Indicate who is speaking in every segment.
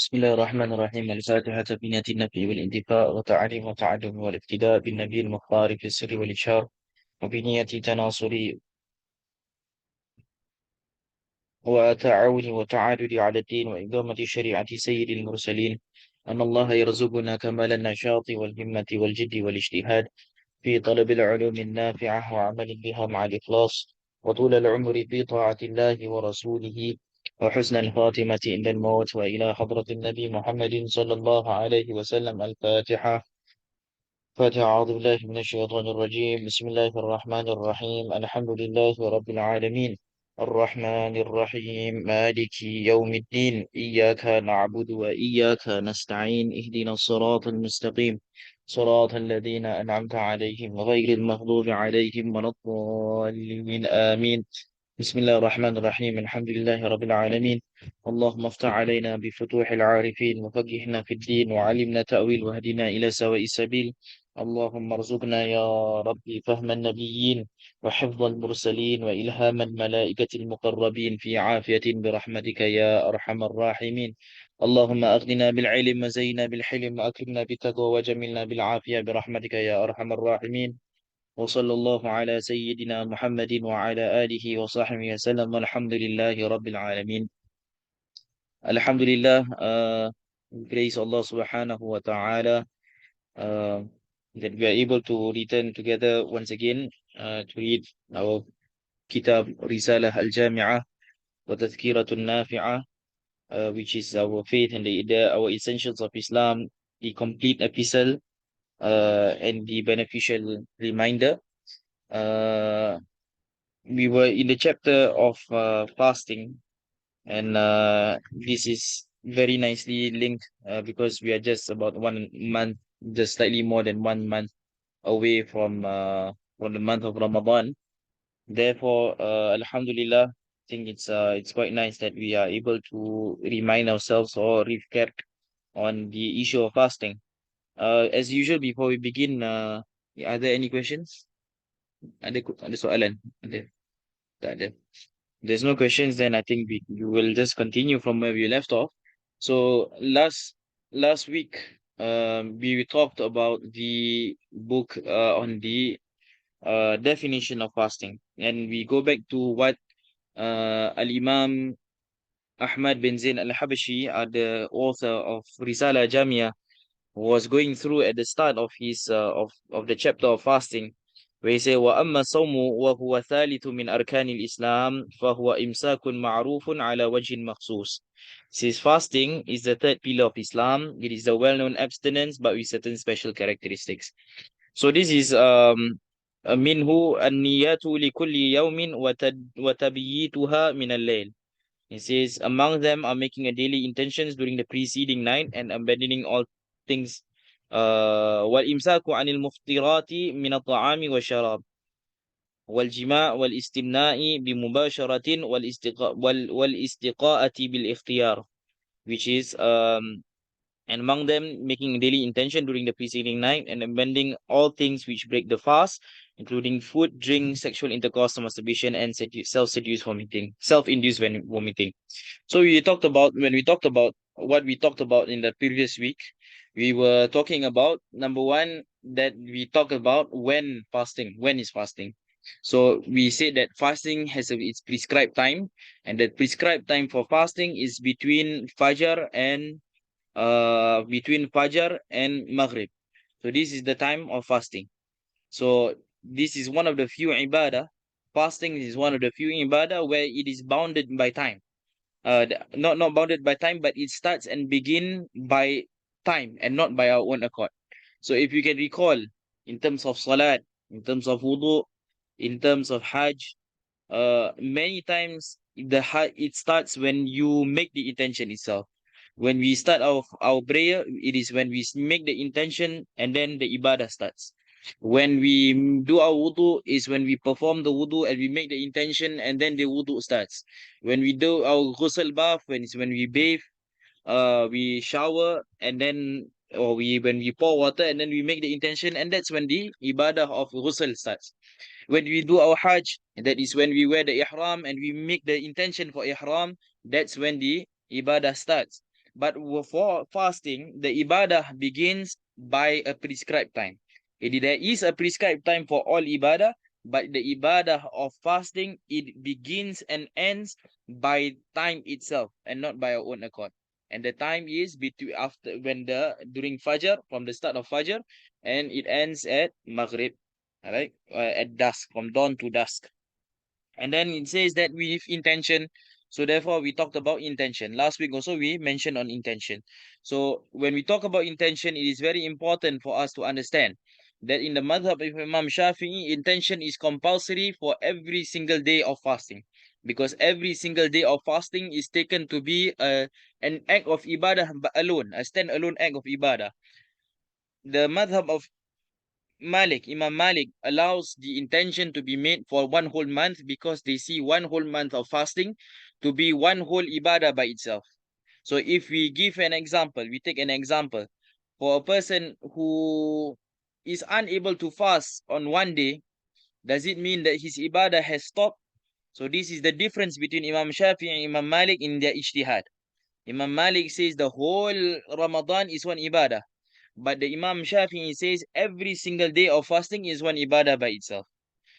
Speaker 1: بسم الله الرحمن الرحيم. الفاتحة بنية النفع والانتفاع وتعليم وتعلم والاقتداء بالنبي المختار في السر والإشار وبنية تناصر وتعاون وتعادل على الدين وإقامة شريعة سيد المرسلين. أن الله يرزقنا كمال النشاط والهمة والجد والاجتهاد في طلب العلوم النافعة وعمل بها مع الإخلاص، وطول العمر في طاعة الله ورسوله، وحسن الخاتمة عند الموت، وإلى حضرة النبي محمد صلى الله عليه وسلم. الفاتحة. فاتحة. أعوذ بالله من الشيطان الرجيم. بسم الله الرحمن الرحيم. الحمد لله رب العالمين الرحمن الرحيم مالك يوم الدين. إياك نعبد وإياك نستعين. اهدنا الصراط المستقيم صراط الذين أنعمت عليهم غير المغضوب عليهم ولا الضالين. آمين. بسم الله الرحمن الرحيم. الحمد لله رب العالمين. اللهم افتح علينا بفتوح العارفين وفقهنا في الدين وعلمنا تأويل واهدنا إلى سواء السبيل. اللهم ارزقنا يا ربي فهم النبيين وحفظ المرسلين وإلهام الملائكة المقربين في عافية برحمتك يا أرحم الراحمين. اللهم أغننا بالعلم وزينا بالحلم وأكرمنا بالتقوى وجملنا بالعافية برحمتك يا أرحم الراحمين. وصلى الله على سيدنا محمد وعلى آله وصحبه وسلم والحمد لله رب العالمين. Alhamdulillah, we praise Allah subhanahu wa ta'ala uh, that we are able to return together once again to read our kitab Risalah Al-Jami'ah wa Tadhkiratun Nafi'ah, which is our faith and our essentials of Islam, the complete epistle and the beneficial reminder. Uh, we were in the chapter of fasting, and this is very nicely linked because we are just about 1 month, just slightly more than 1 month away from the month of Ramadan. Therefore, Alhamdulillah, I think it's quite nice that we are able to remind ourselves or recap on the issue of fasting. As usual, before we begin, are there any questions? Ada soalan? Ada? Tak ada. There's no questions, then I think we will just continue from where we left off. So last week, we talked about the book on the definition of fasting, and we go back to what Al-Imam Ahmad bin Zain Al-Habashi, the author of Risala Jamia, was going through at the start of his of the chapter of fasting, where he said, وَأَمَّا الصَّوْمُ وَهُوَ ثَالِثُ مِنْ أَرْكَانِ الْإِسْلَامِ فَهُوَ إِمْسَاكٌ مَعْرُوفٌ عَلَى وَجْهٍ مَخْصُوص. Says fasting is the third pillar of Islam. It is the well-known abstinence, but with certain special characteristics. So this is منه النيات لكل يوم وتبييتها من الليل. It says, among them are making a daily intentions during the preceding night and abandoning all things. والإمساك عن المفطرات من الطعام والشراب والجماع والاستمناء بمباشرة والاستقاءة بالاختيار, which is and among them making a daily intention during the preceding night and abandoning all things which break the fast, including food, drink, sexual intercourse, masturbation, and self-seduced vomiting, self-induced vomiting. So when we talked about what we talked about in the previous week, we were talking about number one, that we talked about when is fasting. So we said that fasting has its prescribed time, and the prescribed time for fasting is between Fajr and Maghrib. So this is the time of fasting. So this is one of the few ibadah. Fasting is one of the few ibadah where it is bounded by time. Not bounded by time, but it starts and begin by time and not by our own accord. So if you can recall, in terms of salat, in terms of wudu, in terms of hajj, many times it starts when you make the intention itself. When we start our prayer, it is when we make the intention and then the ibadah starts. When we do our wudu is when we perform the wudu and we make the intention and then the wudu starts. When we do our ghusl bath, when we bathe, we shower and then when we pour water and then we make the intention, and that's when the ibadah of ghusl starts. When we do our hajj, that is when we wear the ihram and we make the intention for ihram, that's when the ibadah starts. But for fasting, the ibadah begins by a prescribed time. There is a prescribed time for all ibadah, but the ibadah of fasting, it begins and ends by time itself and not by our own accord. And the time is between after when the during Fajr, from the start of Fajr, and it ends at Maghrib, all right, at dusk, from dawn to dusk. And then it says that with intention. So therefore, we talked about intention. Last week also we mentioned on intention. So when we talk about intention, it is very important for us to understand that in the madhab of Imam Shafi'i, intention is compulsory for every single day of fasting. Because every single day of fasting is taken to be an act of ibadah alone, a stand-alone act of ibadah. The madhab of Imam Malik allows the intention to be made for one whole month because they see one whole month of fasting to be one whole ibadah by itself. So if we give an example, we take an example for a person who is unable to fast on one day, does it mean that his ibadah has stopped? So this is the difference between Imam Shafi and Imam Malik in their ijtihad. Imam Malik says the whole Ramadan is one ibadah. But the Imam Shafi'i says every single day of fasting is one ibadah by itself.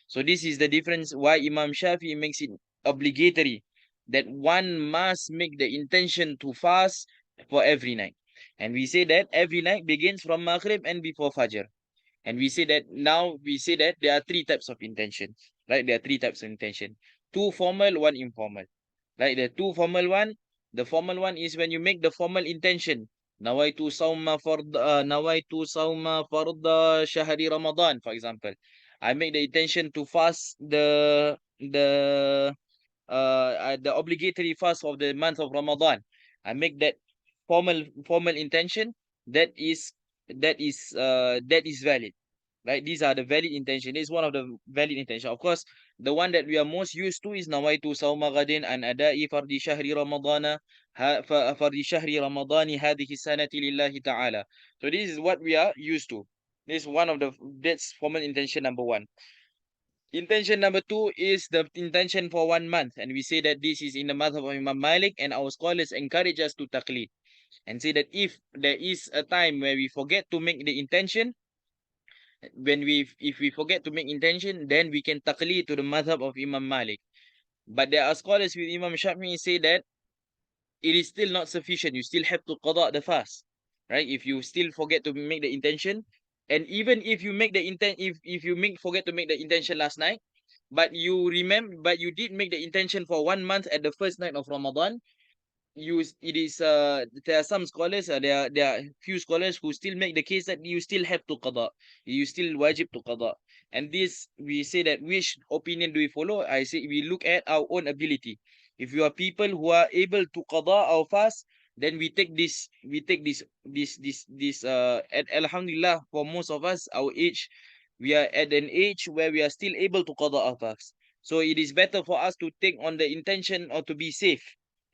Speaker 1: So this is the difference why Imam Shafi'i makes it obligatory that one must make the intention to fast for every night. And we say that every night begins from Maghrib and before Fajr. And we say that now we say that there are three types of intention, right? There are three types of intention. Two formal, one informal. Right? The formal one is when you make the formal intention. Nawaitu sawma farda shahri Ramadan, for example. I make the intention to fast the obligatory fast of the month of Ramadan. I make that formal intention that is that is valid, right? These are the valid intention. This is one of the valid intention. Of course, the one that we are most used to is nawaitu sawma ghadin an adai fardi shahri ramadana fardi shahri ramadani hadhihi sanati lillahi ta'ala. So this is what we are used to. This is one of the that's formal intention number one. Intention number two is the intention for one month, and we say that this is in the madhab of Imam Malik, and our scholars encourage us to taqlid and say that if there is a time where we forget to make the intention, if we forget to make intention, then we can taqlid to the madhab of Imam Malik. But there are scholars with Imam Shafi'i say that it is still not sufficient. You still have to qada the fast, right? If you still forget to make the intention, and even if you make the intent, if you make forget to make the intention last night, but you did make the intention for one month at the first night of Ramadan, it is there are some scholars there are few scholars who still make the case that you still have to qada, you still wajib to qada. And this, we say that which opinion do we follow? I say we look at our own ability. If you are people who are able to qada our fast, then we take this at alhamdulillah, for most of us our age, we are at an age where we are still able to qada our fast. So it is better for us to take on the intention or to be safe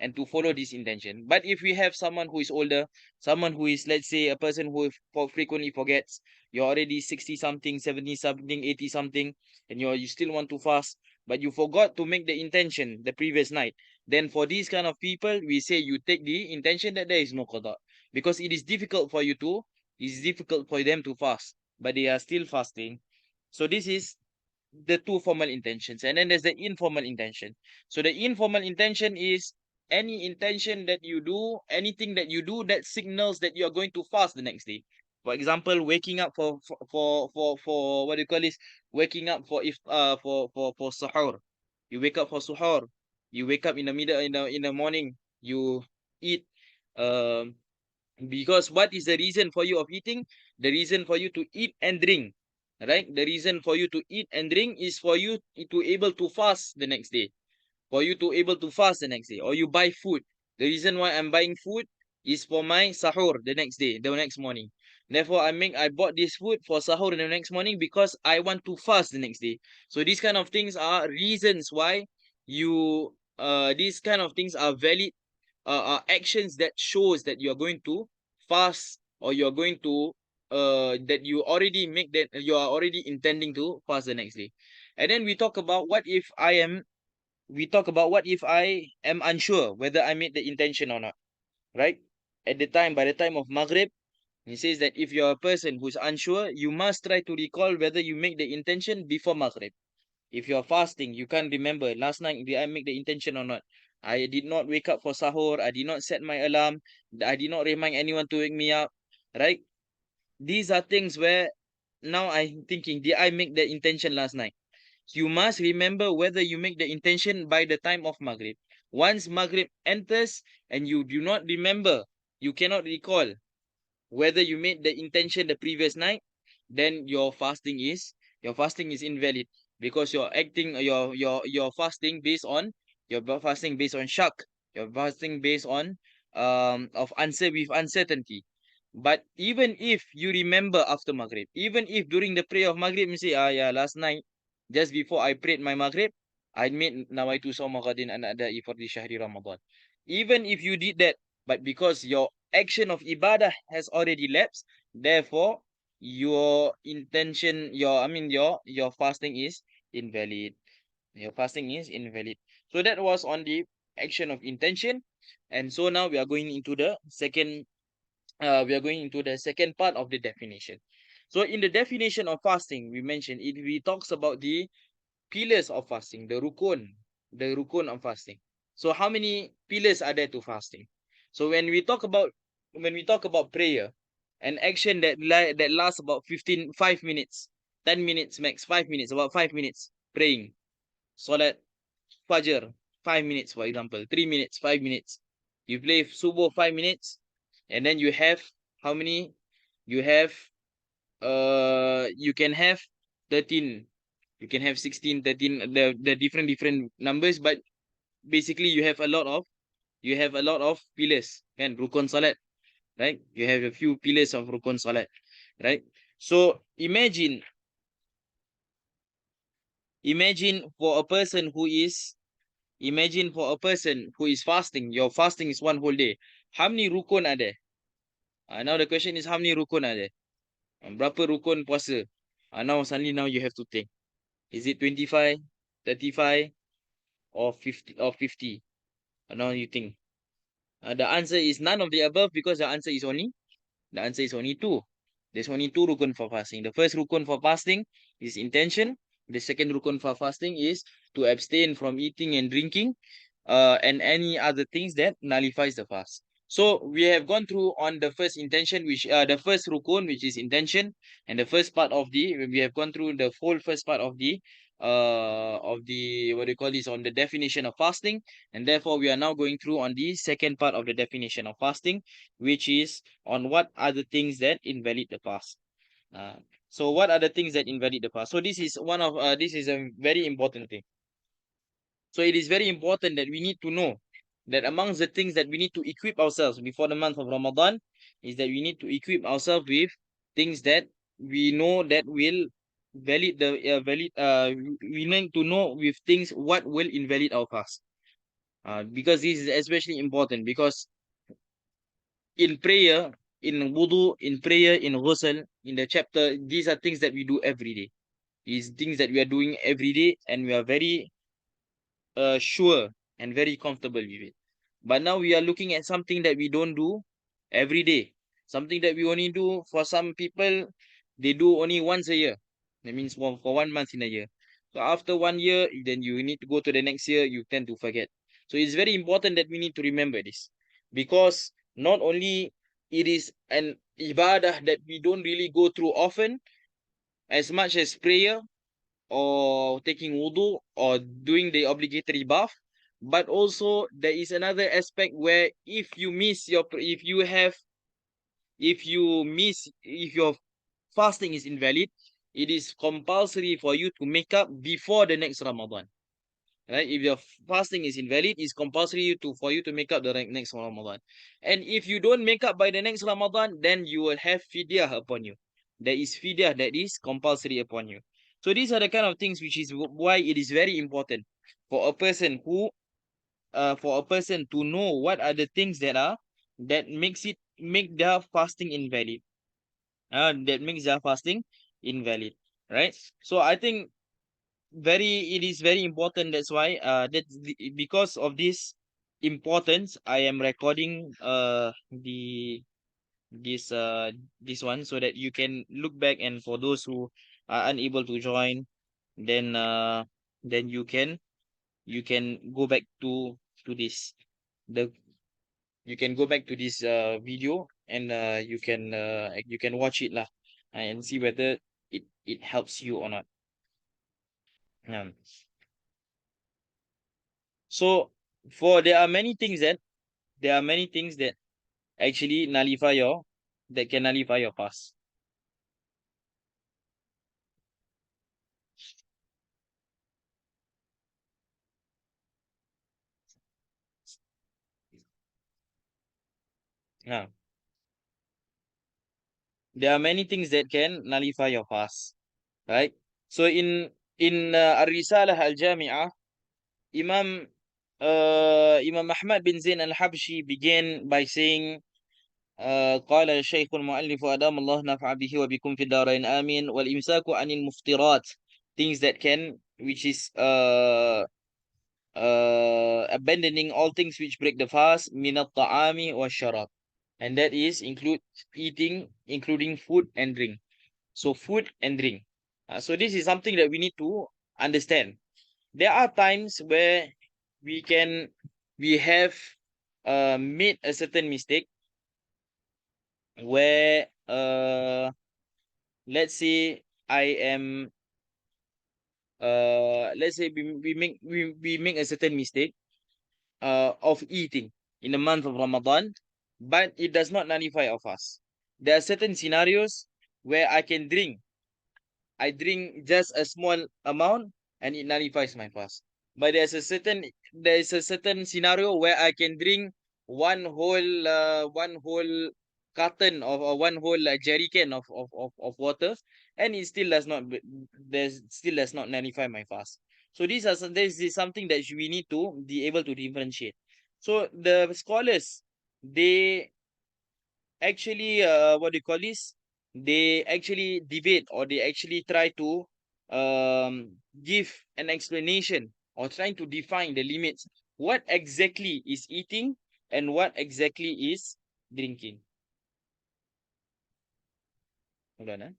Speaker 1: and to follow this intention. But if we have someone who is older, someone who is, let's say, a person who frequently forgets, you're already 60 something, 70 something, 80 something, and you still want to fast, but you forgot to make the intention the previous night, then for these kind of people, we say you take the intention that there is no qada. Because it is difficult for them to fast, but they are still fasting. So this is the two formal intentions, and then there's the informal intention. So the informal intention is any intention that you do, anything that you do that signals that you are going to fast the next day. For example, waking up for what do you call this, waking up for if for suhoor. You wake up for suhoor, you wake up in the middle, in the morning, you eat. Um because what is the reason for you of eating? The reason for you to eat and drink, right? The reason for you to eat and drink is for you to able to fast the next day, for you to able to fast the next day. Or you buy food. The reason why I'm buying food is for my sahur the next day, the next morning. Therefore, I bought this food for sahur in the next morning because I want to fast the next day. So these kind of things are reasons why these kind of things are valid, actions that shows that you are going to fast, or you are going to that you already make that you are already intending to fast the next day. And then we talk about what if I am unsure whether I made the intention or not, right? by the time of Maghrib, he says that if you're a person who's unsure, you must try to recall whether you make the intention before Maghrib. If you're fasting, you can't remember last night did I make the intention or not. I did not wake up for sahur. I did not set my alarm. I did not remind anyone to wake me up. Right? These are things where now I'm thinking, did I make the intention last night? You must remember whether you make the intention by the time of Maghrib. Once Maghrib enters and you do not remember, you cannot recall whether you made the intention the previous night, then your fasting is invalid, because you're acting your fasting based on shak, you're fasting based on of answer with uncertainty. But even if you remember after Maghrib, even if during the prayer of Maghrib you say, yeah, last night, just before I prayed my Maghrib, I made nawaitu sawma ghadin an ada'i fardi shahri Ramadan. Even if you did that, but because your action of ibadah has already lapsed, therefore your intention, your fasting is invalid. Your fasting is invalid. So that was on the action of intention. And so now we are going into the second part of the definition. So in the definition of fasting, we mentioned it, we talks about the pillars of fasting, the rukun of fasting. So how many pillars are there to fasting? So when we talk about prayer, an action that lasts about 5 minutes, 10 minutes max, 5 minutes, about 5 minutes praying. Salat Fajr, 5 minutes, for example, 3 minutes, 5 minutes. You play Subuh 5 minutes, and then you have how many? You have you can have 13, you can have 16, 13, the different numbers, but basically you have a lot of pillars, kan, rukun salat, right? You have a few pillars of rukun salat, right? So imagine for a person who is fasting. Your fasting is one whole day. How many rukun are there? Now the question is, how many rukun are there? Berapa rukun puasa? Now you have to think. Is it 25, 35, or 50 or 50? Now you think. The answer is none of the above, because the answer is only two. There's only two rukun for fasting. The first rukun for fasting is intention. The second rukun for fasting is to abstain from eating and drinking, and any other things that nullifies the fast. So we have gone through on the first intention, which the first rukun, which is intention, and the first part of the we have gone through the whole first part of the what do you call this, on the definition of fasting, and therefore we are now going through on the second part of the definition of fasting, which is on what are the things that invalid the fast. Uh, so what are the things that invalid the fast? So this is a very important thing. So it is very important that we need to know that amongst the things that we need to equip ourselves before the month of Ramadan is that we need to equip ourselves with things that we know that will we need to know with things what will invalid our fast. Because this is especially important, because in prayer, in wudu, in prayer, in ghusl, in the chapter, these are things that we do every day. These things that we are doing every day, and we are very sure and very comfortable with it. But now we are looking at something that we don't do every day. Something that we only do, for some people, they do only once a year. That means for 1 month in a year. So after 1 year, then you need to go to the next year, you tend to forget. So it's very important that we need to remember this. Because not only it is an ibadah that we don't really go through often, as much as prayer, or taking wudu, or doing the obligatory bath, but also there is another aspect where if you miss your if you have if you miss if your fasting is invalid, it is compulsory for you to make up before the next Ramadan, right? If your fasting is invalid, it's compulsory for you to make up the next Ramadan. And if you don't make up by the next Ramadan, then you will have fidyah upon you. There is fidyah that is compulsory upon you. So these are the kind of things which is why it is very important for a person to know what are the things that make their fasting invalid. That makes their fasting invalid, right? So I think it is very important. That's why because of this, importance, I am recording this one so that you can look back, and for those who are unable to join, then you can go back to this the you can go back to this video, and you can watch it lah, and see whether it helps you or not. Um, so for there are many things that actually can nullify your past. Yeah. There are many things that can nullify your past, right? So in Ar-Risalah Al-Jami'ah, Imam Ahmad bin Zain al-Habshi began by saying, قال الشيخ المؤلف أدام الله نفع به وبكم في الدارين آمين والإمساك عن المفترات, things that can, which is abandoning all things which break the fast, min at-ta'ami wa sharab, and that is include eating, including food and drink. So food and drink. So this is something that we need to understand. There are times where we have made a certain mistake, where let's say I am let's say we make a certain mistake of eating in the month of Ramadan, but it does not nullify our fast. There are certain scenarios where I drink just a small amount and it nullifies my fast. But there is a certain scenario where I can drink one whole carton of, or one whole jerry can of water, and it still does not nullify my fast. So this is something that we need to be able to differentiate. So the scholars, they actually what do you call this? They actually debate, or they actually try to give an explanation, or trying to define the limits. What exactly is eating and what exactly is drinking? Hold on, eh?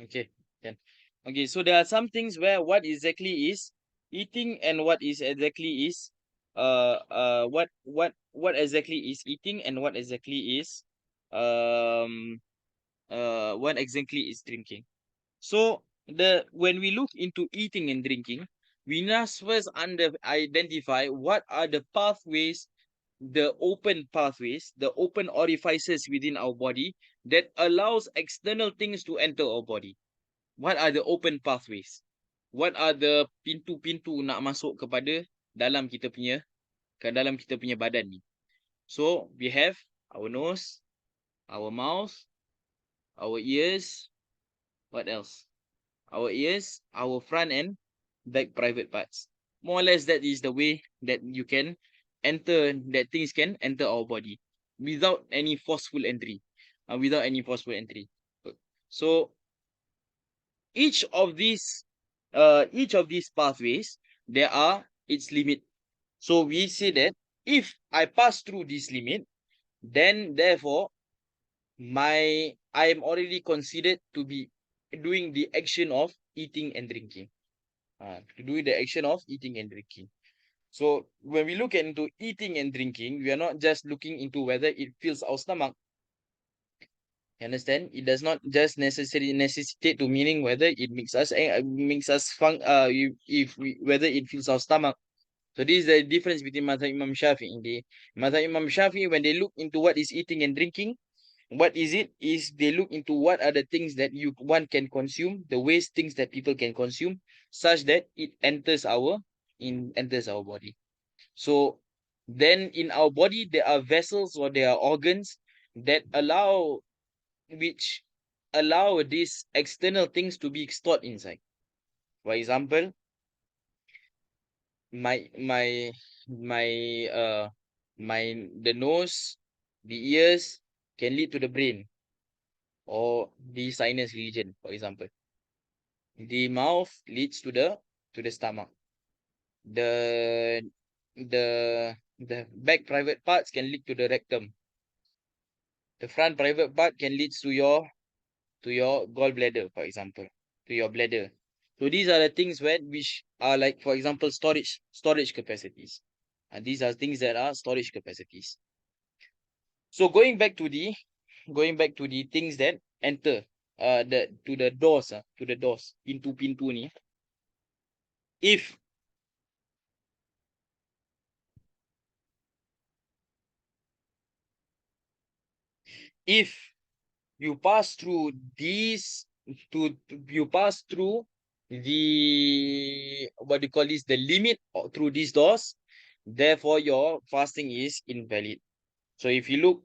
Speaker 1: Okay, then. Okay, so there are some things where what exactly is eating and what is exactly is what exactly is eating and what exactly is drinking. So when we look into eating and drinking, we must first identify what are the pathways, the open orifices within our body that allows external things to enter our body. What are the open pathways? What are the pintu-pintu nak masuk kepada dalam kita punya badan ni? So we have our nose, our mouth, our ears. What else? Our ears, our front and back private parts. More or less, that is the way that things can enter our body without any forceful entry. Without any forceful entry. So each of these pathways, there are its limit. So we say that if I pass through this limit, then therefore I am already considered to be doing the action of eating and drinking. To do the action of eating and drinking. So when we look into eating and drinking, we are not just looking into whether it fills our stomach. You understand? It does not just necessarily necessitate to meaning whether it makes us whether it fills our stomach. So this is the difference between Madhab Imam Shafi'i. Madhab Imam Shafi'i, when they look into what is eating and drinking, What is it? Is they look into what are the things that one can consume, the waste things that people can consume, such that it enters our body. So then in our body there are vessels or there are organs that which allow these external things to be stored inside. For example, my my my the nose, the ears can lead to the brain or the sinus region, for example. The mouth leads to the stomach. The the back private parts can lead to the rectum. The front private part can lead to your gallbladder, for example, to your bladder. So these are the things which are like, for example, storage capacities. And these are things that are storage capacities. So going back to the things that enter to the doors, pintu ni. If if you pass through these you pass through the what do you call this, the limit through these doors, therefore your fasting is invalid. So if you look,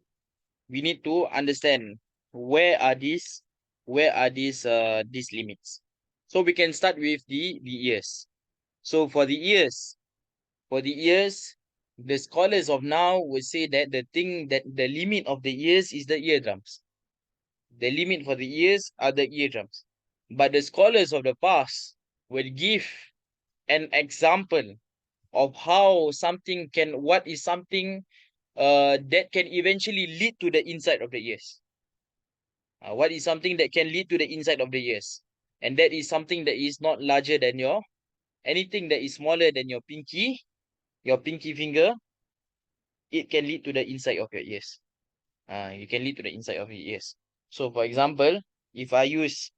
Speaker 1: we need to understand where are these limits. So we can start with the ears. So for the ears, the scholars of now would say that the limit of the ears is the eardrums. The limit for the ears are the eardrums. But the scholars of the past will give an example of how something can, what is something that can eventually lead to the inside of the ears. What is something that can lead to the inside of the ears? And that is something that is not larger than anything that is smaller than your pinky finger, it can lead to the inside of your ears. You can lead to the inside of your ears. So for example, if I use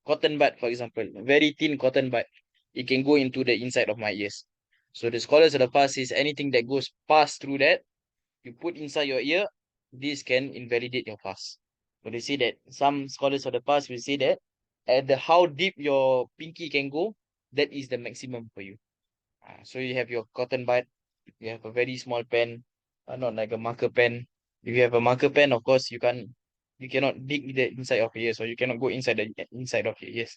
Speaker 1: cotton bud, for example, very thin cotton bud, it can go into the inside of my ears. So the scholars of the past says anything that goes past through that, you put inside your ear, this can invalidate your fast. So they say that some scholars of the past will say that at the how deep your pinky can go, that is the maximum for you. So you have your cotton bud, you have a very small pen, not like a marker pen. If you have a marker pen, of course you cannot dig the inside of your ears, or you cannot go inside the inside of your ears.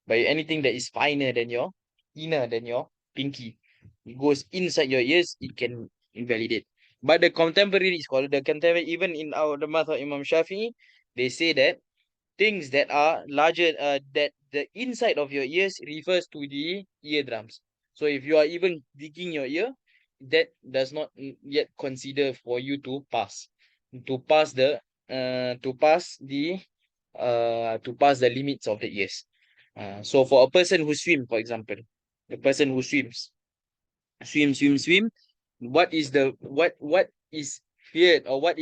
Speaker 1: But anything that is thinner than your pinky, it goes inside your ears, it can invalidate. But the contemporary scholar, even in the Madhab Imam Shafi'i, they say that things that are larger, that the inside of your ears refers to the eardrums. So if you are even digging your ear, that does not yet consider for you to pass the to pass the limits of the ears. So for a person who swim, for example, the person who swim, what is what is feared, or what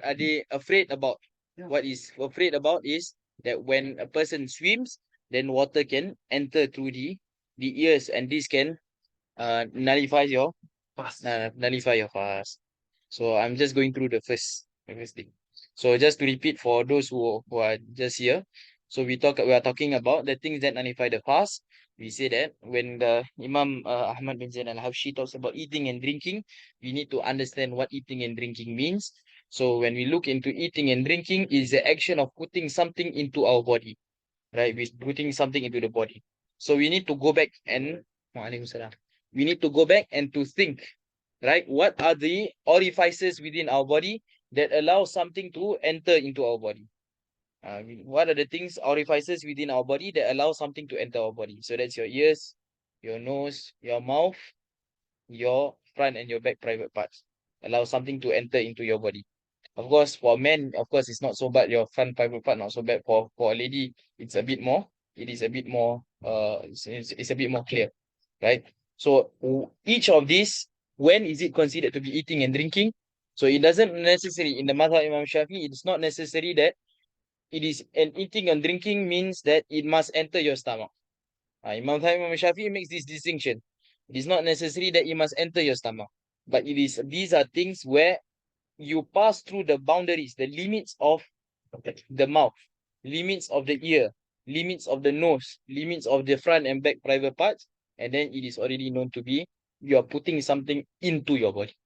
Speaker 1: are they afraid about? Yeah. What is afraid about is that when a person swims, then water can enter through the ears, and this can nullify your fast. So I'm just going through the first thing. So just to repeat for those who are just here. So we are talking about the things that nullify the fast. We say that when the Imam Ahmad bin Zain al-Habshi talks about eating and drinking, we need to understand what eating and drinking means. So when we look into eating and drinking, is the action of putting something into our body, right? We're putting something into the body. So we need to go back and Waalaikumsalam. We need to go back and to think, right? What are the orifices within our body that allow something to enter into our body? What are the things, orifices within our body that allow something to enter our body? So that's your ears, your nose, your mouth, your front and your back private parts. Allow something to enter into your body. Of course, for men, of course, it's not so bad. Your front private part not so bad. For a lady, it's a bit more. It is a bit more. It's a bit more clear, right? So each of these, when is it considered to be eating and drinking? So it doesn't necessarily in the Madhab Imam Shafi. It's not necessary that it is an eating and drinking means that it must enter your stomach. Imam Shafi makes this distinction. It is not necessary that it must enter your stomach, but it is. These are things where you pass through the boundaries, the limits of the mouth, limits of the ear, limits of the nose, limits of the front and back private parts, and then it is already known to be you are putting something into your body.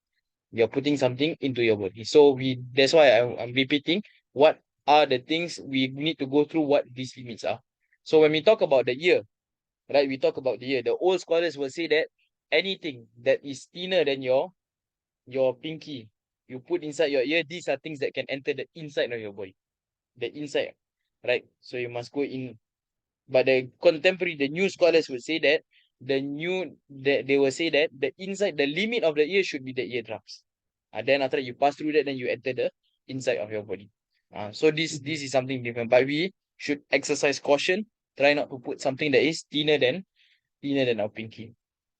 Speaker 1: You're putting something into your body. So that's why I'm repeating what are the things we need to go through, what these limits are. So when we talk about the ear, right, we talk about the ear. The old scholars will say that anything that is thinner than your pinky, you put inside your ear, these are things that can enter the inside of your body. The inside, right? So you must go in. But the new scholars will say that they will say that the inside, the limit of the ear should be the eardrums. Then after that you pass through that, then you enter the inside of your body. So this is something different. But we should exercise caution. Try not to put something that is thinner than our pinky.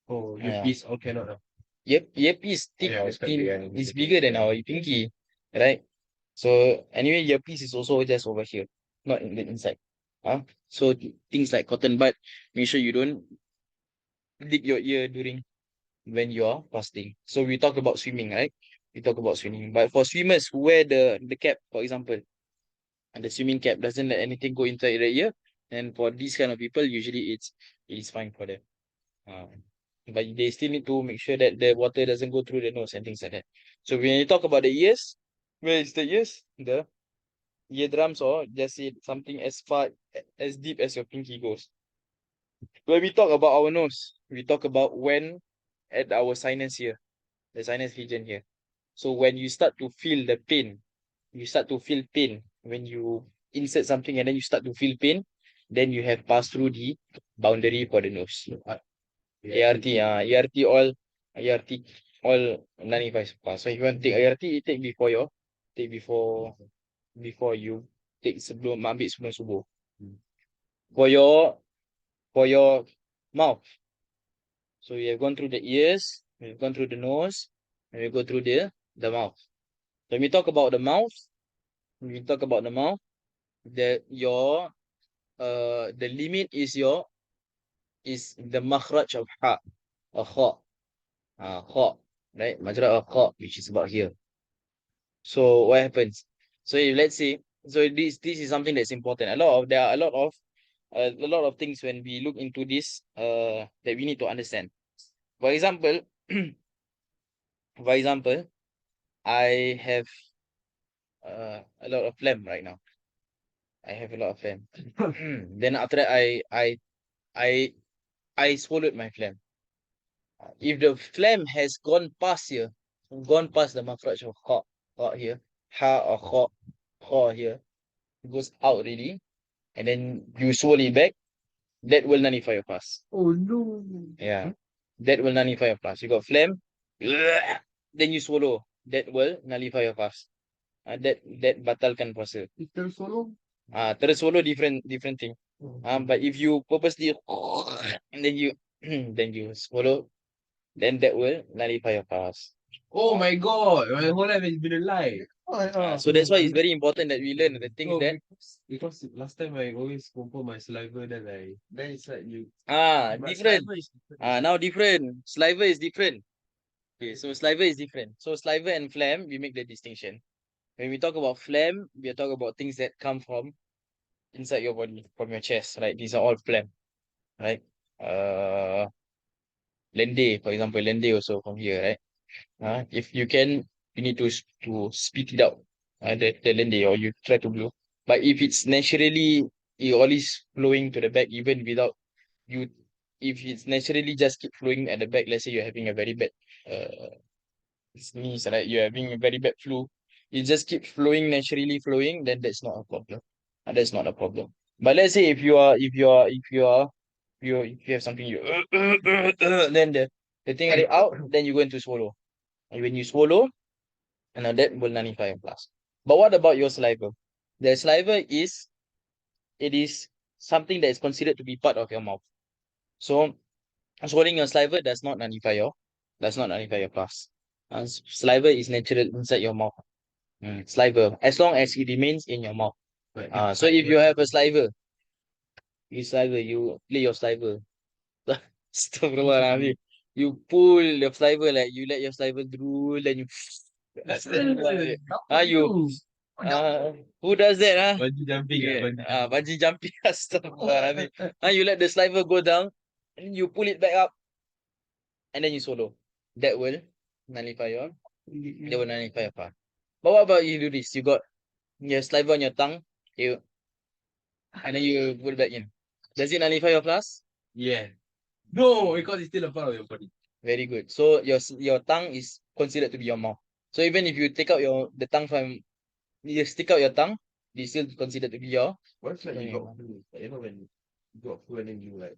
Speaker 2: Oh, earpiece all cannot.
Speaker 1: Earpiece thick,
Speaker 2: Yeah, it's quite
Speaker 1: thin,
Speaker 2: big and
Speaker 1: is
Speaker 2: it's
Speaker 1: bigger than
Speaker 2: yeah.
Speaker 1: our pinky, right? So anyway, earpiece is also just over here, not in the inside. So things like cotton bud, make sure you don't dip your ear during when you're fasting. So we talk about swimming, right? We talk about swimming. But for swimmers who wear the cap, for example, and the swimming cap doesn't let anything go inside the ear, and for these kind of people, usually it is fine for them. Uh, but they still need to make sure that the water doesn't go through the nose and things like that. So when you talk about the ears, where is the ears? The eardrums, or just say something as far as deep as your pinky goes. When we talk about our nose, we talk about when at our sinus here, the sinus region here. So when you start to feel the pain, you start to feel pain when you insert something and then you start to feel pain, then you have passed through the boundary for the nose. ART all nullifies pass. So if you want to take ART, you take before you take sebelum ambil sebelum subuh. For your mouth. So you have gone through the ears, you've gone through the nose, and you go through the mouth. When we talk about the mouth, the limit is the makhraj of ha, a kha, kha, right? Majra of kha, which is about here. So what happens? So if let's say, so this is something that's important. There are a lot of things when we look into this that we need to understand. For example, for example, I have a lot of phlegm right now. I have a lot of phlegm. Then after that, I I swallowed my phlegm. If the phlegm has gone past here, gone past the makhraj of ha here, ha or ha here, it goes out already, and then you swallow it back, that will nullify your fast.
Speaker 2: Oh no.
Speaker 1: Yeah, that will nullify your fast. You got phlegm, then you swallow, that will nullify your fast. That batalkan puasa.
Speaker 2: Kita solo.
Speaker 1: Terus swallow different thing. But if you purposely and then you then you swallow, then that will nullify your fast.
Speaker 2: Oh my god, my whole life has been a lie.
Speaker 1: So that's why it's very important that we learn the things
Speaker 2: No,
Speaker 1: that
Speaker 2: because last time I always control my saliva, then it's like you. But
Speaker 1: different.
Speaker 2: saliva is different.
Speaker 1: Now different. Saliva is different. Okay, so saliva is different. So saliva and phlegm, we make the distinction. When we talk about phlegm, we are talking about things that come from inside your body, from your chest, right? These are all phlegm, right? Uh, Lende, for example, lende also from here, right? If you can, you need to spit it out, the lende, or you try to blow. But if it's naturally, it always flowing to the back, even without you, if it's naturally just keep flowing at the back, let's say you're having a very bad sneeze, right? You're having a very bad flu, it just keep flowing, naturally flowing, then that's not a problem. That's not a problem. But let's say if you have something then the thing are out, then you're going to swallow. And when you swallow, and that will nullify your fast. But what about your saliva? The saliva it is something that is considered to be part of your mouth. So swallowing your saliva does not nullify your fast. Saliva is natural inside your mouth. Saliva, as long as it remains in your mouth. So if you have a saliva, you play your saliva. Astaghfirullahaladzim. You pull the saliva, like you let your saliva drool, then you You who does that?
Speaker 2: Bungee jumping.
Speaker 1: Bungee jumping. Astaghfirullahaladzim. You let the saliva go down, and you pull it back up, and then you swallow. That will nullify your. That will nullify your fast. But what about you do this? You got your saliva on your tongue, and then you put it back in. Does it nullify your fast?
Speaker 2: Yeah. No, because it's still a part of your body.
Speaker 1: Very good. So your tongue is considered to be your mouth. So even if you take out the tongue from, you stick out your tongue, it's still considered to be your.
Speaker 2: What's like you got flu? You know when you got flu and then you like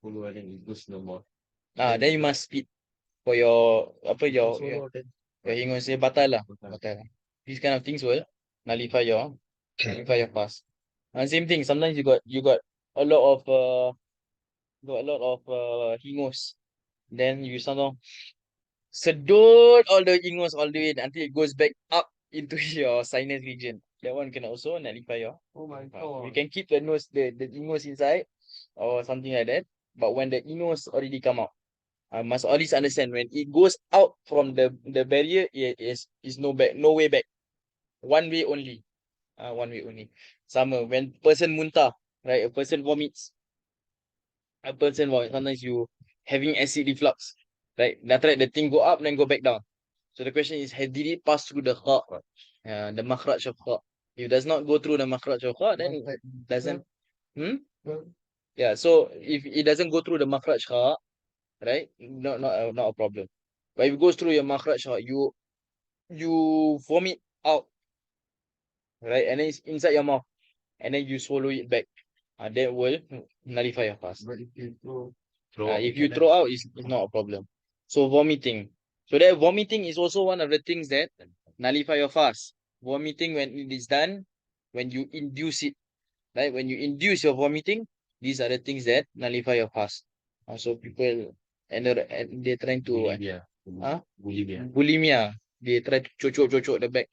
Speaker 2: flu and then it goes no more.
Speaker 1: Then you must spit for your your hingus batal lah. Batal. These kind of things will nullify your fast. And same thing. Sometimes you got a lot of hingus. Then you somehow sedot all the hingus all the way until it goes back up into your sinus region. That one can also nullify your.
Speaker 2: Oh my god.
Speaker 1: You can keep the hingus inside or something like that. But when the hingus already come out, I must always understand when it goes out from the barrier, it is no way back. One way only. One way only. Sama when person muntah, right? A person vomits. Sometimes you having acid reflux, right? After that the thing go up then go back down. So the question is, did it pass through the kha? The makhraj of kha. If it does not go through the makhraj of kha, then it doesn't. Yeah. So if it doesn't go through the makhraj kha, right? Not a problem. But if it goes through your makhraj kha, you vomit out, right? And then it's inside your mouth, and then you swallow it back. That will nullify your fast.
Speaker 2: But if you throw
Speaker 1: if you throw out, it's not a problem. So vomiting. So that vomiting is also one of the things that nullify your fast. Vomiting when it is done, when you induce it, right? When you induce your vomiting, these are the things that nullify your fast. So people and they're trying to bulimia. They try to chochok the back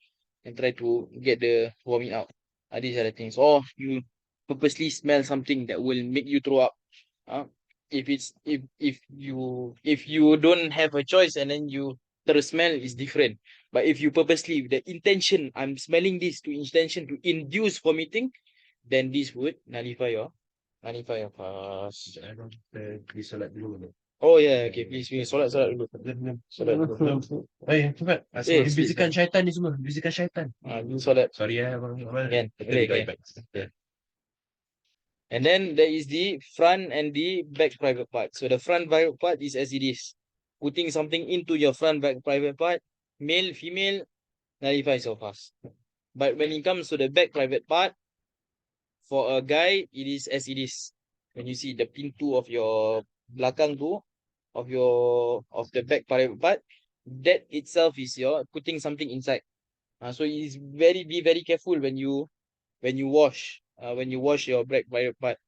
Speaker 1: and try to get the vomit out. These are the things. Or you purposely smell something that will make you throw up. If you don't have a choice and then the smell is different. But if you purposely the intention, I'm smelling this to intention to induce vomiting, then this would nullify your fast. Oh yeah, okay, please solat dulu. Solat dulu.
Speaker 2: Cepat. Bisikan syaitan ni semua. Bisikan syaitan.
Speaker 1: Solat.
Speaker 2: Sorry abang.
Speaker 1: Kan? And then there is the front and the back private part. So the front private part is as it is. Putting something into your front back private part, male, female, nullifies your fast. But when it comes to the back private part, for a guy, it is as it is. When you see the pintu of your belakang tu, of the back private part, that itself is your putting something inside. So be very careful when you wash your back private part.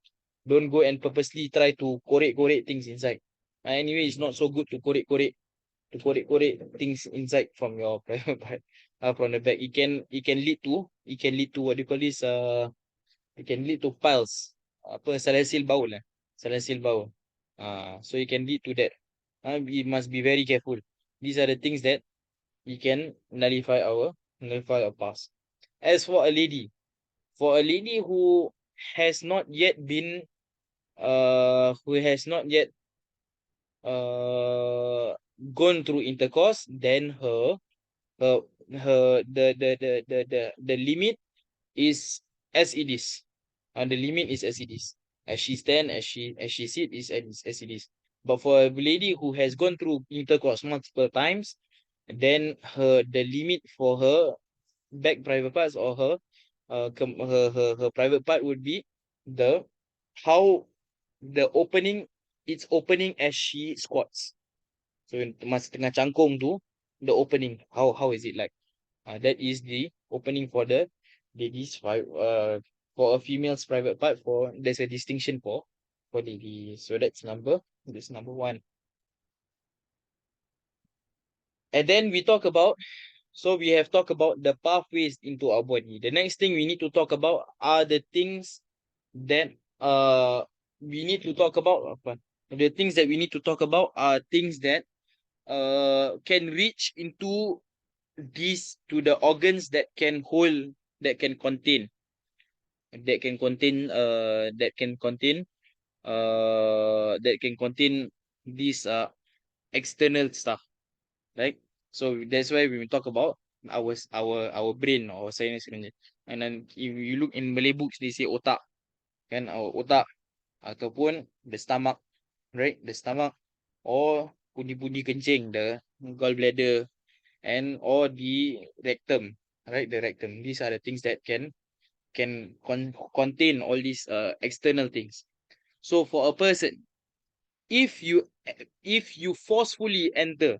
Speaker 1: Don't go and purposely try to korek things inside. Anyway, it's not so good to korek things inside from your private part. From the back, it can lead to what do you call this? It can lead to piles. Salasil baul lah. Salasil baul. So it can lead to that. We must be very careful. These are the things that we can nullify our past. As for a lady who has not yet been gone through intercourse, then her the limit is as it is. The limit is as it is. As she stand, as she sit is as it is. But for a lady who has gone through intercourse multiple times, then the limit for her back private parts or her private part would be it's opening as she squats. So masa tengah cangkung tu, the opening, how is it like? That is the opening for the ladies for a female's private part. There's a distinction for ladies. So that's number one. And then we have talked about the pathways into our body. The next thing we need to talk about are the things that we need to talk about. The things that we need to talk about are things that can reach into these to the organs that can hold, that can contain, that can contain that can contain these external stuff, right? So that's why we talk about our brain or sinus gland. And then if you look in Malay books, they say otak, kan, our otak, ataupun the stomach, right? The stomach, or pundi-pundi kencing, the gallbladder, and or the rectum, right? The rectum. These are the things that can contain all these external things. So for a person, if you if you forcefully enter,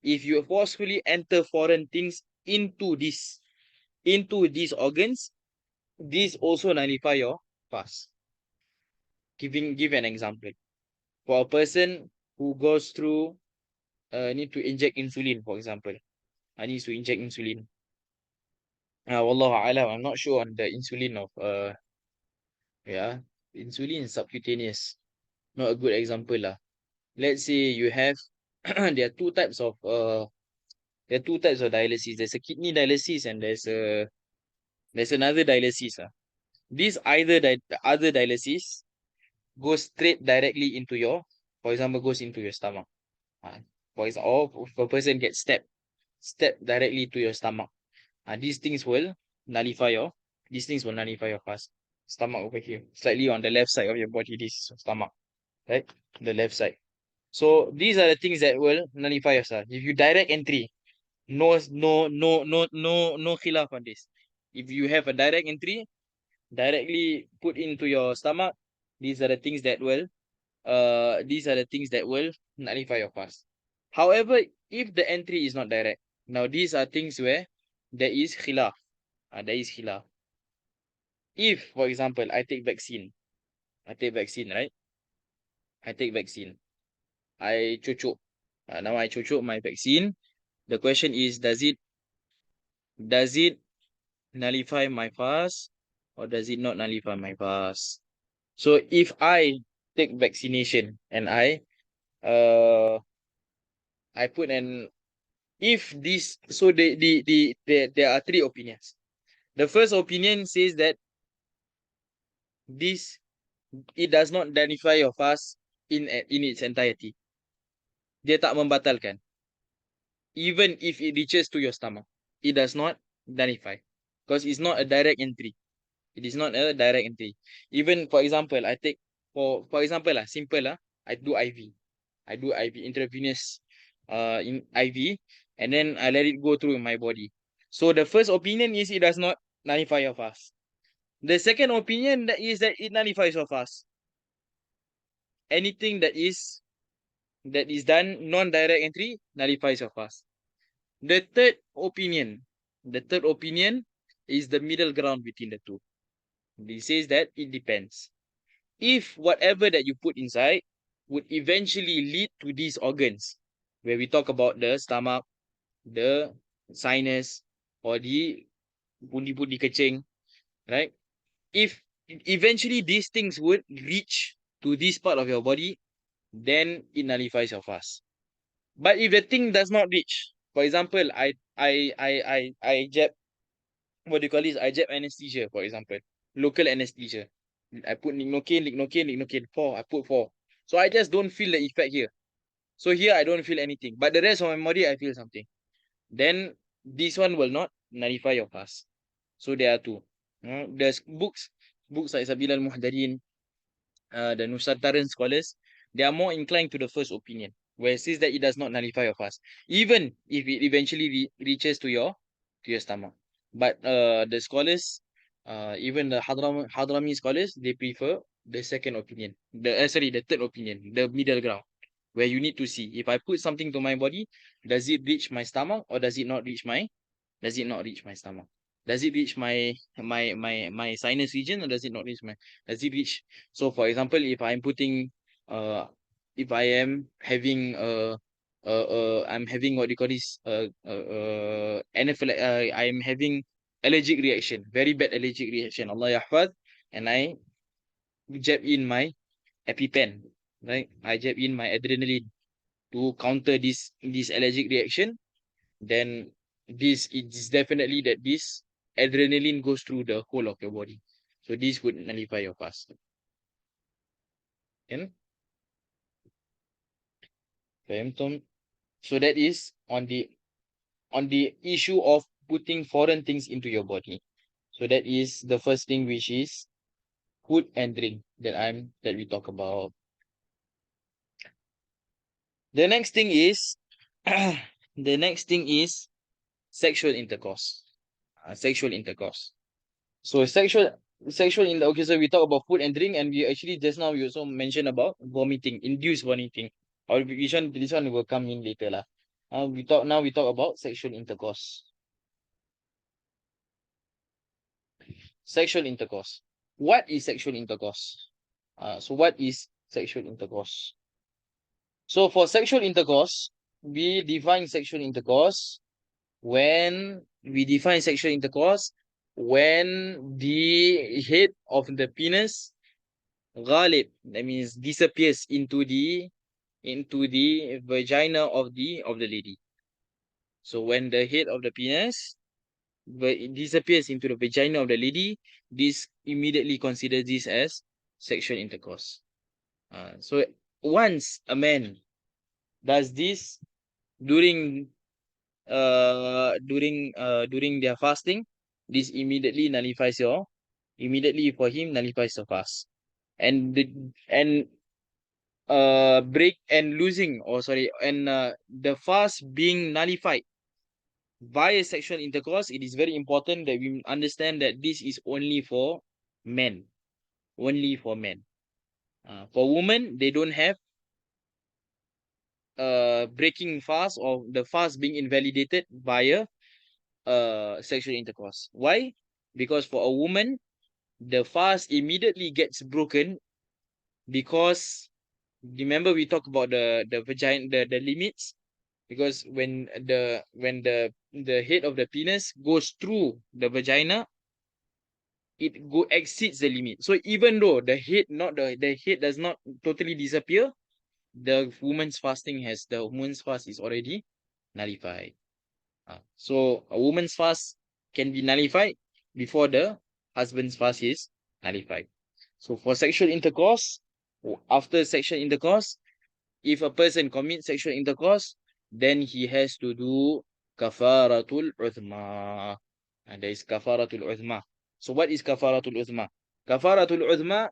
Speaker 1: if you forcefully enter foreign things into these organs, this also nullify your fast. Give an example. For a person who goes through need to inject insulin, for example. I need to inject insulin. Wallahu alam, I'm not sure on the insulin of yeah, insulin is subcutaneous. Not a good example lah. Let's say you have there are two types of dialysis. There's a kidney dialysis and there's another dialysis. This the other dialysis goes straight directly into your, for example, goes into your stomach. For example, or if a person gets stepped directly to your stomach. These things will nullify your these things will nullify your fast. Stomach over here, slightly on the left side of your body. This is your stomach, right? The left side. So these are the things that will nullify your fast. If you direct entry, no khilaf on this. If you have a direct entry, directly put into your stomach, these are the things that will nullify your fast. However, if the entry is not direct, now these are things where there is khilaf. There is khilaf. If, for example, I take vaccine, right? I take vaccine. I cucuk. Now I cucuk my vaccine. The question is, does it nullify my fast or does it not nullify my fast? So if I take vaccination and I put an if this so there are three opinions. The first opinion says that this it does not nullify your fast in its entirety. Dia tak membatalkan. Even if it reaches to your stomach, it does not nullify because it's not a direct entry. It is not a direct entry. Even for example, I take for example simple I do IV. I do IV intravenous in IV, and then I let it go through my body. So the first opinion is it does not nullify your fast. The second opinion is that it nullifies your fast. Anything that is done non-direct entry nullifies your fast. The third opinion is the middle ground between the two. It says that it depends. If whatever that you put inside would eventually lead to these organs, where we talk about the stomach, the sinus, or the pundi-pundi kecing, right? If eventually these things would reach to this part of your body, then it nullifies your fast. But if the thing does not reach, for example, I jab, what do you call this? I jab anesthesia, for example, local anesthesia. I put lignocaine, 4. I put 4. So I just don't feel the effect here. So here I don't feel anything, but the rest of my body I feel something. Then this one will not nullify your fast. So there are two. There's books like Sabil al-Muhdarin, the Nusataran scholars, they are more inclined to the first opinion, where it says that it does not nullify your fast, even if it eventually reaches to your stomach. But the scholars, even the Hadrami scholars, they prefer the second opinion. The third opinion, the middle ground, where you need to see if I put something to my body, does it reach my stomach or does it not reach my stomach? Does it reach my sinus region or does it not reach does it reach? So for example, if I'm putting if I am having I'm having what do you call this I'm having allergic reaction, very bad allergic reaction, Allah yahfad, and I jab in my EpiPen, right? I jab in my adrenaline to counter this allergic reaction, then this it is definitely that this adrenaline goes through the whole of your body. So this would nullify your fast. Kan? Faham, Tom? So that is on the issue of putting foreign things into your body. So that is the first thing, which is food and drink that we talk about. The next thing is the next thing is sexual intercourse. Sexual intercourse. So okay, so we talk about food and drink, and we actually just now we also mentioned about vomiting, induced vomiting. Or this one will come in later lah. We talk about sexual intercourse. Sexual intercourse. What is sexual intercourse? So what is sexual intercourse? So for sexual intercourse, we define sexual intercourse when the head of the penis ghalib, that means disappears into the vagina of the lady. So when the head of the penis it disappears into the vagina of the lady, this immediately considers this as sexual intercourse. So once a man does this during during their fasting, this immediately for him nullifies the fast. And break and losing, or sorry, and the fast being nullified via sexual intercourse, it is very important that we understand that this is only for men. Only for men. For women, they don't have breaking fast or the fast being invalidated via sexual intercourse. Why? Because for a woman, the fast immediately gets broken because remember we talked about the vagina, the limits. Because when the head of the penis goes through the vagina, it exceeds the limit. So even though the head does not totally disappear, the woman's fast is already nullified. So a woman's fast can be nullified before the husband's fast is nullified. So for sexual intercourse, after sexual intercourse, if a person commits sexual intercourse, then he has to do kafaratul uthma. And there is kafaratul uthma. So what is kafaratul uthma? Kafaratul uthma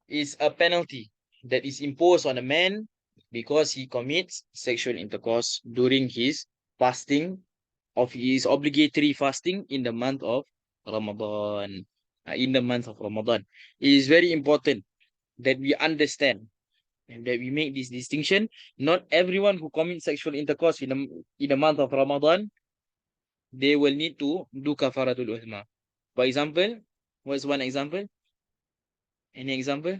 Speaker 1: is a penalty that is imposed on a man because he commits sexual intercourse during his fasting of his obligatory fasting in the month of Ramadan. In the month of Ramadan, it is very important that we understand and that we make this distinction. Not everyone who commits sexual intercourse in the month of Ramadan, they will need to do kafaratul uthma. For example, what's one example? Any example?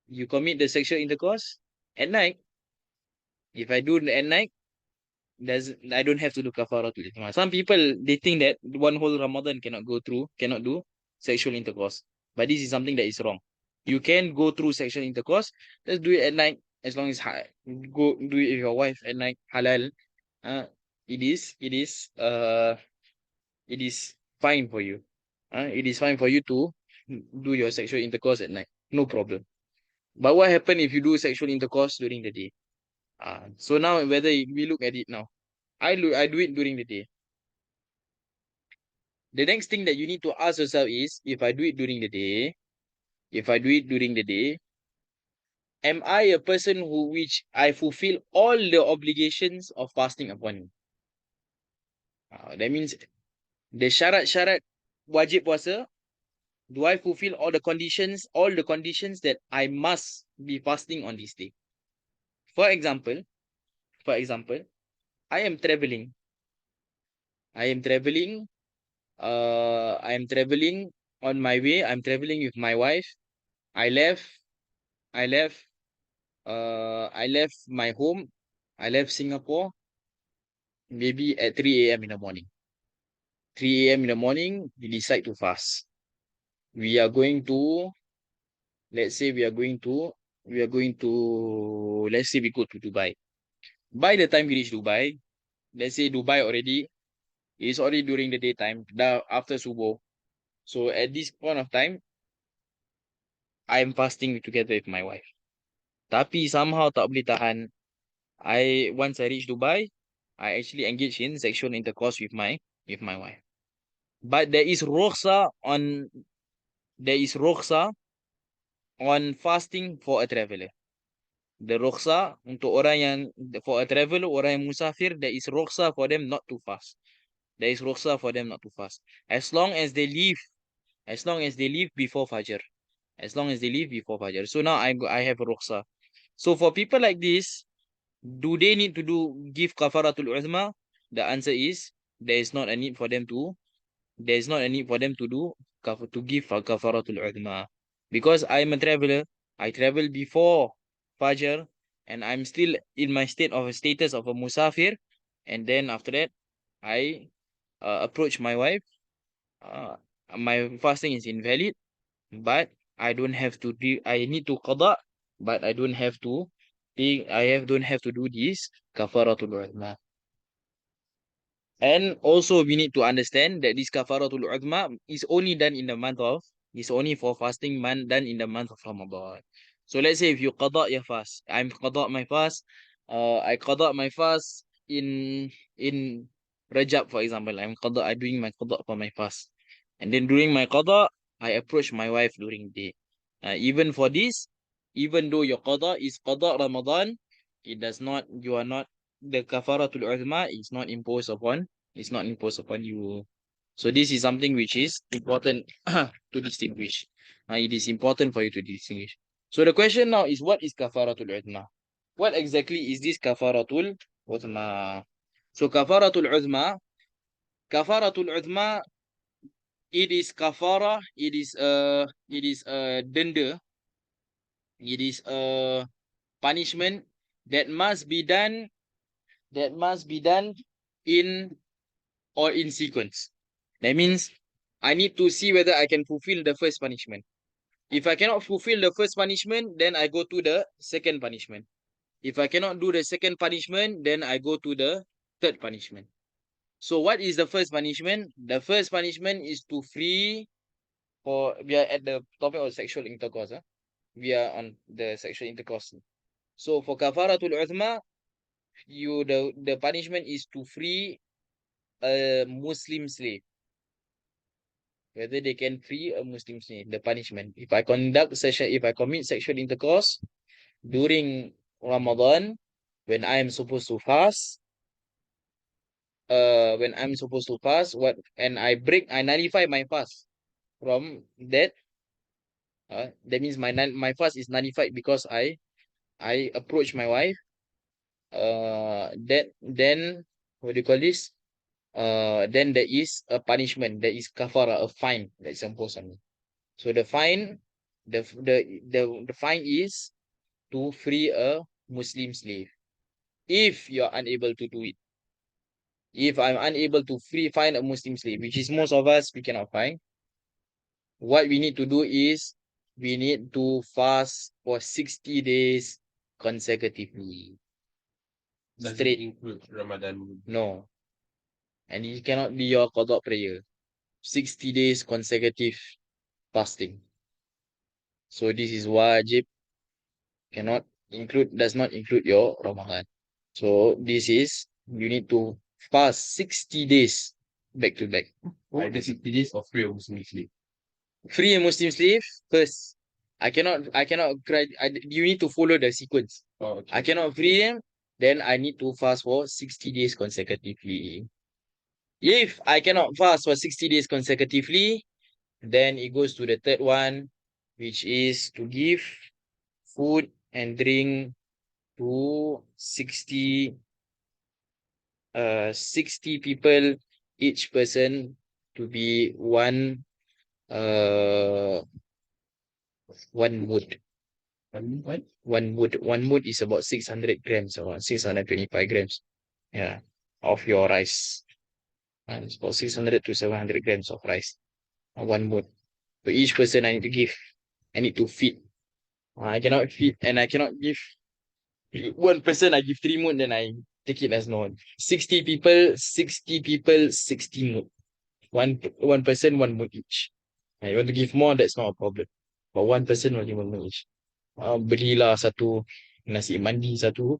Speaker 1: You commit the sexual intercourse at night. If I do at night, I don't have to do kafaratul ithma. Some people, they think that one whole Ramadan cannot do sexual intercourse. But this is something that is wrong. You can go through sexual intercourse. Let's do it at night, as long as go do it with your wife at night, halal. Uh, it is fine for you. It is fine for you to do your sexual intercourse at night. No problem. But what happens if you do sexual intercourse during the day? So now whether we look at it now. I do it during the day. The next thing that you need to ask yourself is, if I do it during the day, am I a person which I fulfill all the obligations of fasting upon me? That means the syarat wajib puasa, do I fulfill all the conditions that I must be fasting on this day? For example, I am traveling. I am traveling on my way. I'm traveling with my wife. I left I left I left my home. I left Singapore maybe at 3 a.m. in the morning. 3 a.m. in the morning, we decide to fast. We are going to, let's say we are going to, let's say we go to Dubai. By the time we reach Dubai, let's say Dubai already, it's already during the daytime, after subuh. So at this point of time, I'm fasting together with my wife. Tapi somehow tak boleh tahan. Once I reach Dubai, I actually engage in sexual intercourse with my wife. But there is rukhsa on fasting for a traveler. The rukhsa untuk orang yang for a traveler, orang yang musafir, there is rukhsa for them not to fast. There is rukhsa for them not to fast. As long as they leave before Fajr. As long as they leave before Fajr. So now I have a rukhsa. So for people like this, do they need to give kafaratul uzma? The answer is there is not a need for them to give kafaratul uzma. Because I'm a traveler, I travel before Fajr, and I'm still in my status of a musafir, and then after that I approach my wife. My fasting is invalid, but I don't have to I need to qada, but I don't have to don't have to do this kafaratul uzma. And also we need to understand that this kafaratul uzma is only for fasting month, done in the month of Ramadan. So let's say if you qada your fast, I qada my fast in Rajab, for example. I'm doing my qada for my fast. And then during my qada, I approach my wife during day. Even for this, even though your qada is qada Ramadan, the kafaratul uzma is not imposed upon you. So this is something which is important to distinguish. It is important for you to distinguish. So the question now is, what is kafaratul uzma? What exactly is this kafaratul uzma? So kafaratul uzma, it is kafara, it is a denda, it is a punishment that must be done in sequence. That means I need to see whether I can fulfill the first punishment. If I cannot fulfill the first punishment, then I go to the second punishment. If I cannot do the second punishment, then I go to the third punishment. So what is the first punishment? The first punishment is to free, we are at the topic of sexual intercourse. We are on the sexual intercourse. So for kafaratul uzma, the punishment is to free a Muslim slave. Whether they can free a Muslim slave, the punishment. If I commit sexual intercourse during Ramadan, when I am supposed to fast, I nullify my fast from that. That means my fast is nullified because I approach my wife. Then what do you call this? Then there is a punishment. There is kafara, a fine that's imposed on me. So the fine is to free a Muslim slave. If you are unable to do it, if I'm unable to find a Muslim slave, which is most of us, we cannot find, what we need to do is we need to fast for 60 days consecutively.
Speaker 2: Does it
Speaker 1: Straight.
Speaker 2: include Ramadan?
Speaker 1: No. And it cannot be your qada prayer. 60 days consecutive fasting. So this is wajib. Does not include your Ramadan. So this is, you need to fast 60 days back to back.
Speaker 2: What the 60 days of free Muslim slave?
Speaker 1: Free a Muslim slave first. You need to follow the sequence.
Speaker 2: Oh, okay.
Speaker 1: I cannot free him, then I need to fast for 60 days consecutively. If I cannot fast for 60 days consecutively, then it goes to the third one, which is to give food and drink to 60 people, each person to be one mood.
Speaker 2: What?
Speaker 1: One mood is about 600 grams or 625 grams. Yeah, of your rice. And it's about 600 to 700 grams of rice. One mood. So each person I need to feed. I cannot feed, and I cannot give one person I give 3 mood, then take it as normal. 60 people, 60 people, 60 mood. One person, one mood each. You want to give more, that's not a problem. But one person only one mood each. Belilah satu nasi mandi satu.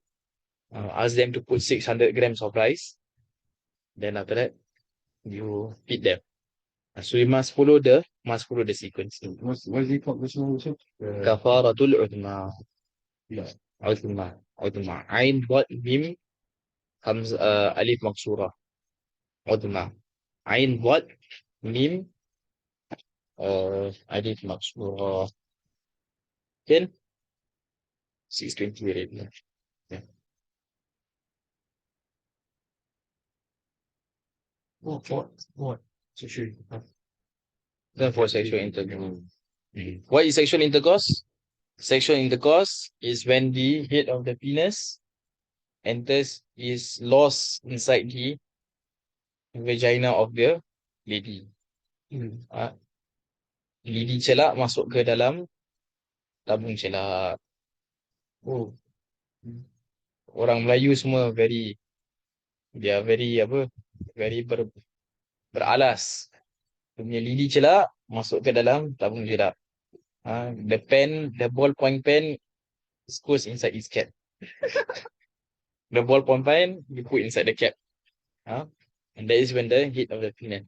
Speaker 1: Ask them to put 600 grams of rice. Then after that, you feed them. So you must follow the sequence.
Speaker 2: What's it called? Which one was it?
Speaker 1: Kafaratul udma. Udma. Ain dot mim comes alif maksura. Udma. Ain dot mim alif maksura. Then 620 already. Yeah.
Speaker 2: What? Sexual.
Speaker 1: Then for sexual intercourse. What is sexual intercourse? Sexual intercourse is when the head of the penis enters, is lost inside the vagina of the lady. Lidi celak masuk ke dalam tabung celak.
Speaker 2: Oh.
Speaker 1: Orang Melayu semua they are very beralas. Dia punya lidi celak masuk ke dalam tabung celak. The ballpoint pen goes inside his cap. The ballpoint pen you put inside the cap. And that is when the head of the penis.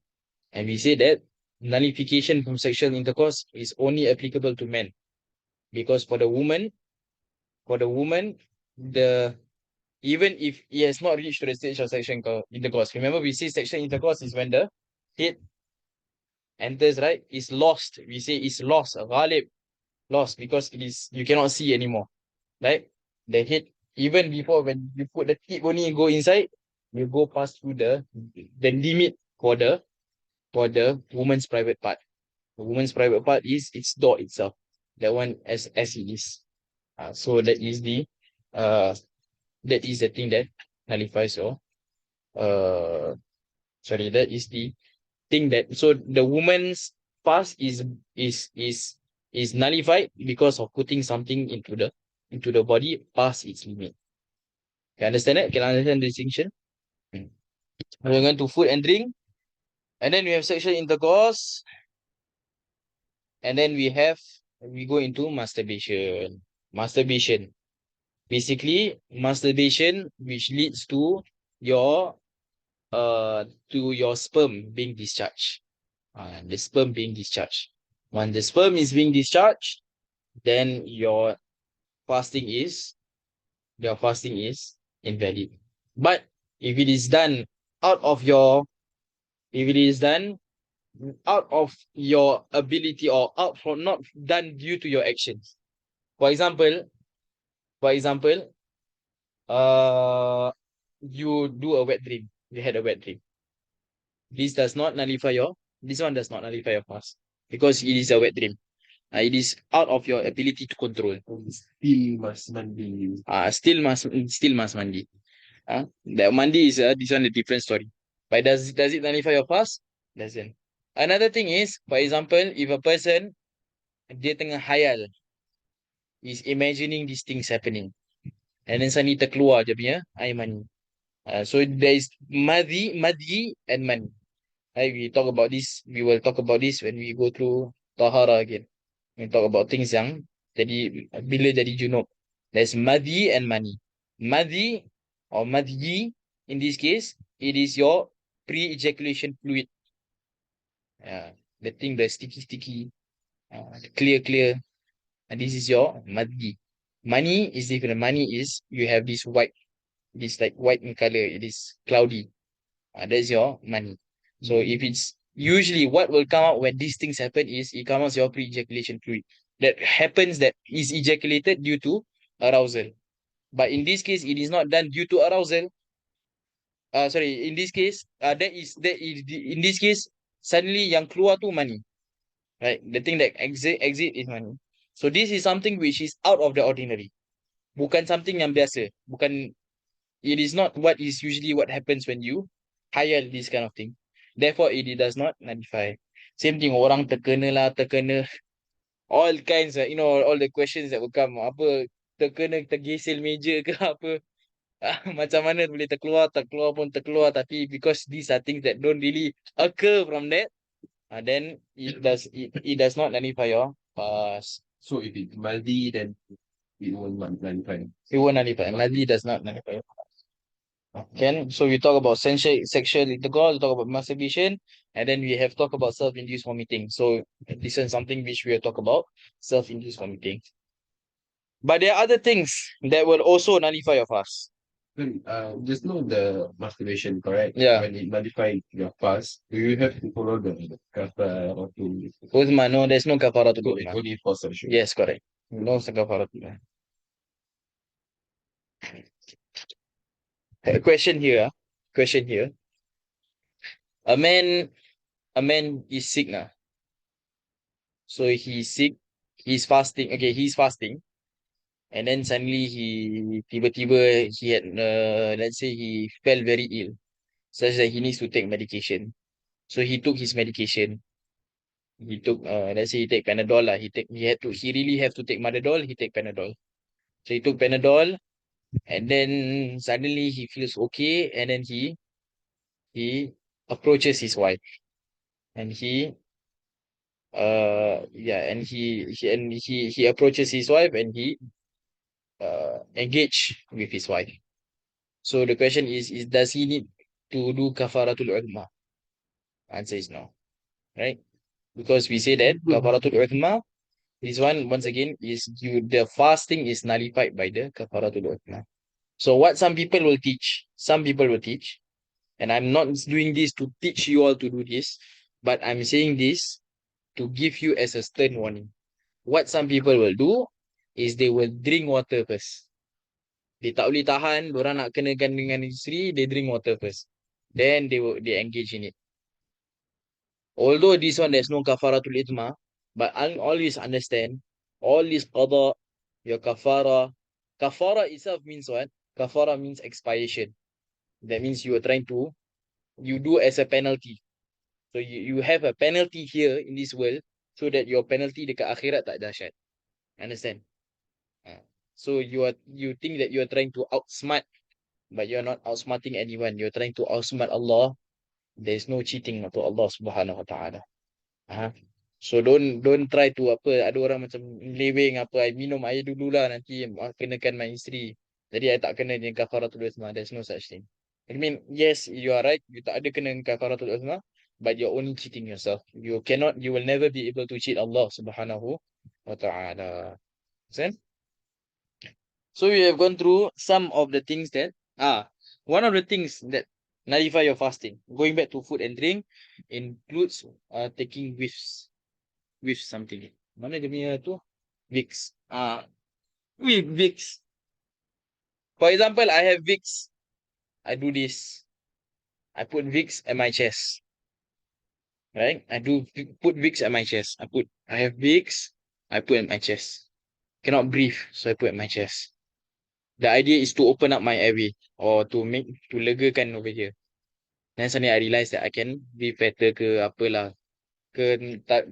Speaker 1: And we say that nullification from sexual intercourse is only applicable to men. Because for the woman, even if he has not reached to the stage of sexual intercourse, remember we say sexual intercourse is when the head enters, right? Is lost. We say is lost, ghalib, lost, because it is, you cannot see anymore, right? The head, even before when you put the tip only go inside, you go past through the limit for the woman's private part. The woman's private part is its door itself. That one as it is. So that is the thing that nullifies your that is the thing that, so the woman's past is nullified because of putting something into the body past its limit. You understand that? Can I understand the distinction? We're going to food and drink, and then we have sexual intercourse, and then we go into masturbation. Basically masturbation, which leads to your sperm being discharged. The sperm being discharged. When the sperm is being discharged, then your fasting is invalid. But if it is done out of your ability, or out from, not done due to your actions. For example, you do a wet dream. You had a wet dream. This one does not nullify your fast because it is a wet dream. It is out of your ability to control.
Speaker 2: Still must mandi.
Speaker 1: Still must mandi. The mandi is this one a different story. But does it nullify your fast? Doesn't. Another thing is, for example, if a person dia tengah hayal, is imagining these things happening, and then suddenly terkeluar dia punya air mani. So there is madhi and mani. We will talk about this when we go through tahara again. We talk about things yang bila jadi junub. There's madhi and mani. Madhi or madhi, in this case, it is your pre-ejaculation fluid. The thing, the sticky, the clear. And this is your madhi. Mani is different. Mani is, you have this white, this like white in color. It is cloudy. That's your mani. So if it's usually what will come out when these things happen is it comes out your pre-ejaculation fluid that happens, that is ejaculated due to arousal. But in this case, it is not done due to arousal. In this case, in this case, suddenly yang keluar tu mani. Right? The thing that exit is mani. So this is something which is out of the ordinary. Bukan something yang biasa. It is not what is usually what happens when you hire this kind of thing. Therefore, it does not nullify. Same thing, orang terkena all kinds of, all the questions that will come. Apa, terkena, tergesel meja ke apa. Macam mana boleh terkeluar, terkeluar pun terkeluar, tapi because these are things that don't really occur from that, then it does not nullify your fast.
Speaker 2: So if it's maldi, then it won't nullify.
Speaker 1: It won't nullify. Maldi does not nullify your fast. Can so we talk about sexual intercourse, we talk about masturbation, and then we have talked about self-induced vomiting. So this is something which we will talk about, self-induced vomiting. But there are other things that will also nullify your fast.
Speaker 2: Just know the masturbation, correct?
Speaker 1: Yeah.
Speaker 2: When it nullify your fast, do you have to follow the kafar or to
Speaker 1: Uzma, no, there's no kafara to
Speaker 2: so
Speaker 1: do.
Speaker 2: it's only for sexual?
Speaker 1: Yes, correct. No kafara to do. Question here. Question here. A man is sick now. So he's sick. He's fasting. Okay, he's fasting. And then suddenly tiba-tiba he had let's say he fell very ill, such that he needs to take medication. So he took his medication. He took let's say he take Panadol lah. He really have to take Madadol, he take Panadol. So he took Panadol, and then suddenly he feels okay, and then he approaches his wife, and he approaches his wife, and he engage with his wife. So the question is does he need to do kafaratul uzma? Answer is no, right? Because we say that kafaratul uzma, this one once again is the fasting is nullified by the kafaratul uzma. So what some people will teach, and I'm not doing this to teach you all to do this, but I'm saying this to give you as a stern warning. What some people will do is they will drink water first. Dia tak boleh tahan, diorang nak kenakan dengan isteri, they drink water first. Then they engage in it. Although this one there's no kafaratul ithma, but I'll always understand all this qada, your kafara. Kafara itself means what? Kafara means expiation. That means you do as a penalty. So you have a penalty here in this world, so that your penalty dekat akhirat tak dahsyat. Understand? So you think that you are trying to outsmart, but you're not outsmarting anyone. You're trying to outsmart Allah. There's no cheating to Allah Subhanahu Wa Taala. So don't try to apa, ada orang macam leweng apa, I minum air dululah nanti kenakan my isteri. Jadi I tak kena dengan kafaratul uzma. There's no such thing. I mean, yes, you are right. You tak ada kena dengan kafaratul uzma, but you're only cheating yourself. You will never be able to cheat Allah Subhanahu Wa Taala. Understand? So we have gone through some of the things that one of the things that nullify your fasting, going back to food and drink, includes taking with something. Mana dia punya tu? Vicks. With Vicks. For example, I have Vicks. I do this. I put Vicks at my chest. Right? I do put Vicks at my chest. I have Vicks. I put at my chest. Cannot breathe, so I put at my chest. The idea is to open up my airway or to legakan over here. Then suddenly I realised that I can breathe better ke apalah. Ke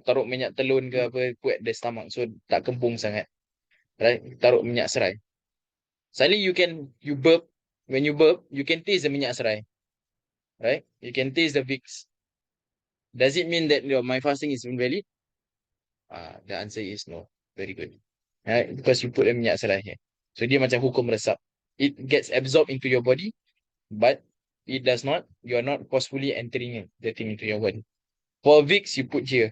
Speaker 1: taruh minyak telon ke apa, put at the stomach so tak kembung sangat. Right? Taruh minyak serai. Suddenly you burp. When you burp, you can taste the minyak serai. Right? You can taste the Vicks. Does it mean that my fasting is invalid? The answer is no. Very good. Right? Because you put the minyak serai here. So dia macam hukum resap. It gets absorbed into your body, but it does not, you're not forcefully entering the thing into your body. For Vicks, you put here.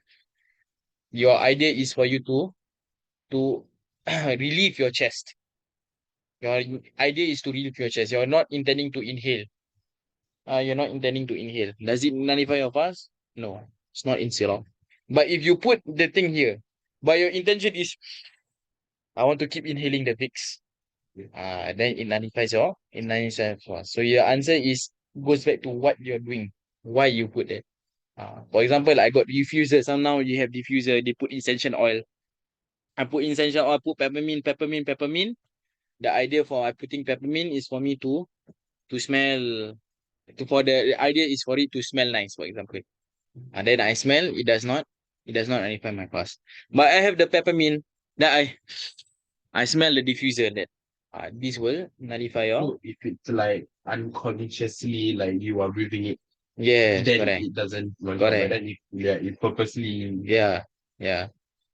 Speaker 1: Your idea is for you to relieve your chest. Your idea is to relieve your chest. You're not intending to inhale. You're not intending to inhale. Does it nullify your fast? No, it's not insirah. But if you put the thing here, but your intention is, I want to keep inhaling the Vicks, then it nullifies your fast. So your answer goes back to what you're doing, why you put that. For example, I got diffuser. Some now you have diffuser, they put essential oil. I put essential oil, put peppermint. The idea for I putting peppermint is for me to smell. The idea is for it to smell nice, for example. And then I smell, it does not nullify my fast. But I have the peppermint that I smell the diffuser that This will nullify your.
Speaker 2: So if it's like unconsciously like you are breathing it,
Speaker 1: Yes,
Speaker 2: then
Speaker 1: correct.
Speaker 2: it doesn't run out. But
Speaker 1: Correct.
Speaker 2: then if yeah, it purposely
Speaker 1: Yeah. Yeah.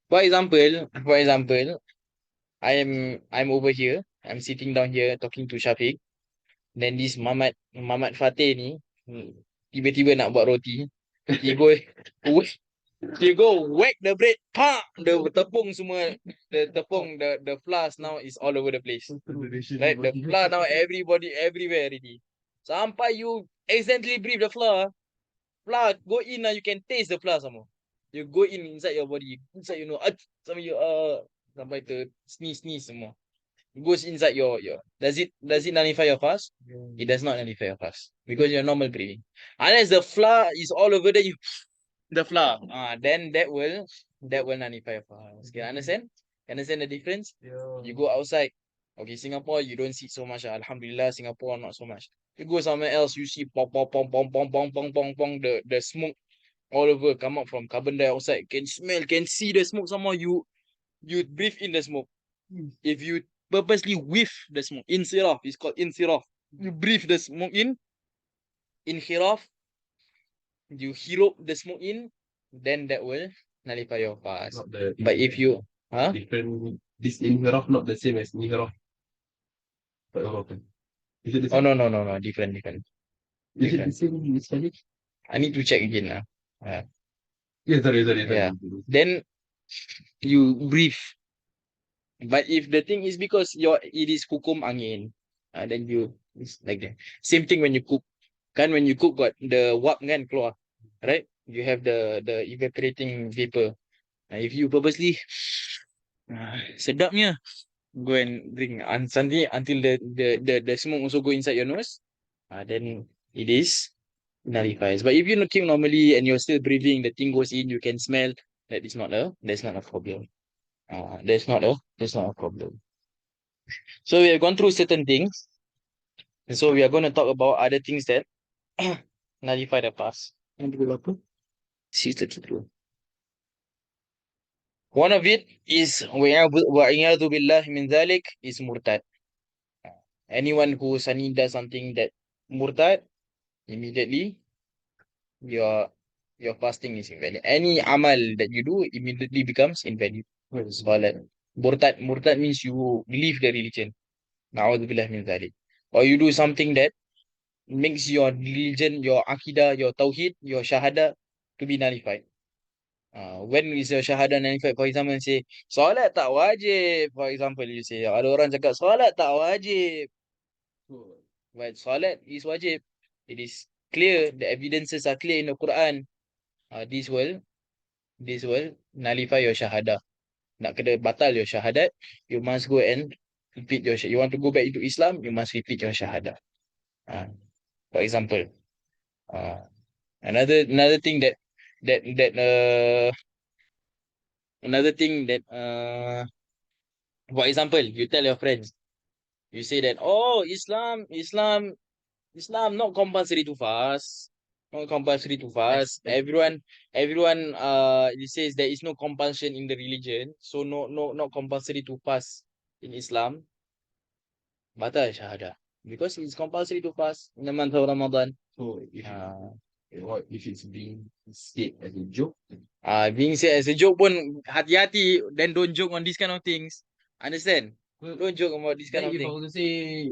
Speaker 1: For example, I'm over here. I'm sitting down here talking to Shafiq. Then this Mamat Fateh ni tiba-tiba nak buat roti. He go he go whack the bread. Pa! The tepung semua. The tepung, the flour now is all over the place. Right? The flour now everybody everywhere already. Sampai you accidentally breathe the flour. Flour go in you can taste the flour some more. You go inside your body. Inside you know. Sampai you sampai to sneeze semua. It goes inside your does it nullify your fast? It does not nullify your fast because you're normal breathing. Unless the flour is all over there, the flour. Then that will nullify your fast. Okay, understand? Understand the difference?
Speaker 2: yeah.
Speaker 1: You go outside. Okay, Singapore you don't see so much. Alhamdulillah, Singapore not so much. You go somewhere else, you see pong pong pong pong pong pong pong pong pong the smoke all over come out from carbon dioxide. Can smell, can see the smoke. Somehow you breathe in the smoke. If you purposely whiff the smoke, insiraf, it's called insiraf. You breathe the smoke in khiraf, you hirop the smoke in, then that will nullify your fast.
Speaker 2: Not the
Speaker 1: But if you,
Speaker 2: different this inhiraf not the same as inhiraf. But okay. Is it the
Speaker 1: Oh
Speaker 2: same?
Speaker 1: no, different.
Speaker 2: Is it the same in Spanish?
Speaker 1: I need to check again now.
Speaker 2: Yeah, sorry.
Speaker 1: Yeah. Then you breathe. But if the thing is because it is hukum angin, then it's like that. Same thing when you cook. Kan when you cook got the wap kan keluar, right? You have the evaporating vapor. If you purposely sedapnya go and drink suddenly until the smoke also go inside your nose, then it is nullifies. But if you keep normally and you're still breathing, the thing goes in, you can smell. That's not a problem. That's not a problem. So we have gone through certain things, and so we are going to talk about other things that nullify the past. Yang pukul berapa? 6:32. One of it is وَعِيَاذُ بِاللَّهِ مِنْ ذَلِكَ is murtad. Anyone who suddenly does something that murtad, immediately your fasting is invalid. Any amal that you do immediately becomes invalid. Salat. Murtad means you leave the religion. Na'udhu billah min dhalik. Or you do something that makes your religion, your akidah, your tawhid, your shahada to be nullified. When is your shahada nullified? For example, say, solat tak wajib. For example, you say, ada orang cakap, solat tak wajib. But solat is wajib. It is clear. The evidences are clear in the Quran. This will nullify your shahada. Nak kena batal your shahadat, you must go and repeat your You want to go back into Islam, you must repeat your shahada. For example, another thing that another thing that for example, you tell your friends, you say that, oh, Islam not compulsory to fast. Not compulsory to fast. Everyone it says there is no compulsion in the religion. So not compulsory to fast in Islam. Batal shahada. Because it's compulsory to fast in the month of Ramadan.
Speaker 2: So if it's being said as a joke,
Speaker 1: Being said as a joke pun hati-hati, then don't joke on these kind of things. Understand? Don't joke about this kind
Speaker 2: then
Speaker 1: of
Speaker 2: if I
Speaker 1: thing.
Speaker 2: were to say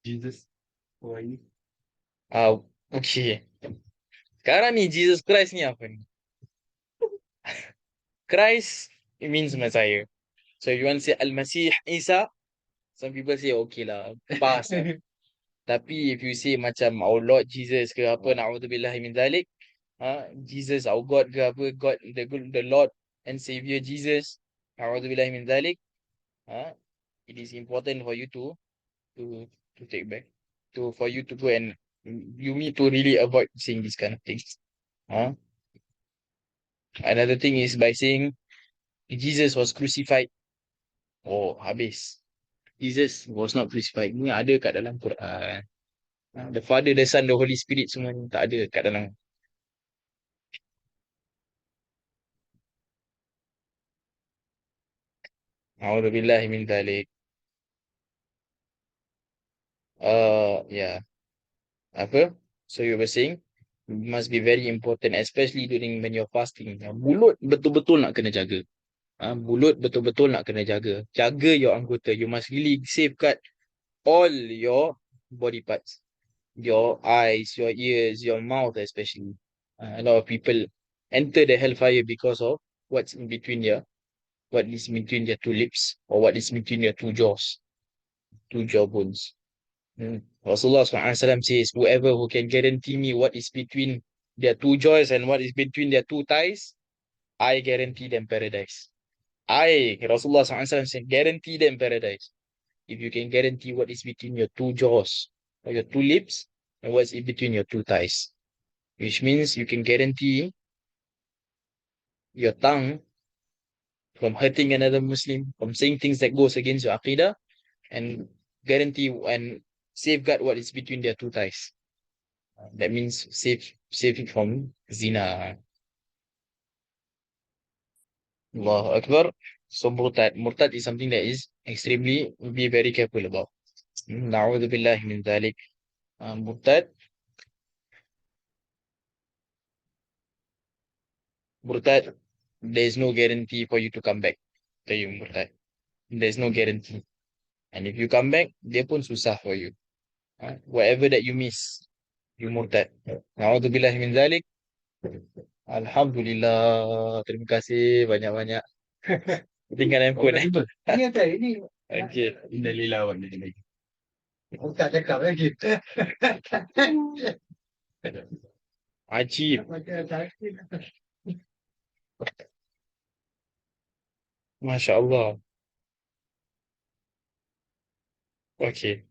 Speaker 2: Jesus, why you?
Speaker 1: Okay. Sekarang ni Jesus Christ ni apa ni? Christ, it means Messiah. So if you want to say Al-Masih Isa, some people say okay lah, pass lah. Tapi if you say macam our Lord Jesus ke apa, na'udzubillah min zalik, Jesus our God ke apa, God the Lord and Savior Jesus, na'udzubillah min zalik, it is important for you to take back, for you to go and you need to really avoid saying these kind of things. Another thing is by saying Jesus was crucified. Oh, habis. Jesus was not crucified. Ni ada kat dalam Quran. The Father, the Son, the Holy Spirit semua ni tak ada kat dalam. A'udzubillahi min dzalik. Yeah. Apa? So you were saying, must be very important, especially during when you're fasting. Mulut betul-betul nak kena jaga. Mulut betul-betul nak kena jaga. Jaga your anggota. You must really safeguard all your body parts. Your eyes, your ears, your mouth especially. A lot of people enter the hellfire because of what's in between what is between their two lips, or what is between their two jaws, two jawbones. Rasulullah SAW says, whoever who can guarantee me what is between their two jaws and what is between their two thighs, I guarantee them paradise. Rasulullah SAW said, guarantee them paradise. If you can guarantee what is between your two jaws, or your two lips, and what's in between your two thighs, which means you can guarantee your tongue from hurting another Muslim, from saying things that goes against your aqidah, and guarantee and safeguard what is between their two thighs. That means save it from zina. Allahu Akbar. So murtad. Murtad is something that is extremely, be very careful about. Na'udhu billahi min dhalik. Murtad. Murtad, there is no guarantee for you to come back. Tell you murtad. There's no guarantee. And if you come back, dia pun susah for you. Whatever that you miss, you murtad. Na'udhu billahi min dhalik. Alhamdulillah. Terima kasih banyak-banyak. Tinggal handphone
Speaker 2: Ini apa ini?
Speaker 1: Okay.
Speaker 2: Innalillahi wa inna ilaihi. Tak cakap lagi.
Speaker 1: Ajib. Masya Allah. Okay.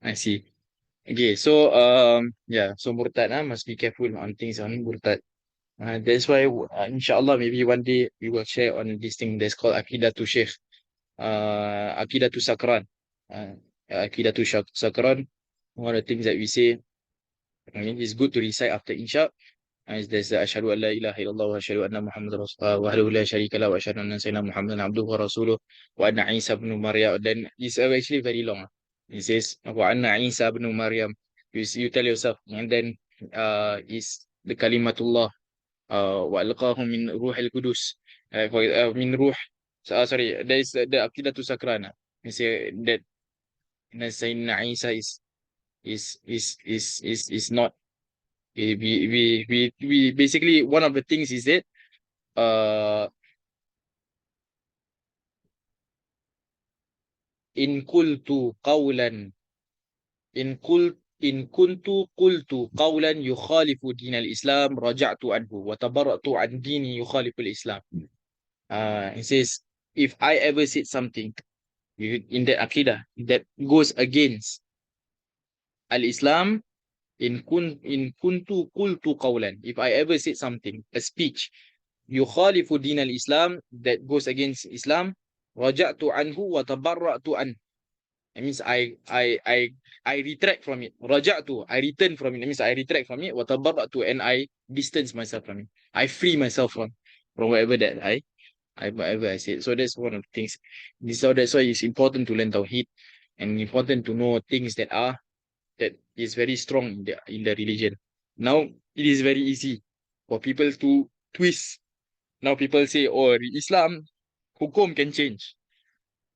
Speaker 1: I see. Okay, so yeah, so murtad must be careful on things on murtad. That's why inshallah maybe one day we will share on this thing that's called Aqidatu Sheikh. Aqidatu Sakran. Aqidatu Sakran. One of the things that we say, I mean, it's good to recite after Isha. There's Ashhadu an la ilaha illallah wa ashhadu anna Muhammadan Rasulullah wa ahluhu la sharika lahu wa ashhadu anna sayyidina Muhammadan abduhu wa rasuluh wa anna Isa ibn Maryam. Then it's actually very long. It says wa anna Isa ibn Maryam. You tell yourself, and then is the kalimatullah wa alqahu min ruhil qudus. Min ruh. Sorry, there is the aqidatu sakrana. You say that Sayyidina Isa is not. We basically, one of the things is that uh in qultu qawlan in kuntu qultu qawlan yukhalifu din al-Islam raja'tu anhu wa tabarra'tu an dini yukhalifu al-Islam. It says, if I ever said something in that aqidah that goes against al-Islam, in kuntu qultu qawlan, if I ever said something, a speech, yukhalifu din al-Islam, that goes against Islam, raja'tu anhu wa tabarra'tu an. That means I retract from it. Raja'tu, I return from it. That means I retract from it. Wa tabarra'tu, and I distance myself from it. I free myself from whatever that whatever I said. So that's one of the things. So that's why it's important to learn Tawheed, and important to know things that is very strong in the religion. Now it is very easy for people to twist. Now people say, oh, Islam, hukum can change.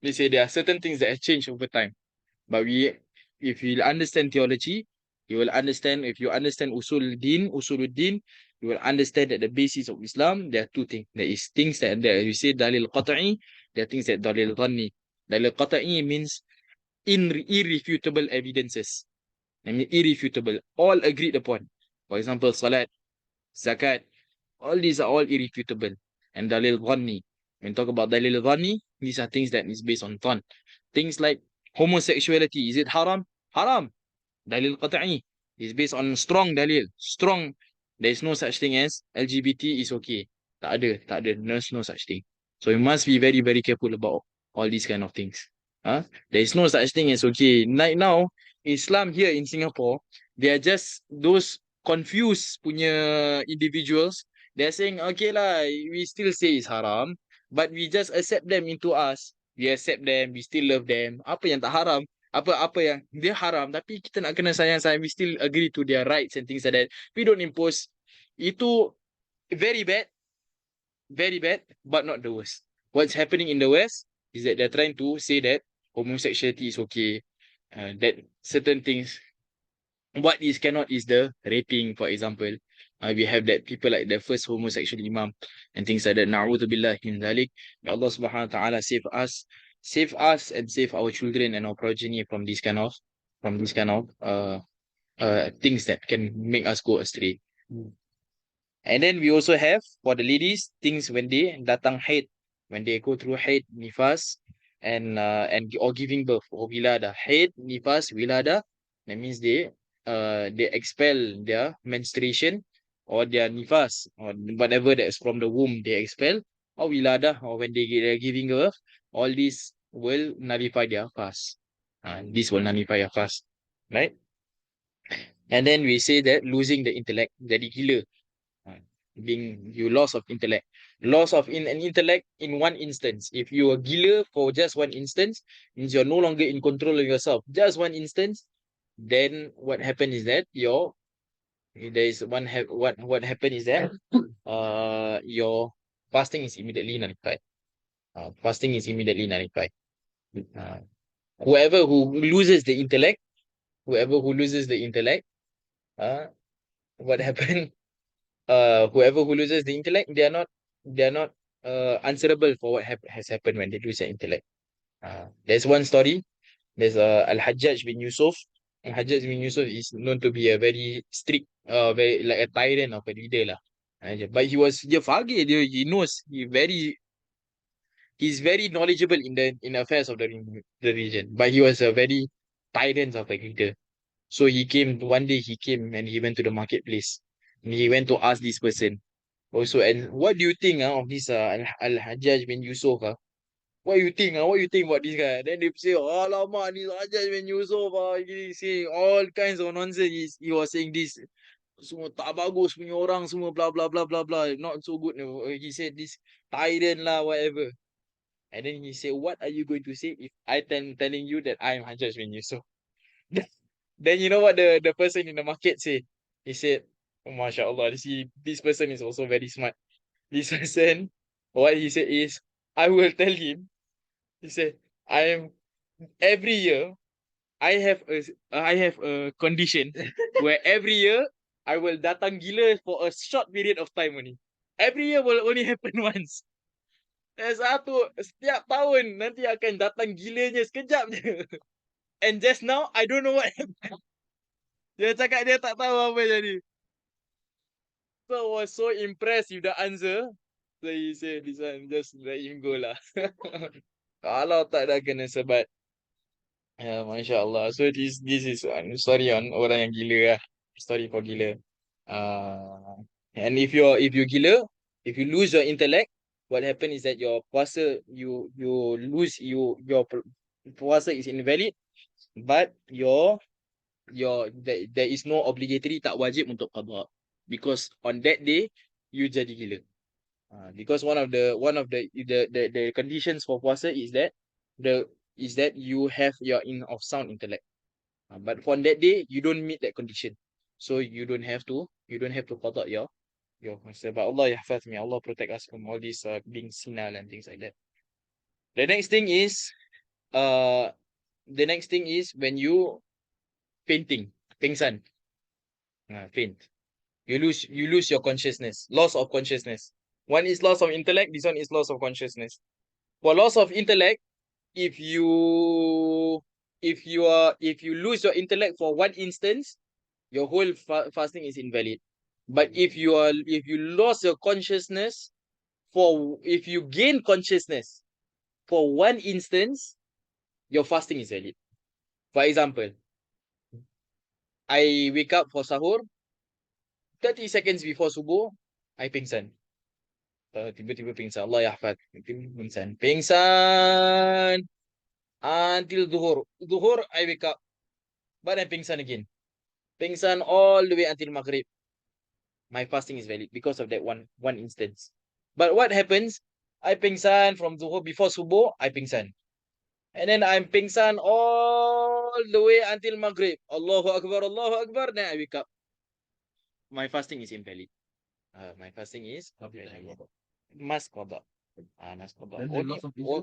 Speaker 1: They say there are certain things that have changed over time. But if you understand theology, you will understand, if you understand usuluddin, you will understand that the basis of Islam, there are two things. There is things that you say dalil qat'i, there are things that dalil dhanni. Dalil qat'i means irrefutable evidences. I mean irrefutable, all agreed upon. For example, salat, zakat, all these are all irrefutable. And dalil dhanni, when talk about dalil dhanni, these are things that is based on dhan. Things like homosexuality, is it haram? Haram. Dalil qat'i is based on strong dalil. Strong. There is no such thing as LGBT is okay. Tak ada. There's no such thing. So you must be very, very careful about all these kind of things. There is no such thing as okay. Right now, Islam here in Singapore, they are just those confused punya individuals. They're saying, okay lah, we still say it's haram, but we just accept them into us. We accept them, we still love them. Apa yang tak haram? apa yang dia haram tapi kita nak kena sayang-sayang, we still agree to their rights and things like that. We don't impose. Itu very bad, but not the worst. What's happening in the West is that they're trying to say that homosexuality is okay, that certain things. What is cannot is the raping, for example. We have that people like the first homosexual imam and things like that. Na'udzubillah min dhalik. May Allah subhanahu wa ta'ala save us and save our children and our progeny from this kind of things that can make us go astray. And then we also have for the ladies things when they datang haid, when they go through haid, nifas, and or giving birth or wilada. Haid, nifas, wilada. That means they expel their menstruation or their nifas or whatever that is from the womb they expel, or wilada, or when they're giving birth. All these will nullify their fast. This will nullify your fast, right? And then we say that losing the intellect, jadi gila. Being you loss of intellect, loss of in an intellect in one instance. If you are gila for just one instance, means you're no longer in control of yourself. Just one instance, then what happened is that there is what happened is that your fasting is immediately nullified. Fasting is immediately nullified. Whoever who loses the intellect, what happened? Whoever who loses the intellect, they are not answerable for what has happened when they lose their intellect. There's one story. There's Al-Hajjaj bin Yusuf. Al-Hajjaj bin Yusuf is known to be a very strict, very like a tyrant of a leader lah. But dia fagir, he knows, he's very knowledgeable in the affairs of the region. But he was a very tyrant of a leader. So one day he came and he went to the marketplace. And he went to ask this person also, and what do you think of this Al-Hajjaj bin Yusuf? What do you think? What do you think about this guy? Then they say, alamak, this Hajjaj bin Yusuf, he saying all kinds of nonsense. He was saying this, semua tak bagus punya orang, semua blah blah blah blah blah, not so good. He said this tyrant lah, whatever. And then he said, what are you going to say if telling you that I'm Hajjaj bin Yusuf? Then you know what the person in the market said? He said, oh, MashaAllah, this person is also very smart. This person, what he said is, I will tell him, he said, every year, I have a condition where every year, I will datang gila for a short period of time only. Every year will only happen once. Setiap tahun nanti akan datang gilanya sekejap je. And just now, I don't know what happened. Dia cakap dia tak tahu apa jadi. So I was so impressed with the answer. So he said, this one, just let him go lah. Kalau tak dah kena sebat. Ya, Masya Allah. So this is story on orang yang gila lah. Story for gila. And if you gila, if you lose your intellect, what happen is that your puasa, you lose, your puasa is invalid, but there is no obligatory, tak wajib untuk qada, because on that day you jadi gila. Because one of the conditions for puasa is that you have of sound intellect. But on that day you don't meet that condition, so you don't have to qada your puasa. But Allah yahfaz me, Allah protect us from all these being sinal and things like that. The next thing is when you fainting, pingsan. Faint. You lose your consciousness, loss of consciousness. One is loss of intellect, this one is loss of consciousness. For loss of intellect, if you lose your intellect for one instance, your whole fasting is invalid. But if you lost your consciousness if you gain consciousness for one instance, your fasting is valid. For example, I wake up for sahur, 30 seconds before subuh, I pingsan. Tiba-tiba pingsan. Allah yahfad. Pingsan until zuhur. Zuhur, I wake up. But I pingsan again. Pingsan all the way until maghrib. My fasting is valid because of that one instance. But what happens? I pingsan from zuhur before subuh, I pingsan. And then I'm pingsan all all the way until Maghrib. Allahu Akbar, then I wake up. My fasting is invalid. My fasting is must qada.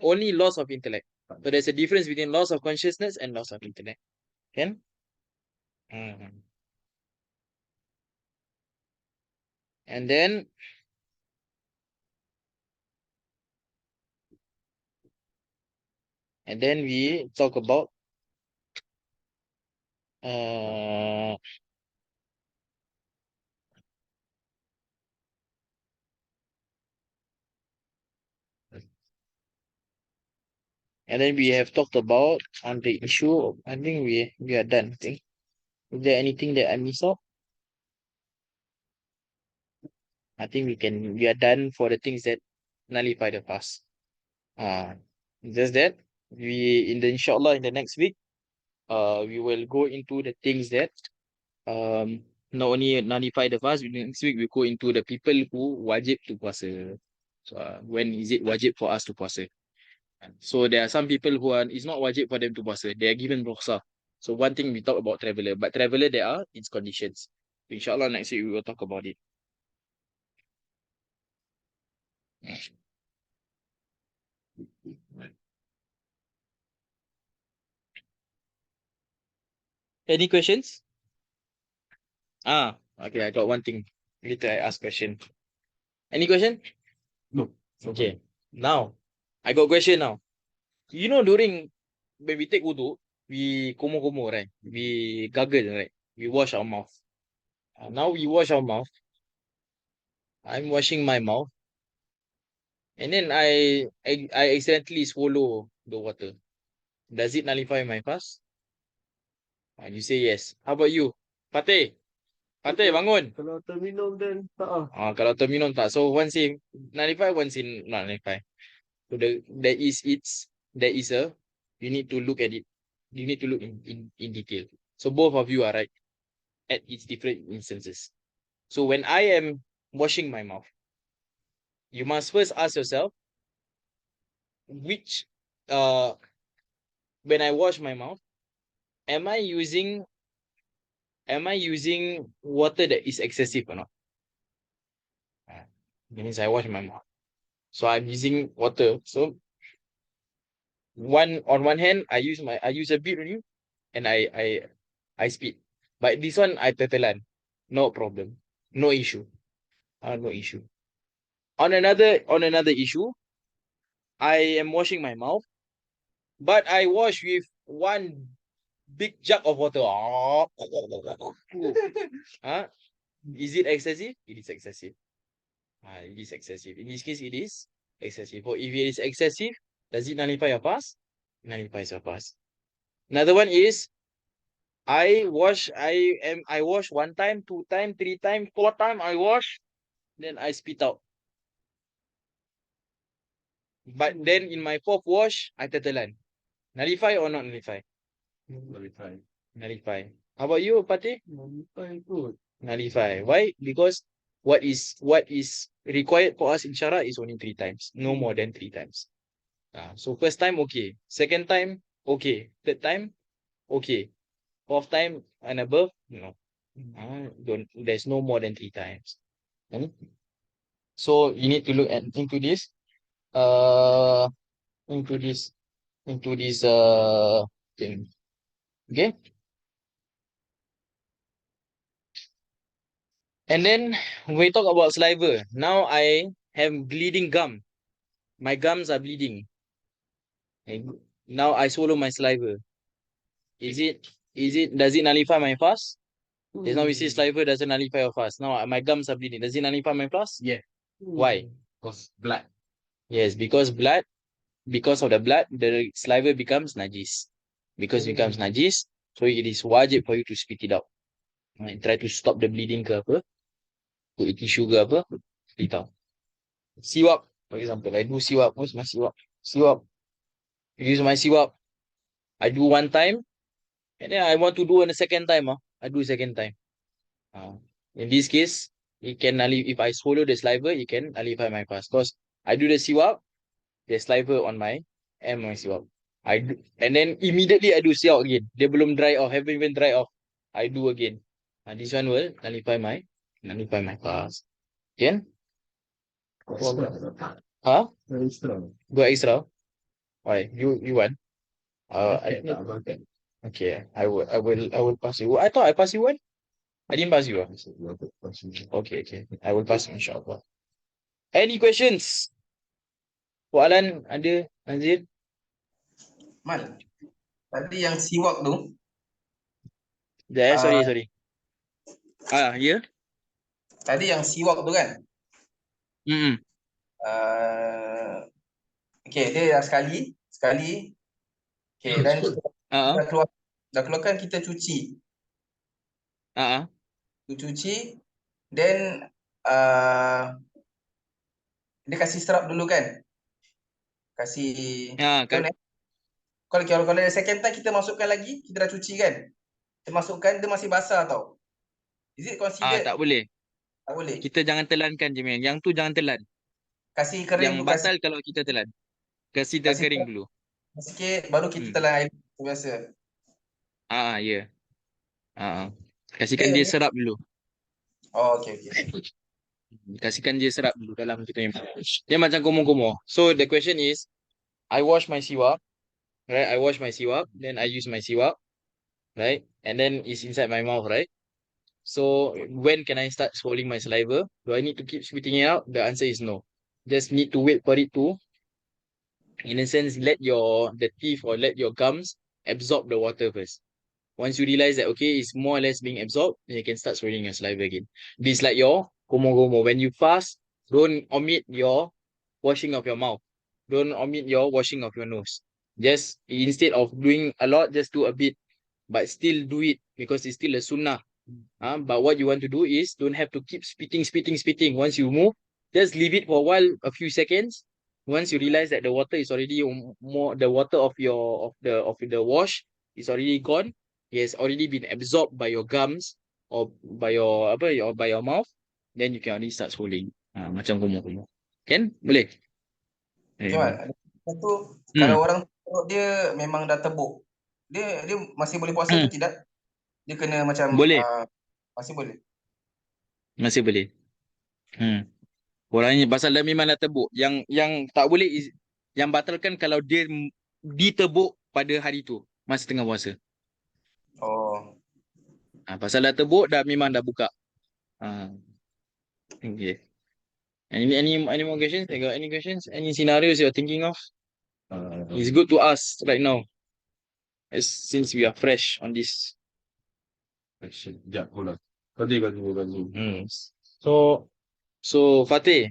Speaker 1: Only loss of intellect. So there's a difference between loss of consciousness and loss of intellect. Can? And then we talk about and then we have talked about on the issue. I think we are done. I think. Is there anything that I missed out? I think we are done for the things that nullify the past. Just that in the inshallah in the next week, we will go into the things that not only nullify the fast. Next week we go into the people who wajib to puasa. So when is it wajib for us to puasa? So there are some people who it's not wajib for them to puasa. They are given rukhsah. So one thing we talk about traveler, but traveler there are its conditions. Inshallah next week we will talk about it. Any questions? Okay, I got one thing. Later I ask question. Any question?
Speaker 2: No.
Speaker 1: Okay. Now, I got question now. You know, during when we take wudu, we komo, right? We gargle, right? We wash our mouth. Now we wash our mouth. I'm washing my mouth. And then I accidentally swallow the water. Does it nullify my fast? And you say yes. How about you? Fateh, bangun.
Speaker 2: Kalau terminum then tak
Speaker 1: Kalau terminum tak. So one say nullify, one say not nullify. So there is a you need to look at it. You need to look in detail. So both of you are right at its different instances. So when I am washing my mouth, you must first ask yourself which when I wash my mouth, am I using water that is excessive or not? That means I wash my mouth. So I'm using water. So on one hand, I use a bit only, and I spit. But this one I tetelan. No problem. No issue. No issue. On another issue, I am washing my mouth, but I wash with one big jug of water. Is it excessive? It is excessive. It is excessive. In this case, it is excessive. Or if it is excessive, does it nullify your fast? It nullifies your fast. Another one is I wash 1 time, 2 time, 3 time, 4 time I wash, then I spit out. But then in my fourth wash, I tetelan. Nullify or not nullify? Nullify. How about you, Patih? Nullify. Why? Because what is required for us in Shara is only 3 times. No more than 3 times. So first time, okay. Second time, okay. Third time, okay. Fourth time and above, no. There's no more than 3 times. So you need to look into this. Into this thing. Okay. And then when we talk about saliva, now I have bleeding gum. My gums are bleeding. And now I swallow my saliva. Does it nullify my fast? Just now we say saliva doesn't nullify your fast. Now my gums are bleeding. Does it nullify my fast?
Speaker 2: Yeah.
Speaker 1: Why?
Speaker 2: Because blood.
Speaker 1: Yes, because of the blood, the saliva becomes najis. Because it becomes najis, so it is wajib for you to spit it out. And try to stop the bleeding ke apa. Put tissue ke apa, spit out. Siwak, for example, I do siwak. What's my siwak? Siwak. Use my siwak. I do 1 time, and then I want to do on the second time. I do second time. In this case, it can if I swallow the saliva, it can nullify my fast. Because I do the siwak, there's saliva on my siwak. And then immediately I do siyak again. Dia belum dry off, haven't even dry off. I do again. This one will nullify my fast. Can? Huh? Go extra. Why? You want? Okay. I will pass you. I thought I passed you one. I didn't pass you. Okay. I will pass you, inshallah. Any questions? Soalan ada, Nazir?
Speaker 3: Mal, tadi yang siwak tu,
Speaker 1: Sorry. Ya?
Speaker 3: tadi yang siwak tu kan,
Speaker 1: Hmm.
Speaker 3: okay, dia dah sekali, okay, dan kita dah keluarkan, kita cuci, then dia kasih serap dulu kan, kasih kalau second time kita masukkan lagi, kita dah cuci kan, kita masukkan, dia masih basah tau, is it considered?
Speaker 1: Tak boleh.
Speaker 3: Tak boleh.
Speaker 1: Kita jangan telankan je, man. Yang tu jangan telan.
Speaker 3: Kasih kering.
Speaker 1: Yang batal kalau kita telan. Kasih dia kering dulu.
Speaker 3: Sikit baru kita telan air biasa.
Speaker 1: Ya. Kasihkan dia serap dulu.
Speaker 3: Oh, okay.
Speaker 1: Kasihkan dia serap dulu dalam kita ni. Dia macam kumur-kumur. So the question is, I wash my siwak, right? I wash my siwak, then I use my siwak, right? And then it's inside my mouth, right? So when can I start swallowing my saliva? Do I need to keep spitting it out? The answer is no. Just need to wait for it to, in a sense, let the teeth or let your gums absorb the water first. Once you realize that, okay, it's more or less being absorbed, then you can start swallowing your saliva again. This is like your gomo. When you fast, don't omit your washing of your mouth. Don't omit your washing of your nose. Just instead of doing a lot, just do a bit. But still do it because it's still a sunnah. But what you want to do is don't have to keep spitting. Once you move, just leave it for a while, a few seconds. Once you realize that the water is already the water of the wash is already gone, it has already been absorbed by your gums or by your mouth, then you can already start swallowing. Macam kumur. Kan? Boleh?
Speaker 3: Okay, Mal. Satu, kalau orang perut dia memang dah tebuk, dia masih boleh puasa ke tidak? Dia kena macam
Speaker 1: boleh.
Speaker 3: Masih boleh.
Speaker 1: Masih boleh. Orangnya pasal dah memang dah tebuk. Yang tak boleh is, yang batalkan kalau dia ditebuk pada hari tu, masa tengah puasa.
Speaker 3: Oh.
Speaker 1: Pasal dah tebuk, memang dah buka. Okay. Any more questions? You got any questions? Any scenarios you're thinking of? It's good to ask right now, since we are fresh on this.
Speaker 2: Sekejap, hold on. Continue.
Speaker 1: So Fatih,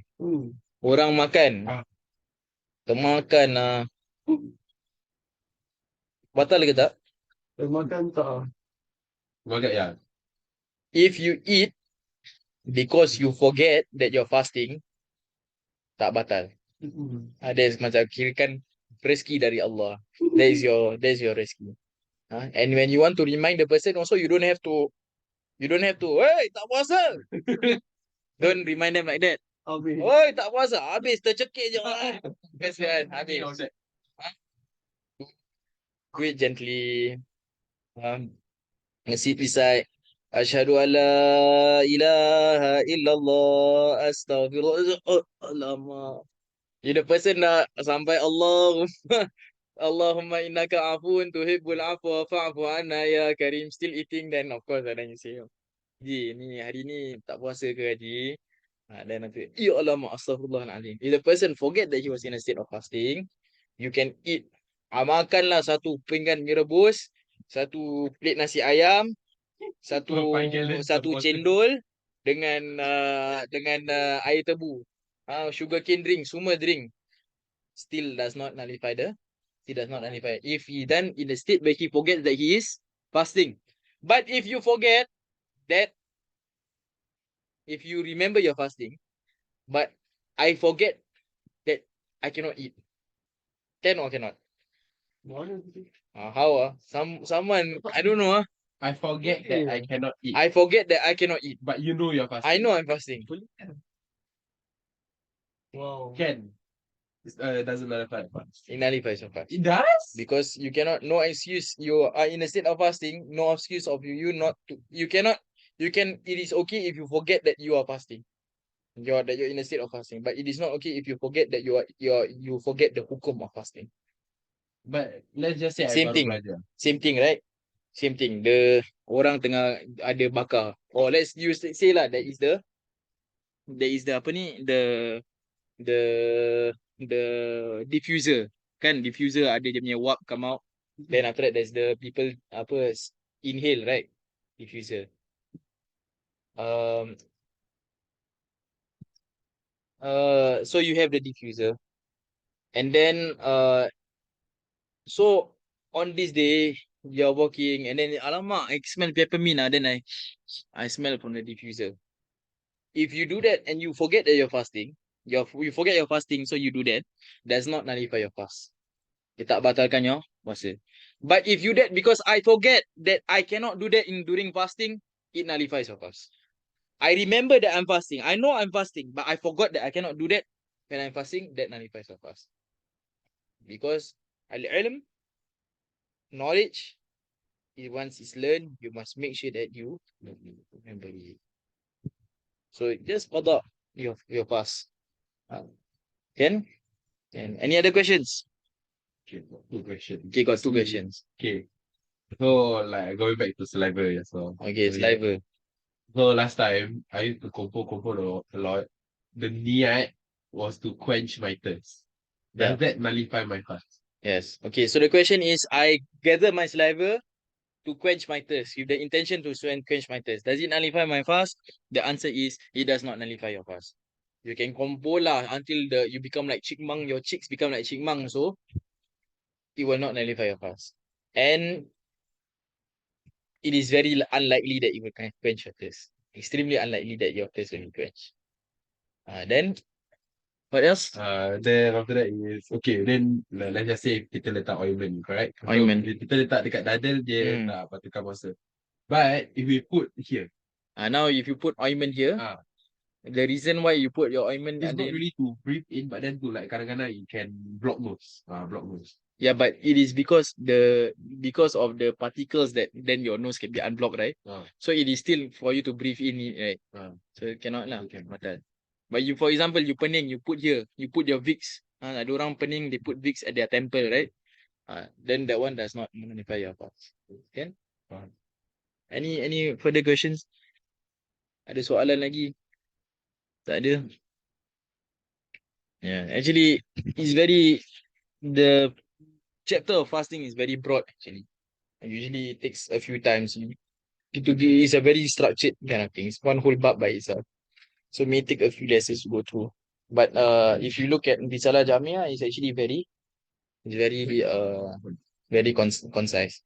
Speaker 1: orang makan, termakan batal ke tak?
Speaker 2: Termakan tak? Bagai ya.
Speaker 1: If you eat because you forget that you're fasting, tak batal. Ada macam kirakan rezeki dari Allah. That is your rezeki. And when you want to remind the person also, you don't have to, hey, tak puasa. Don't remind them like that. Oi, tak puasa. Habis tercekik je. Kesian, habis. Do it gently. Sit beside. Asyhadu an la ilaha illallah astaghfirullah. Alamak. The person nak sampai Allahumma innaka afun tuhibbul afwa fa'fu anna ya karim, still eating, then of course then you say, Haji, ni hari ni tak puasa ke Haji? Then nanti, ya alamak, astaghfirullahaladzim. If the person forget that he was in a state of fasting, you can eat. Makanlah satu pinggan mie rebus, satu plate nasi ayam, satu cendol dengan air tebu. Sugar cane drink, semua drink. Still does not nullify. If he then in the state where he forgets that he is fasting. But if you forget that, if you remember you're fasting, but I forget that I cannot eat, can or cannot? How? Someone, I don't know.
Speaker 2: I forget that I cannot eat.
Speaker 1: I forget that I cannot eat.
Speaker 2: But you know you're fasting.
Speaker 1: I know I'm fasting.
Speaker 2: Wow. Can. It doesn't nullify the fast.
Speaker 1: It nullifies your fast.
Speaker 2: It does?
Speaker 1: Because you cannot, no excuse, you are in a state of fasting, no excuse of you not to, you cannot, you can, it is okay if you forget that you are fasting. That you're in a state of fasting. But it is not okay if you forget that you forget the hukum of fasting.
Speaker 2: But let's just say
Speaker 1: Same
Speaker 2: I baru
Speaker 1: thing.
Speaker 2: belajar.
Speaker 1: Same thing, right? Same thing. The orang tengah ada bakar. Or let's use say lah, that is the apa ni, the the diffuser. Kan diffuser ada dia punya wap come out. Then after that there's the people apa inhale, right? Diffuser. So you have the diffuser. And then so on this day you're walking and then alamak, I smell peppermint, then I smell from the diffuser. If you do that and you forget that you're fasting, you forget you're fasting, so you do that, does not nullify your fast. Dia tak batalkan your puasa. But if you that because I forget that I cannot do that during fasting, it nullifies your fast. I remember that I'm fasting. I know I'm fasting, but I forgot that I cannot do that when I'm fasting, that nullifies your fast. Because al-ilm, knowledge, once it's learned, you must make sure that you remember it. So just qada your fast. Can? Any other questions?
Speaker 2: Okay, got 2 questions.
Speaker 1: Okay, got 2 questions.
Speaker 2: Okay. So like going back to saliva, yeah. So
Speaker 1: Okay, saliva.
Speaker 2: So last time I used to compo a lot. The niat was to quench my thirst. Does that nullify my fast?
Speaker 1: Yes. Okay, so the question is, I gather my saliva to quench my thirst with the intention to quench my thirst. Does it nullify my fast? The answer is, it does not nullify your fast. You can compo lah until you become like chickmunk, your cheeks become like chickmunk, so it will not nullify your fast. And it is very unlikely that it will quench your thirst. Extremely unlikely that your thirst will be quenched. Then what else?
Speaker 2: Then after that is okay. Then let's just say kita letak ointment, correct?
Speaker 1: Ointment.
Speaker 2: So, kita letak dekat dada dia tak patutkan puasa. But if we put here,
Speaker 1: now if you put ointment here, the reason why you put your ointment,
Speaker 2: it's not really to breathe in, but then to like kadang-kadang it can block nose. Block nose.
Speaker 1: Yeah, but it is because of the particles that then your nose can be unblocked, right? So it is still for you to breathe in it, right? So cannot lah.
Speaker 2: Okay.
Speaker 1: But you, for example, you pening, you put here, you put your Vicks. Ada orang pening, they put Vicks at their temple, right? Then that one does not nullify your fast. Can? Any further questions? Ada soalan lagi? Tak ada. Yeah, actually, it's the chapter of fasting is very broad, actually. It usually takes a few times. It's a very structured kind of thing. It's one whole bab by itself. So it may take a few lessons to go through. But if you look at Al Jami'ah, it's actually very concise.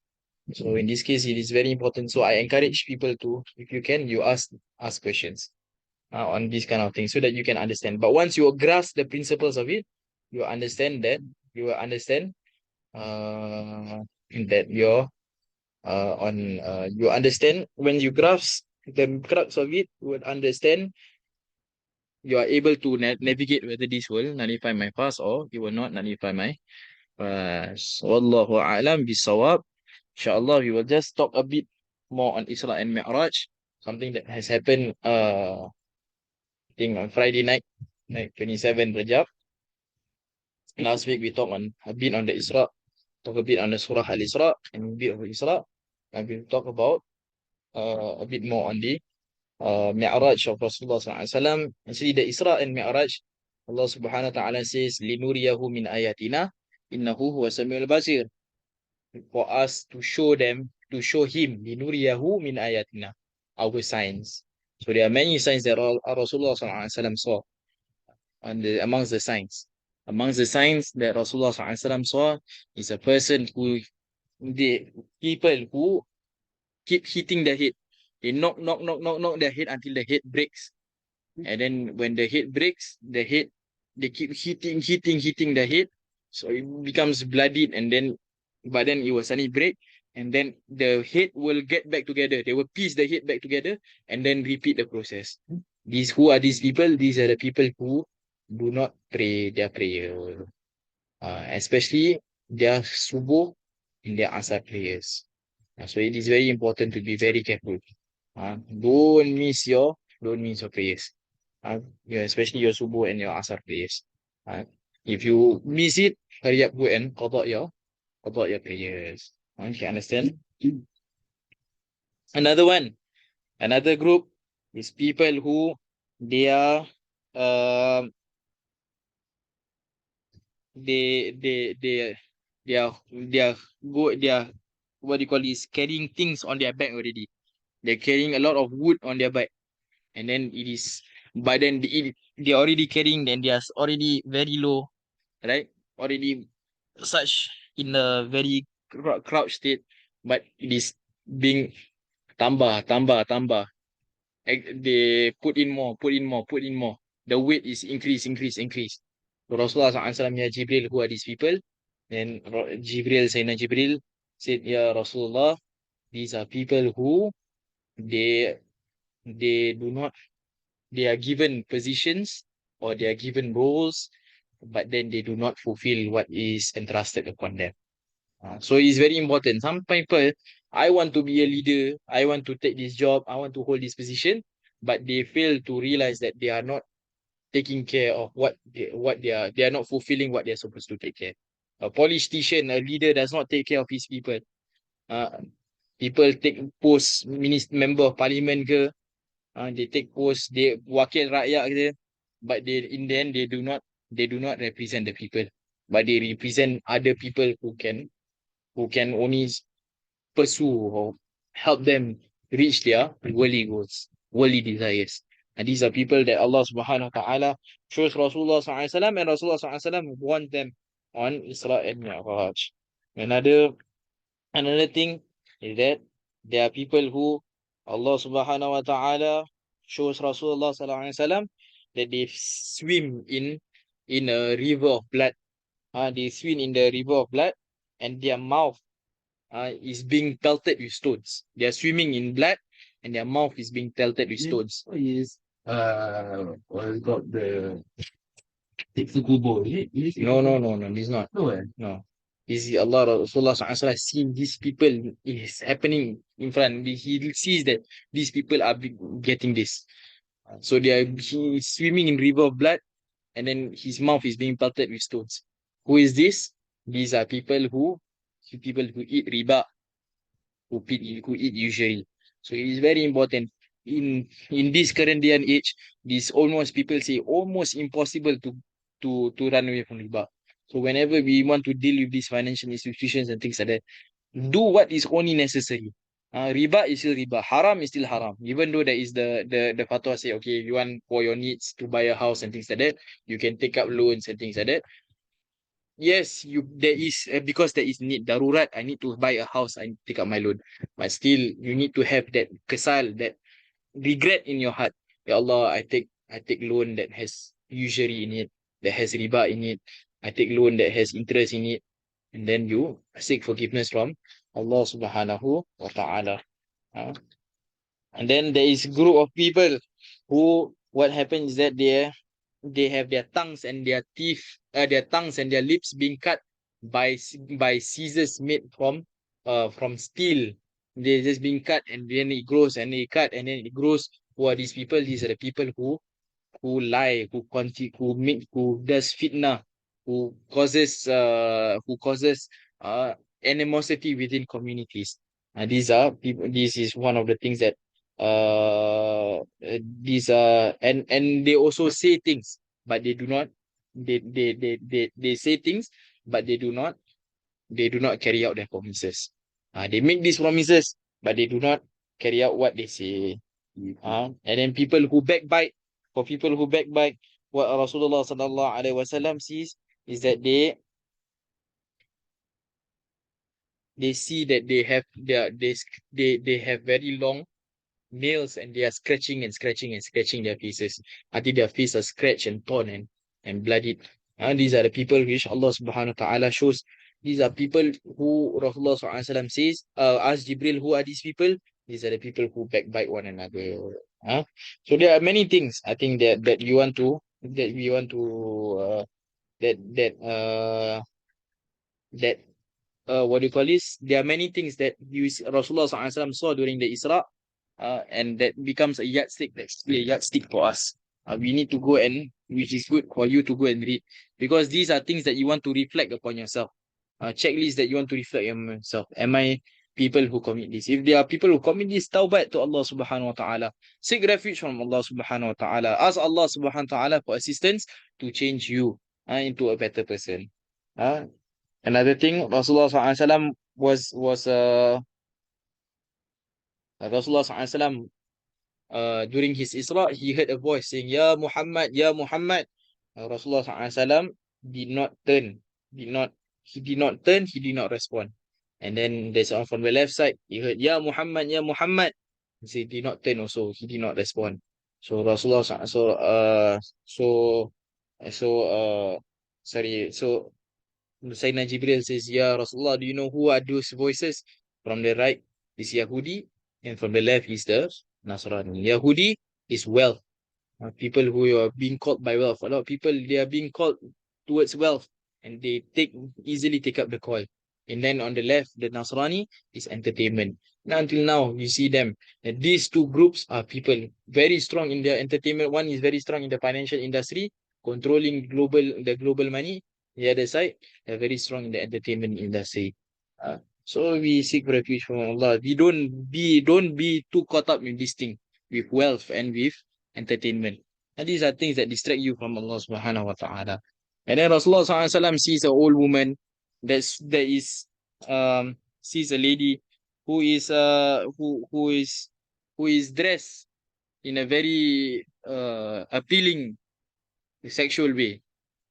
Speaker 1: So in this case, it is very important. So I encourage people to, if you can, you ask questions on this kind of thing so that you can understand. But once you grasp the principles of it, you will understand that you understand when you grasp the crux of it, you would understand, you are able to navigate whether this will nullify my fast or it will not nullify my fast. Wallahu a'lam bisawab. Inshallah, we will just talk a bit more on Isra and Mi'raj, something that has happened I think on Friday night, like 27 Rajab. Last week we talked a bit on the Isra, talk a bit on the Surah Al-Isra and a bit of Isra, and we'll talk about a bit more on the Mi'raj of Rasulullah SAW. Actually, the Isra and Mi'raj, Allah subhanahu wa ta'ala says, لِنُرِيَهُ مِنْ آيَاتِنَا إِنَّهُ هُوَ السَّمِيعُ الْبَصِيرُ. For us to show him, لِنُرِيَهُ مِنْ آيَاتِنَا, our signs. So there are many signs that Rasulullah SAW saw amongst the signs. Amongst the signs that Rasulullah SAW saw is a person people who keep hitting the head. They knock their head until the head breaks. And then when the head breaks, they keep hitting the head. So it becomes bloodied but then it will suddenly break. And then the head will get back together. They will piece the head back together and then repeat the process. Who are these people? These are the people who do not pray their prayer. Especially their subuh and their asar prayers. So it is very important to be very careful. Don't miss your prayers. Yeah, especially your subuh and your asar prayers. If you miss it, hurry up go and qada your prayers. You understand? Another one, another group is people who they are um they are what do you call this, carrying things on their back already. They're carrying a lot of wood on their back, and then it is by then they already carrying, then they are already very low, right? Already such in a very crouch state, but it is being tambah. They put in more. The weight is increase. So Rasulullah SAW, Ya Jibril, who are these people? Then Sayyidina Jibril said, Ya Rasulullah, these are people who they do not, they are given positions or they are given roles, but then they do not fulfill what is entrusted upon them. So it's very important. Some people, I want to be a leader, I want to take this job, I want to hold this position, but they fail to realize that they are not taking care of they are not fulfilling what they're supposed to take care. A politician, a leader does not take care of his people. Uh, People take post member of parliament ke, they take post, they wakil rakyat ke, but they in the end they do not represent the people, but they represent other people who can only pursue or help them reach their worldly goals, worldly desires. And these are people that Allah subhanahu wa ta'ala shows Rasulullah sallallahu alaihi wasallam, and Rasulullah sallallahu alaihi wasallam warned them on Isra and Mi'raj. Another thing is that there are people who Allah subhanahu wa ta'ala shows Rasulullah sallallahu alaihi wasallam that they swim in a river of blood. They swim in the river of blood, and their mouth is being pelted with stones. They are swimming in blood, and their mouth is being pelted with stones.
Speaker 2: Is what is called the Tiksu Kubur? Is it
Speaker 1: No, this is not.
Speaker 2: No, eh?
Speaker 1: No. This is Allah Rasulullah SAW seeing these people is happening in front. He sees that these people are getting this. So he is swimming in river of blood, and then his mouth is being pelted with stones. Who is this? These are people who eat riba, who eat usually. So it is very important in this current day and age. This almost, people say, almost impossible to run away from riba. So whenever we want to deal with these financial institutions and things like that, do what is only necessary. Riba is still riba. Haram is still haram. Even though there is the fatwa say, okay, you want for your needs to buy a house and things like that, you can take up loans and things like that. Yes, there is because there is need darurat. I need to buy a house. I take up my loan, but still you need to have that kesal, that regret in your heart. Ya Allah, I take loan that has usury in it, that has riba in it. I take loan that has interest in it, and then you seek forgiveness from Allah Subhanahu wa Taala. And then there is a group of people who, what happens is that they have their tongues and their teeth, their tongues and their lips being cut by scissors made from steel. They're just being cut, and then it grows, and they cut, and then it grows. Who are these people? These are the people who lie, who does fitna, who causes animosity within communities. And these are people. This is one of the things that these are, and they also say things, but they do not. They say things, but they do not carry out their promises. They make these promises, but they do not carry out what they say. And then for people who backbite, what Rasulullah sallallahu alaihi wasallam sees is that they see that they have very long nails, and they are scratching their faces until their face are scratched and torn and bloodied. And these are the people which Allah subhanahu wa ta'ala shows. These are people who Rasulullah sallallahu alaihi wasallam says, ask Jibril, who are these people? These are the people who backbite one another. So there are many things I think that you want to that we want to that that that what do you call this? There are many things that Rasulullah SAW saw during the Isra, and that becomes a yardstick. That's a yardstick for us. We need to go, and which is good for you to go and read, because these are things that you want to reflect upon yourself. Checklist that you want to reflect on yourself. Am I people who commit this? If there are people who commit this, taubat to Allah subhanahu wa ta'ala. Seek refuge from Allah subhanahu wa ta'ala. Ask Allah subhanahu wa ta'ala for assistance to change you into a better person. Another thing, Rasulullah SAW was Rasulullah SAW during his Isra, he heard a voice saying, Ya Muhammad, Ya Muhammad. Rasulullah SAW did not turn, he did not turn, he did not respond. And then there's one from the left side, he heard, Ya Muhammad, Ya Muhammad. He did not turn also, he did not respond. So Rasulullah so Sayyidina Jibril says, Ya Rasulullah, do you know who are those voices? From the right is Yahudi, and from the left is the Nasrani. Yahudi is wealth. People who are being called by wealth. A lot of people, they are being called towards wealth, and they easily take up the call. And then on the left, the Nasrani is entertainment. Now, until now, you see them. And these two groups are people very strong in their entertainment. One is very strong in the financial industry, controlling the global money. The other side, they're very strong in the entertainment industry. So we seek refuge from Allah. We don't be too caught up in this thing, with wealth and with entertainment. And these are things that distract you from Allah subhanahu wa ta'ala. And then Rasulullah SAW sees an old woman that sees a lady who is dressed in a very appealing sexual way.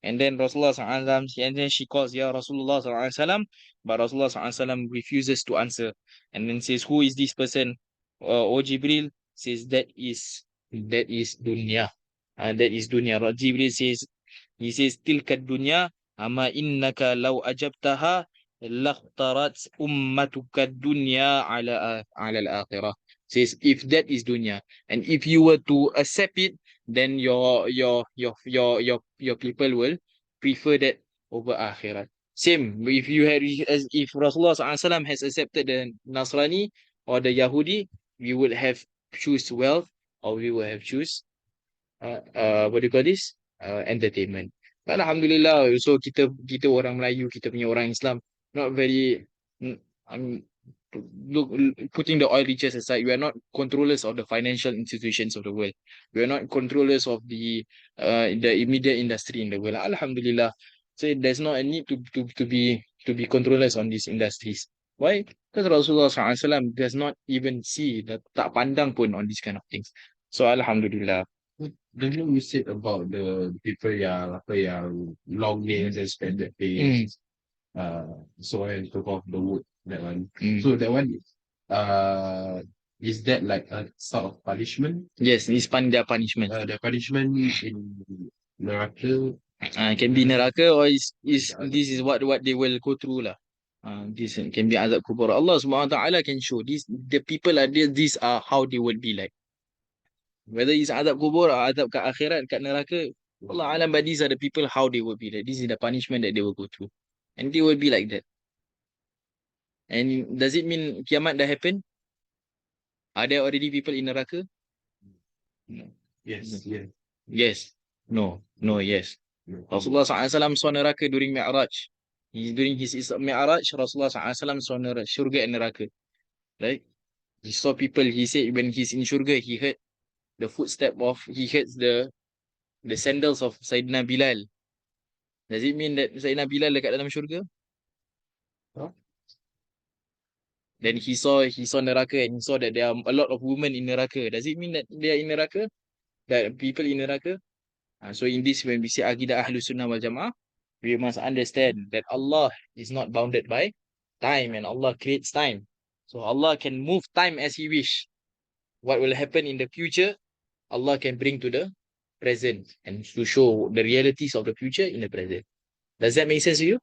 Speaker 1: And then Rasulullah SAW, and then she calls, Ya Rasulullah SAW, but Rasulullah SAW refuses to answer. And then says, who is this person? O Jibril says, that is dunya. That is dunya. Jibril says, he says, tilka dunya, ama innaka law ajabtaha, laqtarat ummatuka dunya ala al-akhirah. Says, if that is dunya, and if you were to accept it, then your people will prefer that over akhirat. Same, if Rasulullah SAW has accepted the Nasrani or the Yahudi, we would have choose wealth, or we would have choose what do you call this? Entertainment. But Alhamdulillah, so kita orang Melayu, kita punya orang Islam, not very look, putting the oil riches aside, we are not controllers of the financial institutions of the world. We are not controllers of the media industry in the world. Alhamdulillah. So there's not a need to be controllers on these industries. Why? Because Rasulullah SAW does not even see, tak pandang pun on these kind of things. So Alhamdulillah.
Speaker 2: The thing you said about the people yang long nails and spended face, so on and so forth, the wood, that one. So that one, is that like a sort of punishment?
Speaker 1: Yes, it's their punishment.
Speaker 2: The punishment in neraka.
Speaker 1: Can be neraka, or this is what they will go through lah. This can be azab kubur. Allah subhanahu wa ta'ala can show the people are there, these are how they will be like. Whether it's azab kubur or azab kat akhirat, kat neraka, Allah alam, but these are the people how they will be like. This is the punishment that they will go through. And they will be like that. And does it mean kiamat dah happen? Are there already people in neraka? No.
Speaker 2: Yes.
Speaker 1: Yes. No, yes. Rasulullah SAW saw neraka during Mi'raj. During his Mi'raj, Rasulullah SAW saw syurga and neraka. Right? He saw people, he said when he's in syurga, he heard the he heard the sandals of Sayyidina Bilal. Does it mean that Sayyidina Bilal dekat dalam syurga? Huh? Then he saw neraka, and he saw that there are a lot of women in neraka. Does it mean that they are in neraka? That people in neraka? So in this, when we say Aqidah Ahlus Sunnah wal Jama'ah, we must understand that Allah is not bounded by time, and Allah creates time. So Allah can move time as He wish. What will happen in the future, Allah can bring to the present, and to show the realities of the future in the present. Does that make sense to you?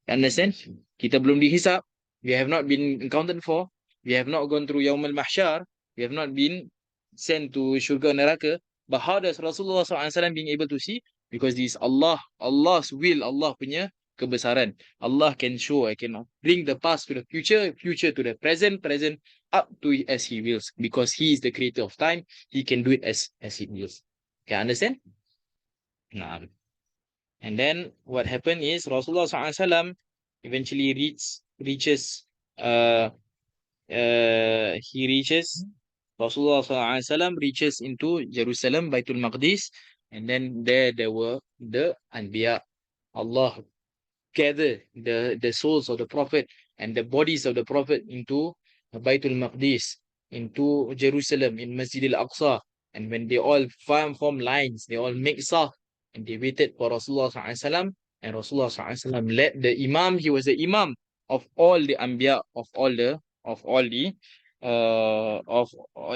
Speaker 1: Understand? Kita belum dihisap. We have not been accounted for. We have not gone through Yaum al-Mahsyar. We have not been sent to syurga neraka. But how does Rasulullah SAW being able to see? Because this is Allah's will, Allah punya kebesaran. Allah can show, I can bring the past to the future, future to the present, present up to as He wills. Because He is the creator of time, He can do it as He wills. Can understand? Nah. And then what happened is Rasulullah SAW eventually reaches Rasulullah SAW reaches into Jerusalem, Baitul Maqdis, and then there were the Anbiya. Allah gather the souls of the Prophet and the bodies of the Prophet into Baitul Maqdis, into Jerusalem, in Masjid Al-Aqsa. And when they all form lines, they all make saf, and they waited for Rasulullah SAW, and Rasulullah SAW led the Imam. He was the Imam of all the Anbiya,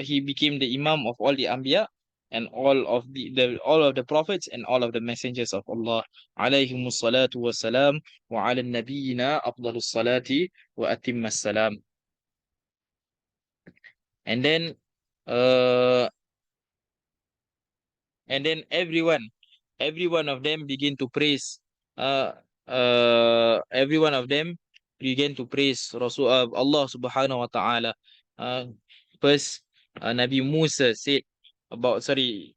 Speaker 1: he became the Imam of all the Anbiya and all of the prophets and all of the messengers of Allah. Alayhimus salatu wassalam wa ala nabiyyina afdalus salati wa atimmas salam. And then every one of them begin to praise every one of them began to praise Allah subhanahu wa ta'ala. First, Nabi Musa said about, first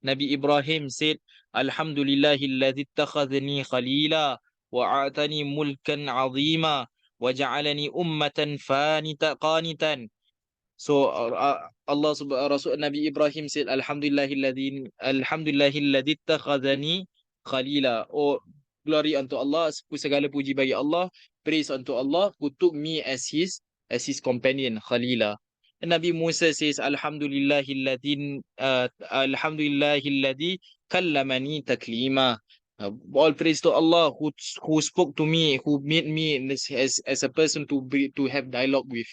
Speaker 1: Nabi Ibrahim said, Alhamdulillahilladzi ittakhadhani khalila wa a'tani mulkan azima wa ja'alani ummatan qanitan. So Rasul Nabi Ibrahim said, Alhamdulillahilladzi ittakhadhani khalila. Oh, glory unto Allah, segala puji bagi Allah, praise unto Allah who took me as his companion, khalila. And Nabi Musa says, Alhamdulillahilladzi kallamani taklima. All praise to Allah who spoke to me, who made me as a person to have dialogue with.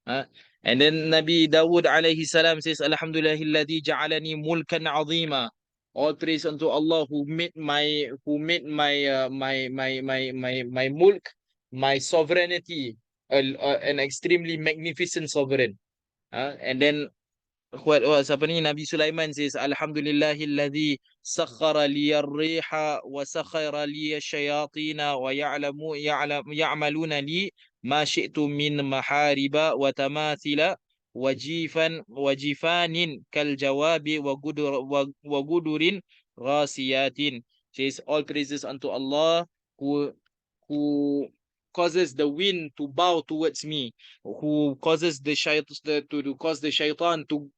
Speaker 1: And then Nabi Dawud alayhi salam says, Alhamdulillahilladzi ja'alani mulkan azima. All praise unto Allah who made my mulk, my sovereignty, an extremely magnificent sovereign. And then Nabi Sulaiman says, Alhamdulillahilladzi sakhara liya ar-riha wa sakhara liya ash-shayatina wa ya'maluna li ma syi'tu min mahariba wa tamathila wajifanin kal jawabi wa gudurin rasiyatin. Says all praises unto Allah who causes the wind to bow towards me, who causes the shaitan to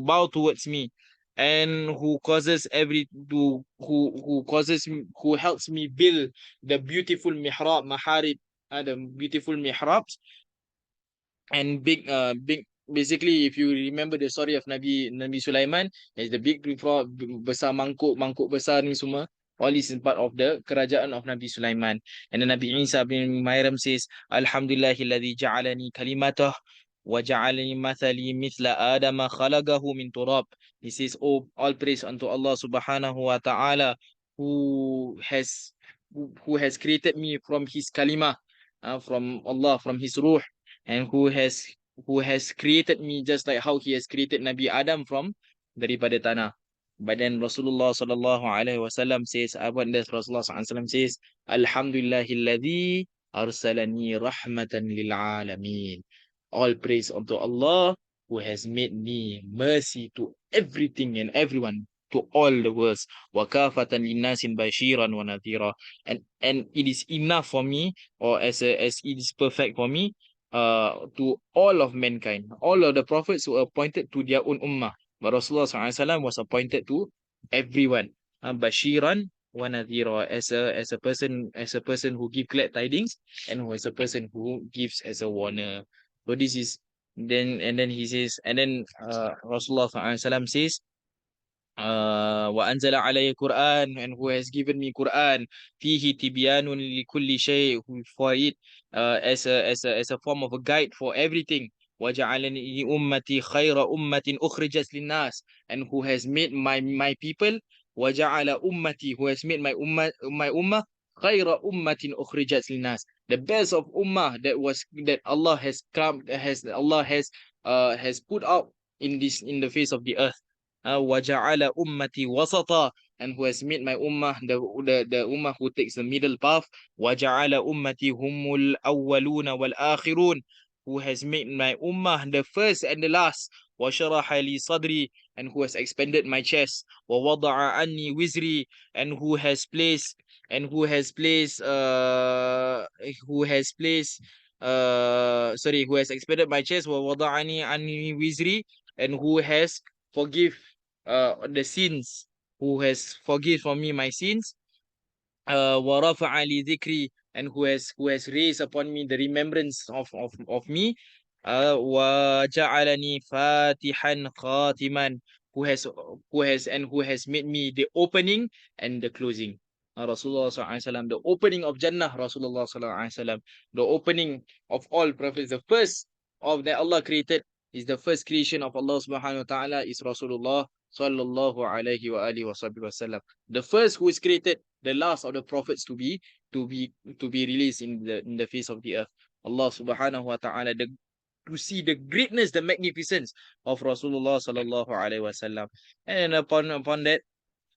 Speaker 1: bow towards me, and who helps me build the beautiful maharib, the beautiful mihrabs, and big basically, if you remember the story of Nabi Sulaiman, is the big besar mangkuk besar ni semua. All this is part of the kerajaan of Nabi Sulaiman. And then Nabi Isa bin Maryam says, Alhamdulillahilladzi ja'alani kalimatahu wa ja'alani mathali mithla Adama khalaqahu min turab. He says, oh, all praise unto Allah subhanahu wa ta'ala who has created me from his kalimah, from Allah, from his ruh, and who has created me just like how he has created Nabi Adam from daripada tanah. But then Rasulullah sallallahu alaihi wasallam says, Rasulullah sallallahu alaihi wasallam says, Alhamdulillahilladzi arsalani rahmatan lil alamin. All praise unto Allah who has made me mercy to everything and everyone, to all the worlds. Wa kafatan linnasin bashiran wa nadhira. And it is enough for me, or as it is perfect for me, to all of mankind. All of the prophets were appointed to their own ummah. But Rasulullah SAW was appointed to everyone, bashiran wa nadhira, as a person who gives glad tidings, and who is a person who gives as a warner. So this is then Rasulullah SAW says, wa anzala alayya Quran, and who has given me Quran, fihi tibyanun li kulli shay, for it as a form of a guide for everything. وَجَعَلَنِي أُمَّتِي خَيْرَ أُمَّةٍ أُخْرِجَتْ لِلنَّاسِ, and who has made my people, وَجَعَلَ أُمَّتِي, who has made my ummah خَيْرَ أُمَّةٍ أُخْرِجَتْ لِلنَّاسِ, the best of ummah that Allah has put out in the face of the earth. وَجَعَلَ أُمَّتِي وَسَطًا, and who has made my ummah the ummah who takes the middle path. وَجَعَلَ أُمَّتِي هُمُّ الْأَوَّلُونَ وَالْآخِرُونَ, who has made my ummah the first and the last. وَشَرَحَ لِي صَدْرِي, and who has expanded my chest. وَوَضَعَ عَنِّي وِزْرِي, and who has placed who has expanded my chest. وَوَضَعَنِي عَنِّي وِزْرِي, and who has forgive the sins, who has forgive for me my sins. وَرَفَعَ لِي ذِكْرِي, and who has raised upon me the remembrance of me. وَجَعَلَنِي فَاتِحًا خَاتِمًا, who has made me the opening and the closing. Rasulullah sallallahu alaihi wasallam, the opening of Jannah, Rasulullah sallallahu alaihi wasallam, the opening of all prophets, the first of that Allah created, is the first creation of Allah subhanahu wa ta'ala, is Rasulullah sallallahu alaihi wa alihi wasallam. The first who is created, the last of the prophets to be released in the face of the earth. Allah subhanahu wa ta'ala, to see the greatness, the magnificence of Rasulullah sallallahu alaihi wasallam. And upon that,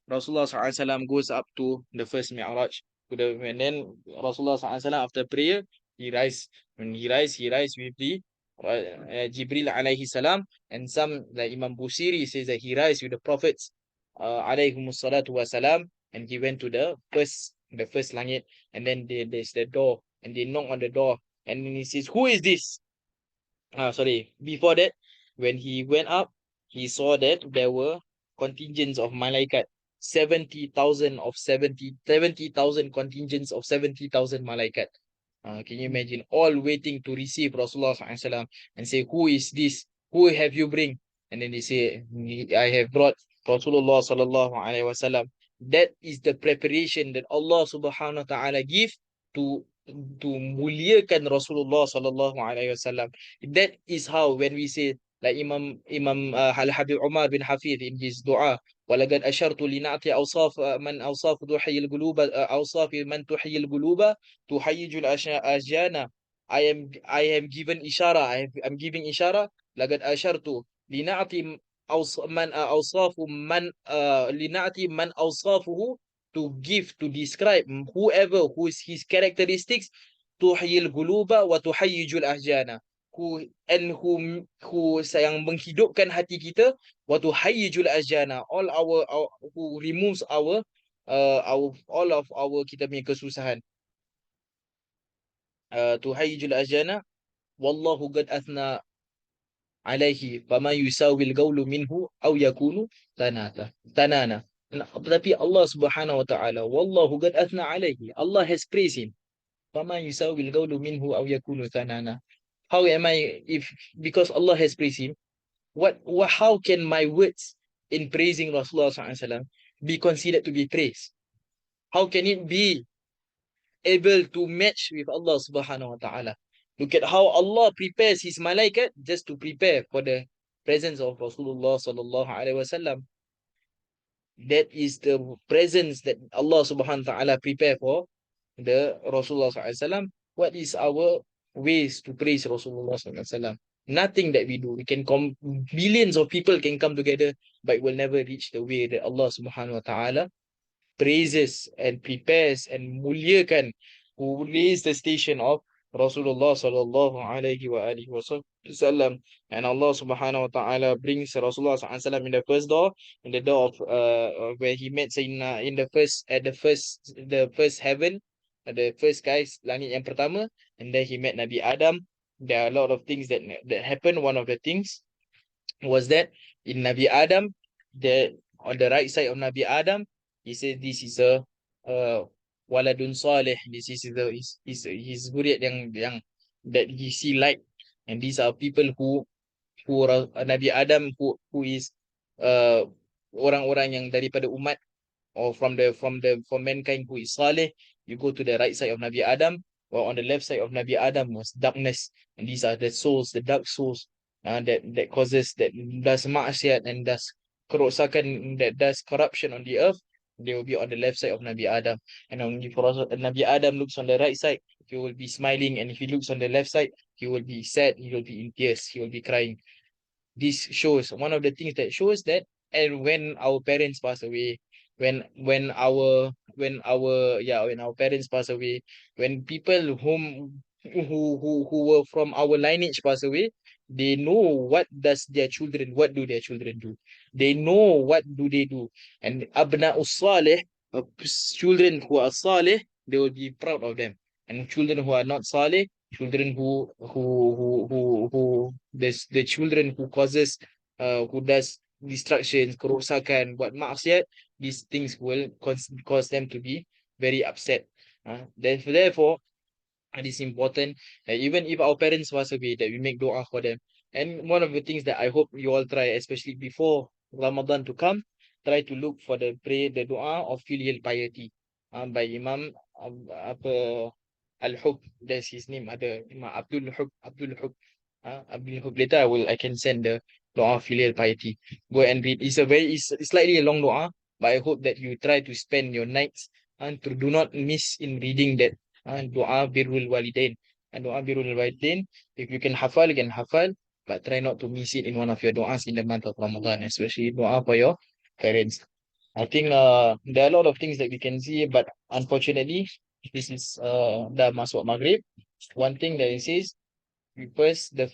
Speaker 1: Rasulullah sallallahu alaihi wasallam goes up to the first Mi'raj. And then Rasulullah sallallahu alaihi wasallam, after prayer, he rise. When he rise with the Jibril alayhi salam, and some like Imam Busiri says that he rise with the prophets alayhimus salatu wasalam, and he went to the first langit, and then there's the door, and they knock on the door, and then he says, "Who is this?" Before that, when he went up, he saw that there were contingents of malaikat, 70,000 contingents of 70,000 malaikat. Can you imagine, all waiting to receive Rasulullah SAW and say, "Who is this? Who have you bring?" And then they say, "I have brought Rasulullah sallallahu alaihi wasallam." That is the preparation that Allah subhanahu wa ta'ala give to muliakan Rasulullah sallallahu alaihi wasallam. That is how, when we say, like Imam Al-Habib Umar bin Hafidh in his dua, وَلَقَدْ أَشَرْتُ لِنَعْتِ أَوْصَافِ مَنْ أَوْصَافُ تُحْيِي الْقُلُوبَ أَوْصَافِ مَنْ تُحْيِي الْقُلُوبَ تُحَيِّجُ الْأَشْجَانَ. I am given ishara, I'm giving ishara. لَقَدْ أَشَرْتُ لِنَعْتِ من أوصاف من لنعت من أوصافه, to give, to describe whoever who is his characteristics. تحيي القلوب وتحيج الأحجان, who yang menghidupkan hati kita. وتحيج الأحجان, all our who removes our all of our kita punya kesusahan. تحيج الأحجان والله قد أثنى عليه فما يساوي القول منه أو يكون تنانا. Tapi Allah subhanahu wa ta'ala, wallahu qad athna alayhi, Allah has praised him. فما يساوي القول منه أو يكون تنانا. How am I, because Allah has praised him, how can my words in praising Rasulullah sallallahu alaihi wasallam be considered to be praise? How can it be able to match with Allah subhanahu wa ta'ala? Look at how Allah prepares his malaikat just to prepare for the presence of Rasulullah sallallahu alaihi wasallam. That is the presence that Allah subhanahu wa ta'ala prepare for the Rasulullah sallallahu alaihi wasallam. What is our ways to praise Rasulullah sallallahu alaihi wasallam? Nothing that we do. We can billions of people can come together, but it will never reach the way that Allah subhanahu wa ta'ala praises and prepares and muliakan, who raised the station of Rasulullah sallallahu alaihi wa alihi wasallam. And Allah subhanahu wa ta'ala brings Rasulullah sallallahu alaihi wasallam in the first door, in the door of where he met Sayyidina in the first heaven, the first skies, langit yang pertama, and then he met Nabi Adam. There are a lot of things that happened. One of the things was that in Nabi Adam, on the right side of Nabi Adam, he said this is a waladun salih. This is his zuriat yang that he see light, and these are people who Nabi Adam who is orang-orang yang daripada umat, or from mankind who is salih. You go to the right side of Nabi Adam, while on the left side of Nabi Adam was darkness, and these are the souls, the dark souls that does maksiat and does kerosakan, that does corruption on the earth. They will be on the left side of Nabi Adam. And if Nabi Adam looks on the right side, he will be smiling, and if he looks on the left side, he will be sad, he will be in tears, he will be crying. this shows, one of the things that shows that, and when our parents pass away, when our parents pass away, when people who were from our lineage pass away, they know what do their children do. They know what do they do. And abna'us salih, children who are salih, they will be proud of them. And children who are not salih, children the children who who does destructions, kerosakan, buat maksiat, these things will cause them to be very upset. Therefore, it is important that even if our parents pass away, that we make dua for them. And one of the things that I hope you all try, especially before Ramadan to come, try to look for the dua of filial piety, by Imam apa Al-Hub, that's his name, ada Imam Abdul Hub. Abdul Hub. Later I can send the dua of filial piety. Go and read. It's slightly a long dua, but I hope that you try to spend your nights and to do not miss in reading that dua birrul walidain. And dua birrul walidain, if you can hafal, you can hafal, but try not to miss it in one of your duas in the month of Ramadan, especially dua for your parents. I think there are a lot of things that we can see, but unfortunately, this is dah masuk maghrib. One thing that it says, the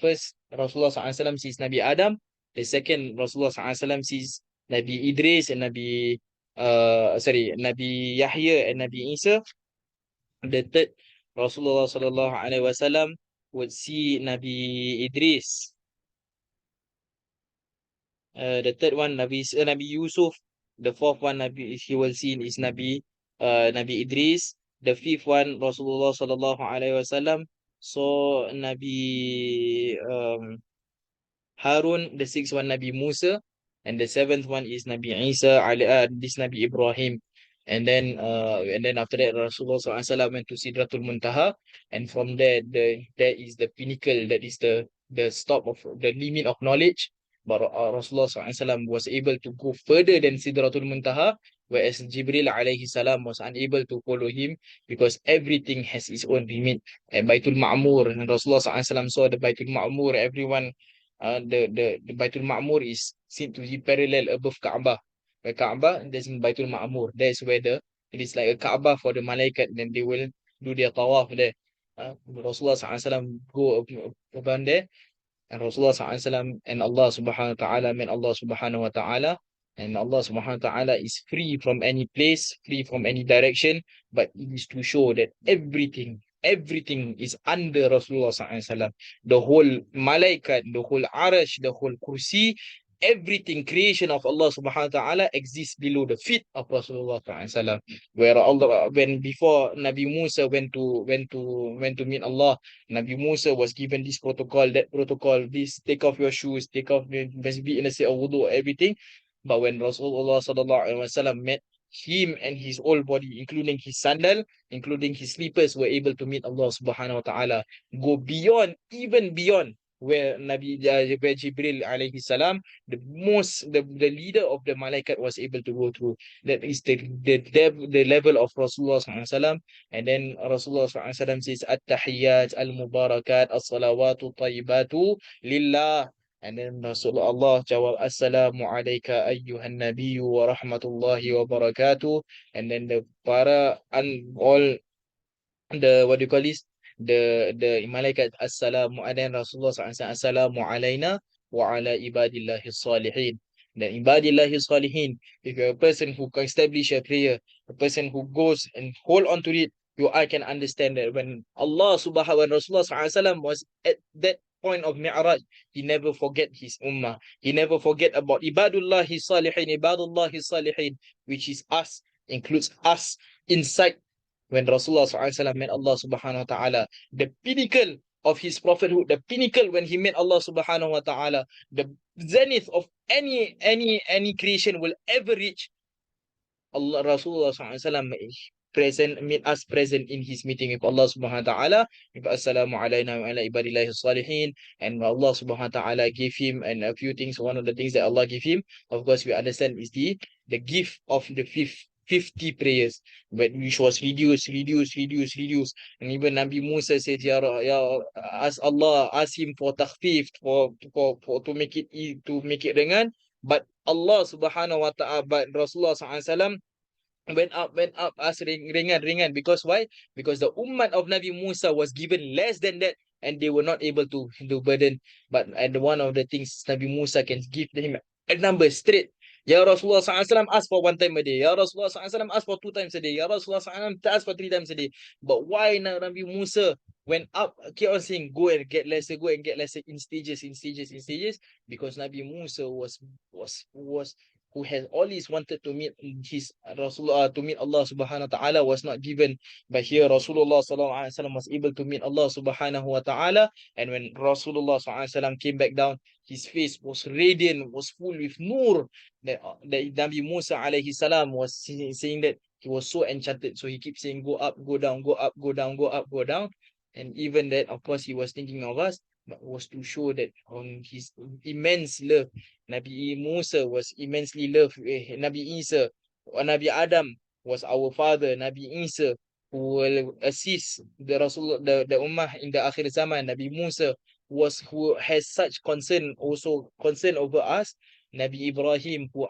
Speaker 1: first Rasulullah SAW sees Nabi Adam, the second Rasulullah SAW sees Nabi Idris and Nabi Yahya and Nabi Isa. The third Rasulullah SAW would see Nabi Idris. The third one Nabi Yusuf. The fourth one he will see is Nabi Idris. The fifth one Rasulullah SAW saw Nabi Harun. The sixth one Nabi Musa, and the seventh one is Nabi Isa, this Nabi Ibrahim. And then after that Rasulullah SAW went to Sidratul Muntaha, and from there that is the pinnacle, that is the stop of the limit of knowledge. But Rasulullah SAW was able to go further than Sidratul Muntaha, whereas Jibril alayhi salam was unable to follow him, because everything has its own limit. And Baitul Ma'mur, and Rasulullah SAW saw the Baitul Ma'mur. Everyone, the Baitul Ma'mur is seen to be parallel above Kaabah. Where Kaabah, there's in Baitul Ma'mur. That's where it is like a Kaabah for the malaikat, then they will do their tawaf there. Rasulullah SAW go around there, and Rasulullah SAW and Allah subhanahu wa ta'ala meant Allah subhanahu wa ta'ala. And Allah subhanahu wa ta'ala is free from any place, free from any direction, but it is to show that everything is under Rasulullah SAW. The whole malaikat, the whole arash, the whole kursi, everything creation of Allah subhanahu wa ta'ala exists below the feet of Rasulullah SAW. Where Allah, when before Nabi Musa went to meet Allah, Nabi Musa was given this protocol, that protocol, this take off your shoes, must be in a state of wudu, everything. But when Rasulullah SAW met him and his whole body, including his sandal, including his slippers, were able to meet Allah subhanahu wa ta'ala, go beyond, even beyond where where Jibril alayhi salam, the leader of the malaikat, was able to go through. That is the level of Rasulullah sallallahu alaihi wasallam. And then Rasulullah sallallahu alaihi wasallam says, at-tahiyyat al-mubarakat as-salawatu tayyibatu lillah. And then Rasulullah jawab, Assalamu alayka ayyuhan nabiyyu wa rahmatullahi wa barakatuh. And then all the, what do you call this, the malaikat assalamu, and then Rasulullah SAW, assalamu alayna wa ala ibadillahi salihin. Then ibadillahi salihin, if you're a person who can establish a prayer, a person who goes and hold on to it, I can understand that when Rasulullah SAW was at that point of Mi'raj, he never forget his ummah. He never forget about ibadullahi salihin, which is us, includes us inside. When Rasulullah SAW met Allah subhanahu wa ta'ala, the pinnacle of his prophethood, the pinnacle when he met Allah subhanahu wa ta'ala, the zenith of any creation will ever reach, Rasulullah SAW meet us present in his meeting with Allah subhanahu wa ta'ala, with assalamu alayna wa ala ibadillahi salihin. And Allah subhanahu wa ta'ala gave him, and a few things, one of the things that Allah gave him, of course we understand, is the gift of the fifth 50 prayers, but which was reduced. And even Nabi Musa said, ask Allah, ask him for takhfif, for to make it ringan. But Allah subhanahu wa ta'ala, but Rasulullah SAW went up, asked ringan. Because why? Because the ummah of Nabi Musa was given less than that, and they were not able to burden. But and one of the things Nabi Musa can give him a number straight. Ya Rasulullah SAW ask for 1 time a day. Ya Rasulullah SAW ask for 2 times a day. Ya Rasulullah SAW ask for 3 times a day. But why now Nabi Musa went up, keep on saying, go and get lesser in stages. Because Nabi Musa was who has always wanted to meet his Rasulullah, to meet Allah subhanahu wa ta'ala, was not given. But here Rasulullah sallallahu alaihi wasallam was able to meet Allah subhanahu wa ta'ala. And when Rasulullah sallallahu alaihi wasallam came back down, his face was radiant, was full with nur. That Nabi Musa alayhi salam was saying that he was so enchanted. So he keeps saying, go up, go down, go up, go down, go up, go down. And even that, of course, he was thinking of us, but was to show that on his immense love. Nabi Musa was immensely loved. Nabi Isa or Nabi Adam was our father. Nabi Isa, who will assist the Rasul, the Ummah in the Akhir Zaman. Nabi Musa who has such concern over us. Nabi Ibrahim, who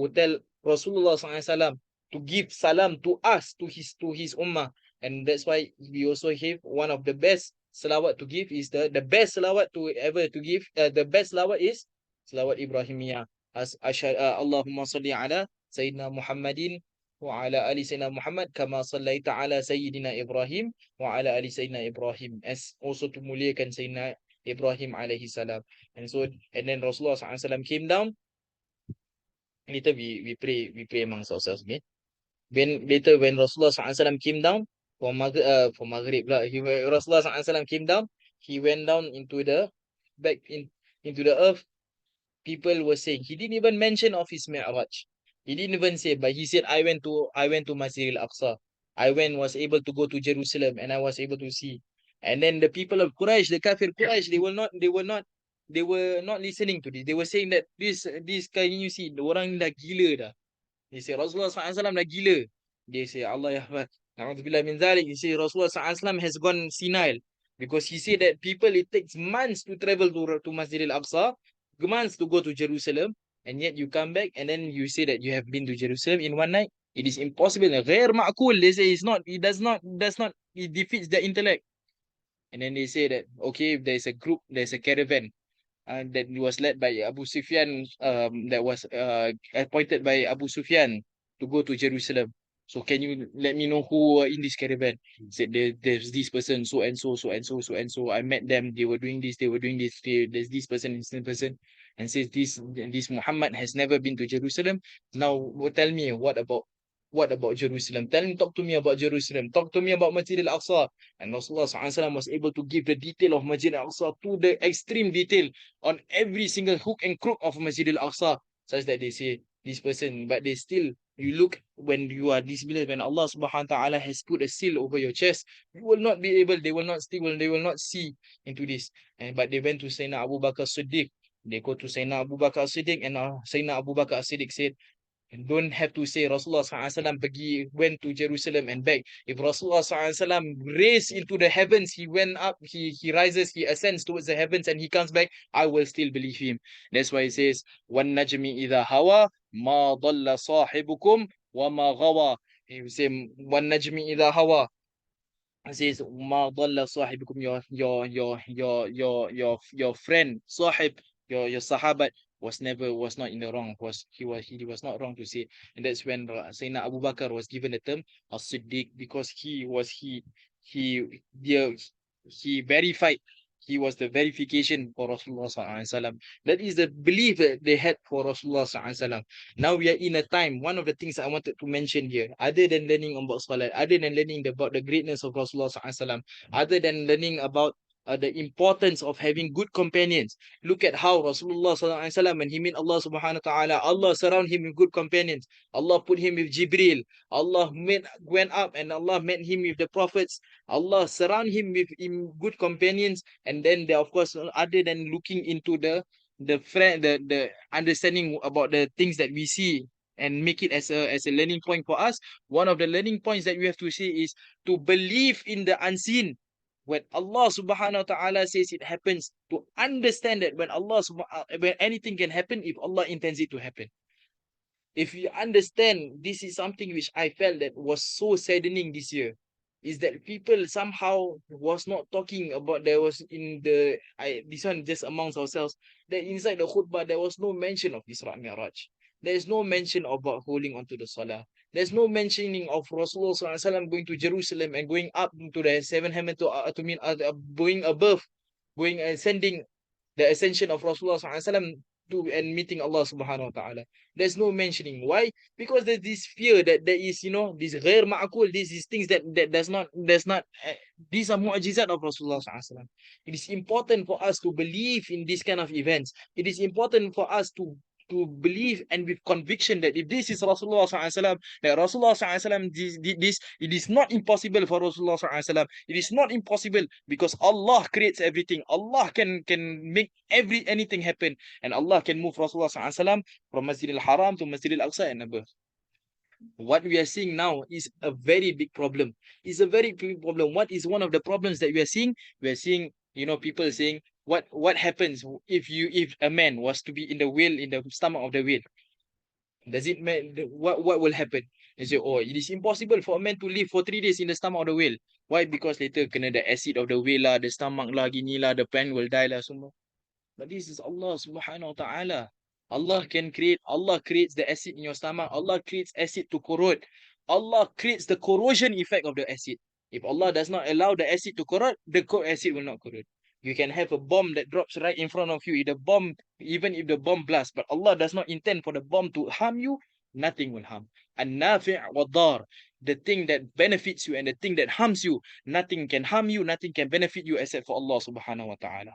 Speaker 1: tell Rasulullah SAW to give salam to us, to his Ummah. And that's why we also have one of the best salawat to give is the best salawat to ever to give. The best salawat is salawat Ibrahimiyah. Allahumma salli ala Sayyidina Muhammadin wa ala ali Sayyidina Muhammad kama sallaita ala Sayyidina Ibrahim wa ala ali Sayyidina Ibrahim. As also to muliakan Sayyidina Ibrahim alaihi salam. And then Rasulullah SAW came down. Later we pray amongst ourselves, okay? Later when Rasulullah SAW came down for Maghrib, Rasulullah SAW came down, he went down into the earth. People were saying, he didn't even mention of his Mi'raj. He didn't even say, but he said, I went to Masjid Al-Aqsa. Was able to go to Jerusalem, and I was able to see. And then the people of Quraysh, the Kafir Quraysh, they were not listening to this. They were saying that this guy, you see, orang dah gila dah. They say Rasulullah SAW dah gila. They say Allah Yahweh. Na'udzubillah min zalik. They say Rasulullah SAW has gone senile. Because he said that people, it takes months to travel to Masjid Al-Aqsa, months to go to Jerusalem, and yet you come back and then you say that you have been to Jerusalem in one night. It is impossible. Ghair ma'kul. They say it defeats their intellect. And then they say that, okay, there's a caravan that was led by Abu Sufyan, that was appointed by Abu Sufyan to go to Jerusalem. So can you let me know who were in this caravan? Said there's this person, so and so. I met them. They were doing this. There's this person, and says this Muhammad has never been to Jerusalem. Now tell me, what about Jerusalem? Talk to me about Jerusalem. Talk to me about Masjid Al-Aqsa. And Rasulullah SAW was able to give the detail of Masjid Al-Aqsa to the extreme detail on every single hook and crook of Masjid Al-Aqsa, such that they say this person, but they still, you look when you are disbelieved, when Allah subhanahu wa ta'ala has put a seal over your chest, you will not be able, they will not see into this. But they went to Sayyidina Abu Bakr Siddiq. They go to Sayyidina Abu Bakr Siddiq, and Sayyidina Abu Bakr Siddiq said, and don't have to say Rasulullah SAW went to Jerusalem and back. If Rasulullah SAW raised into the heavens, he went up, he rises, he ascends towards the heavens, and he comes back, I will still believe him. That's why he says, وَالنَّجْمِ إِذَا هَوَى مَا ضَلَّ صَاحِبُكُمْ وَمَا غَوَى. He says, وَالنَّجْمِ إِذَا هَوَى. It says, مَا ضَلَّ صَاحِبُكُمْ, your friend, sahib, your sahabat was not in the wrong. He was not wrong to say. And that's when Sayyidina Abu Bakr was given the term as-Siddiq, because he verified. He was the verification for Rasulullah SAW. That is the belief that they had for Rasulullah SAW. Now we are in a time, one of the things I wanted to mention here, other than learning about Salat, other than learning about the greatness of Rasulullah SAW, other than learning about the importance of having good companions. Look at how Rasulullah SAW, when he met Allah subhanahu wa ta'ala, Allah surround him with good companions. Allah put him with Jibril. Allah went up and Allah met him with the prophets. Allah surround him with good companions. And then there, of course, other than looking into the understanding about the things that we see and make it as a learning point for us. One of the learning points that we have to say is to believe in the unseen. When Allah subhanahu wa ta'ala says it happens, to understand that when anything can happen if Allah intends it to happen. If you understand, this is something which I felt that was so saddening this year, is that people somehow was not talking about, there was in the this one just amongst ourselves, that inside the khutbah there was no mention of Isra and Mi'raj. There is no mention about holding on to the salah. There's no mentioning of Rasulullah sallallahu alaihi wasallam going to Jerusalem and going up to the seven heaven to mean going above, going ascending the ascension of Rasulullah sallallahu alaihi wasallam to and meeting Allah subhanahu wa ta'ala. There's no mentioning. Why? Because there's this fear that there is, this ghair ma'akul, these things that does not these are mu'ajizat of Rasulullah sallallahu alaihi wasallam. It is important for us to believe in these kind of events. It is important for us to believe and with conviction that if this is Rasulullah sallallahu alaihi wasallam, that Rasulullah sallallahu alaihi wasallam did this, it is not impossible for Rasulullah sallallahu alaihi wasallam. It is not impossible because Allah creates everything. Allah can make anything happen, and Allah can move Rasulullah sallallahu alaihi wasallam from Masjid al-Haram to Masjid al-Aqsa and above. What we are seeing now is a very big problem. It's a very big problem. What is one of the problems that we are seeing? We are seeing, people saying, what happens if a man was to be in the stomach of the whale? Does it what will happen? They say, oh, it is impossible for a man to live for 3 days in the stomach of the whale. Why? Because later kena the acid of the whale lah, the stomach lah, gini lah, the plant will die lah, semua. But this is Allah subhanahu wa ta'ala. Allah creates the acid in your stomach. Allah creates acid to corrode. Allah creates the corrosion effect of the acid. If Allah does not allow the acid to corrode, the acid will not corrode. You can have a bomb that drops right in front of you. Even if the bomb blasts, but Allah does not intend for the bomb to harm you, nothing will harm. An-nafi' wa-dar. The thing that benefits you and the thing that harms you, nothing can harm you, nothing can benefit you except for Allah subhanahu wa ta'ala.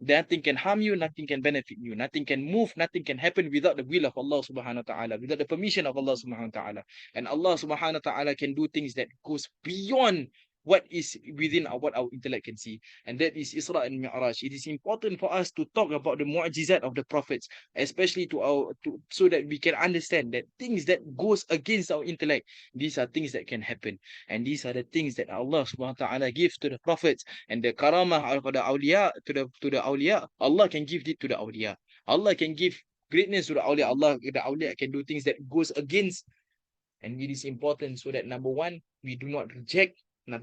Speaker 1: Nothing can harm you, nothing can benefit you, nothing can move, nothing can happen without the will of Allah subhanahu wa ta'ala, without the permission of Allah subhanahu wa ta'ala. And Allah subhanahu wa ta'ala can do things that goes beyond what is within what our intellect can see. And that is Isra and Mi'raj. It is important for us to talk about the mu'jizat of the prophets, especially so that we can understand that things that goes against our intellect, these are things that can happen. And these are the things that Allah subhanahu wa ta'ala gives to the prophets, and the karamah of the awliya, to the awliya. Allah can give it to the awliya. Allah can give greatness to the awliya. The awliya can do things that goes against. And it is important so that number one, we do not reject the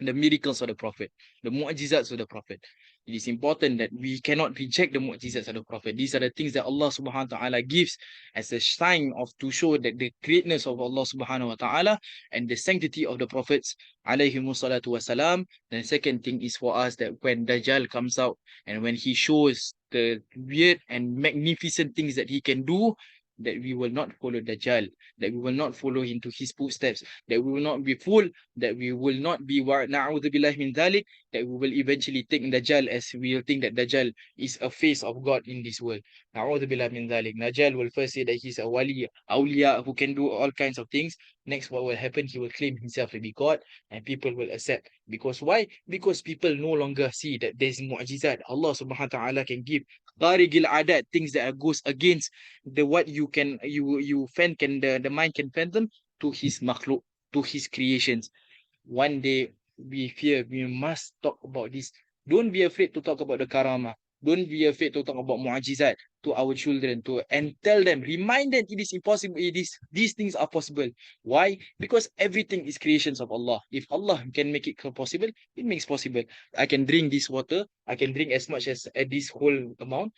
Speaker 1: miracles of the Prophet, the mu'jizats of the Prophet. It is important that we cannot reject the mu'jizats of the Prophet. These are the things that Allah subhanahu wa ta'ala gives as a sign to show that the greatness of Allah subhanahu wa ta'ala and the sanctity of the Prophets alayhimu salatu wasalam. The second thing is for us that when Dajjal comes out and when he shows the weird and magnificent things that he can do, that we will not follow Dajjal, that we will not follow into his footsteps, that we will not be fooled, that we will not be na'udhu billahi min dhalik, that we will eventually take Dajjal as we will think that Dajjal is a face of God in this world. Na'udhu billahi min dhalik. Dajjal will first say that he's a wali, awliya, who can do all kinds of things. Next, what will happen? He will claim himself to be God, and people will accept. Because why? Because people no longer see that there's mu'jizat. Allah subhanahu wa ta'ala can give kharigil adat, things that goes against the mind can fathom, to his makhluk, to his creations. One day we must talk about this. Don't be afraid to talk about the karamah. Don't be afraid to talk about mu'ajizat to our children, and tell them, remind them it is impossible. These things are possible. Why? Because everything is creations of Allah. If Allah can make it possible, it makes possible. I can drink this water. I can drink as much as this whole amount.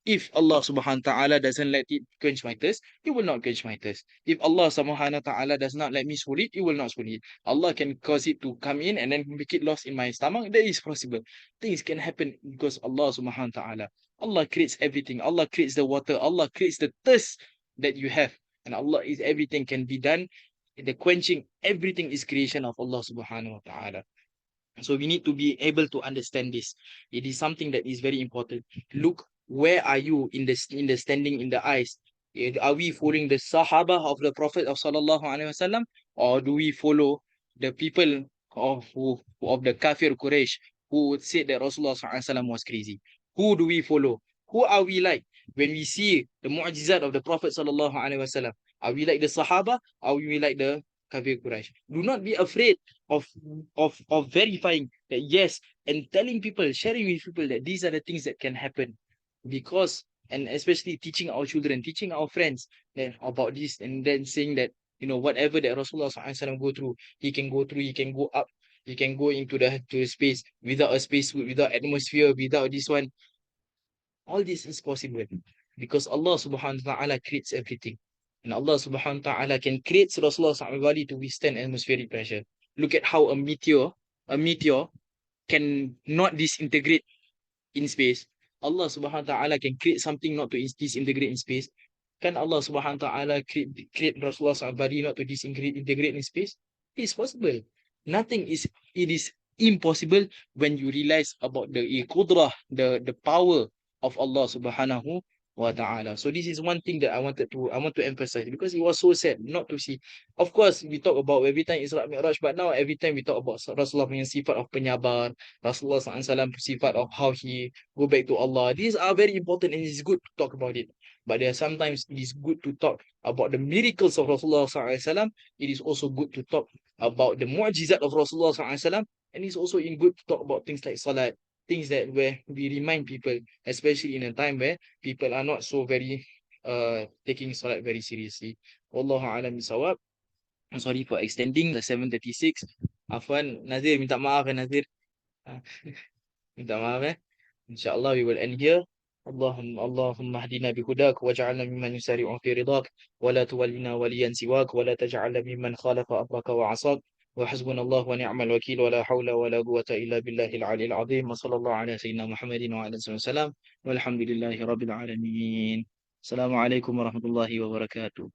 Speaker 1: If Allah subhanahu wa ta'ala doesn't let it quench my thirst, it will not quench my thirst. If Allah subhanahu wa ta'ala does not let me swallow it will not swallow it. Allah can cause it to come in and then make it lost in my stomach. That is possible. Things can happen because Allah subhanahu wa ta'ala. Allah creates everything. Allah creates the water. Allah creates the thirst that you have. And Allah is everything can be done. The quenching, everything is creation of Allah subhanahu wa ta'ala. So we need to be able to understand this. It is something that is very important. Look, where are you in the standing in the eyes? Are we following the Sahaba of the Prophet of Sallallahu Alaihi Wasallam, or do we follow the people of the Kafir Quraysh who would say that Rasulullah Sallallahu Alaihi Wasallam was crazy? Who do we follow? Who are we like when we see the mu'jizat of the Prophet sallallahu alaihi wasallam? Are we like the Sahaba? Are we like the Kafir Quraysh? Do not be afraid of verifying that yes, and telling people, sharing with people that these are the things that can happen, because, and especially teaching our children, teaching our friends that about this, and then saying that, you know, whatever that Rasulullah sallallahu alaihi wasallam go through, he can go through, he can go up, he can go into the space without a spacesuit, without atmosphere, without this one. All this is possible because Allah subhanahu wa ta'ala creates everything. And Allah subhanahu wa ta'ala can create Rasulullah sallallahu alaihi wasallam to withstand atmospheric pressure. Look at how a meteor can not disintegrate in space. Allah subhanahu wa ta'ala can create something not to disintegrate in space. Can Allah subhanahu wa ta'ala create Rasulullah sallallahu alaihi wasallam not to disintegrate in space? It is possible. It is impossible when you realize about the qudrah, the power of Allah subhanahu wa ta'ala. So this is one thing that I want to emphasize, because it was so sad not to see. Of course, we talk about every time Isra Mi'raj, but now every time we talk about Rasulullah punya sifat of penyabar, Rasulullah SAW sifat of how he go back to Allah. These are very important and it's good to talk about it. But there are sometimes it is good to talk about the miracles of Rasulullah SAW. It is also good to talk about the mu'jizat of Rasulullah SAW. And it's also good to talk about things like salat, things that where we remind people, especially in a time where people are not so very taking salat very seriously. Wallahu a'lam bisawab. I'm sorry for extending the 7:36. Afwan, Nazir, minta maaf Nazir. Minta maaf Inshallah we will end here. اللهم اهدنا بهداك واجعلنا ممن يسارع في رضاك ولا تولنا وليا سواك ولا تجعلنا ممن خالف أمرك وعصاك وحسبنا الله ونعم الوكيل ولا حول ولا قوة إلا بالله العلي العظيم وصلى الله على سيدنا محمد وعلى آله وسلم والحمد لله رب العالمين. السلام عليكم ورحمة الله وبركاته.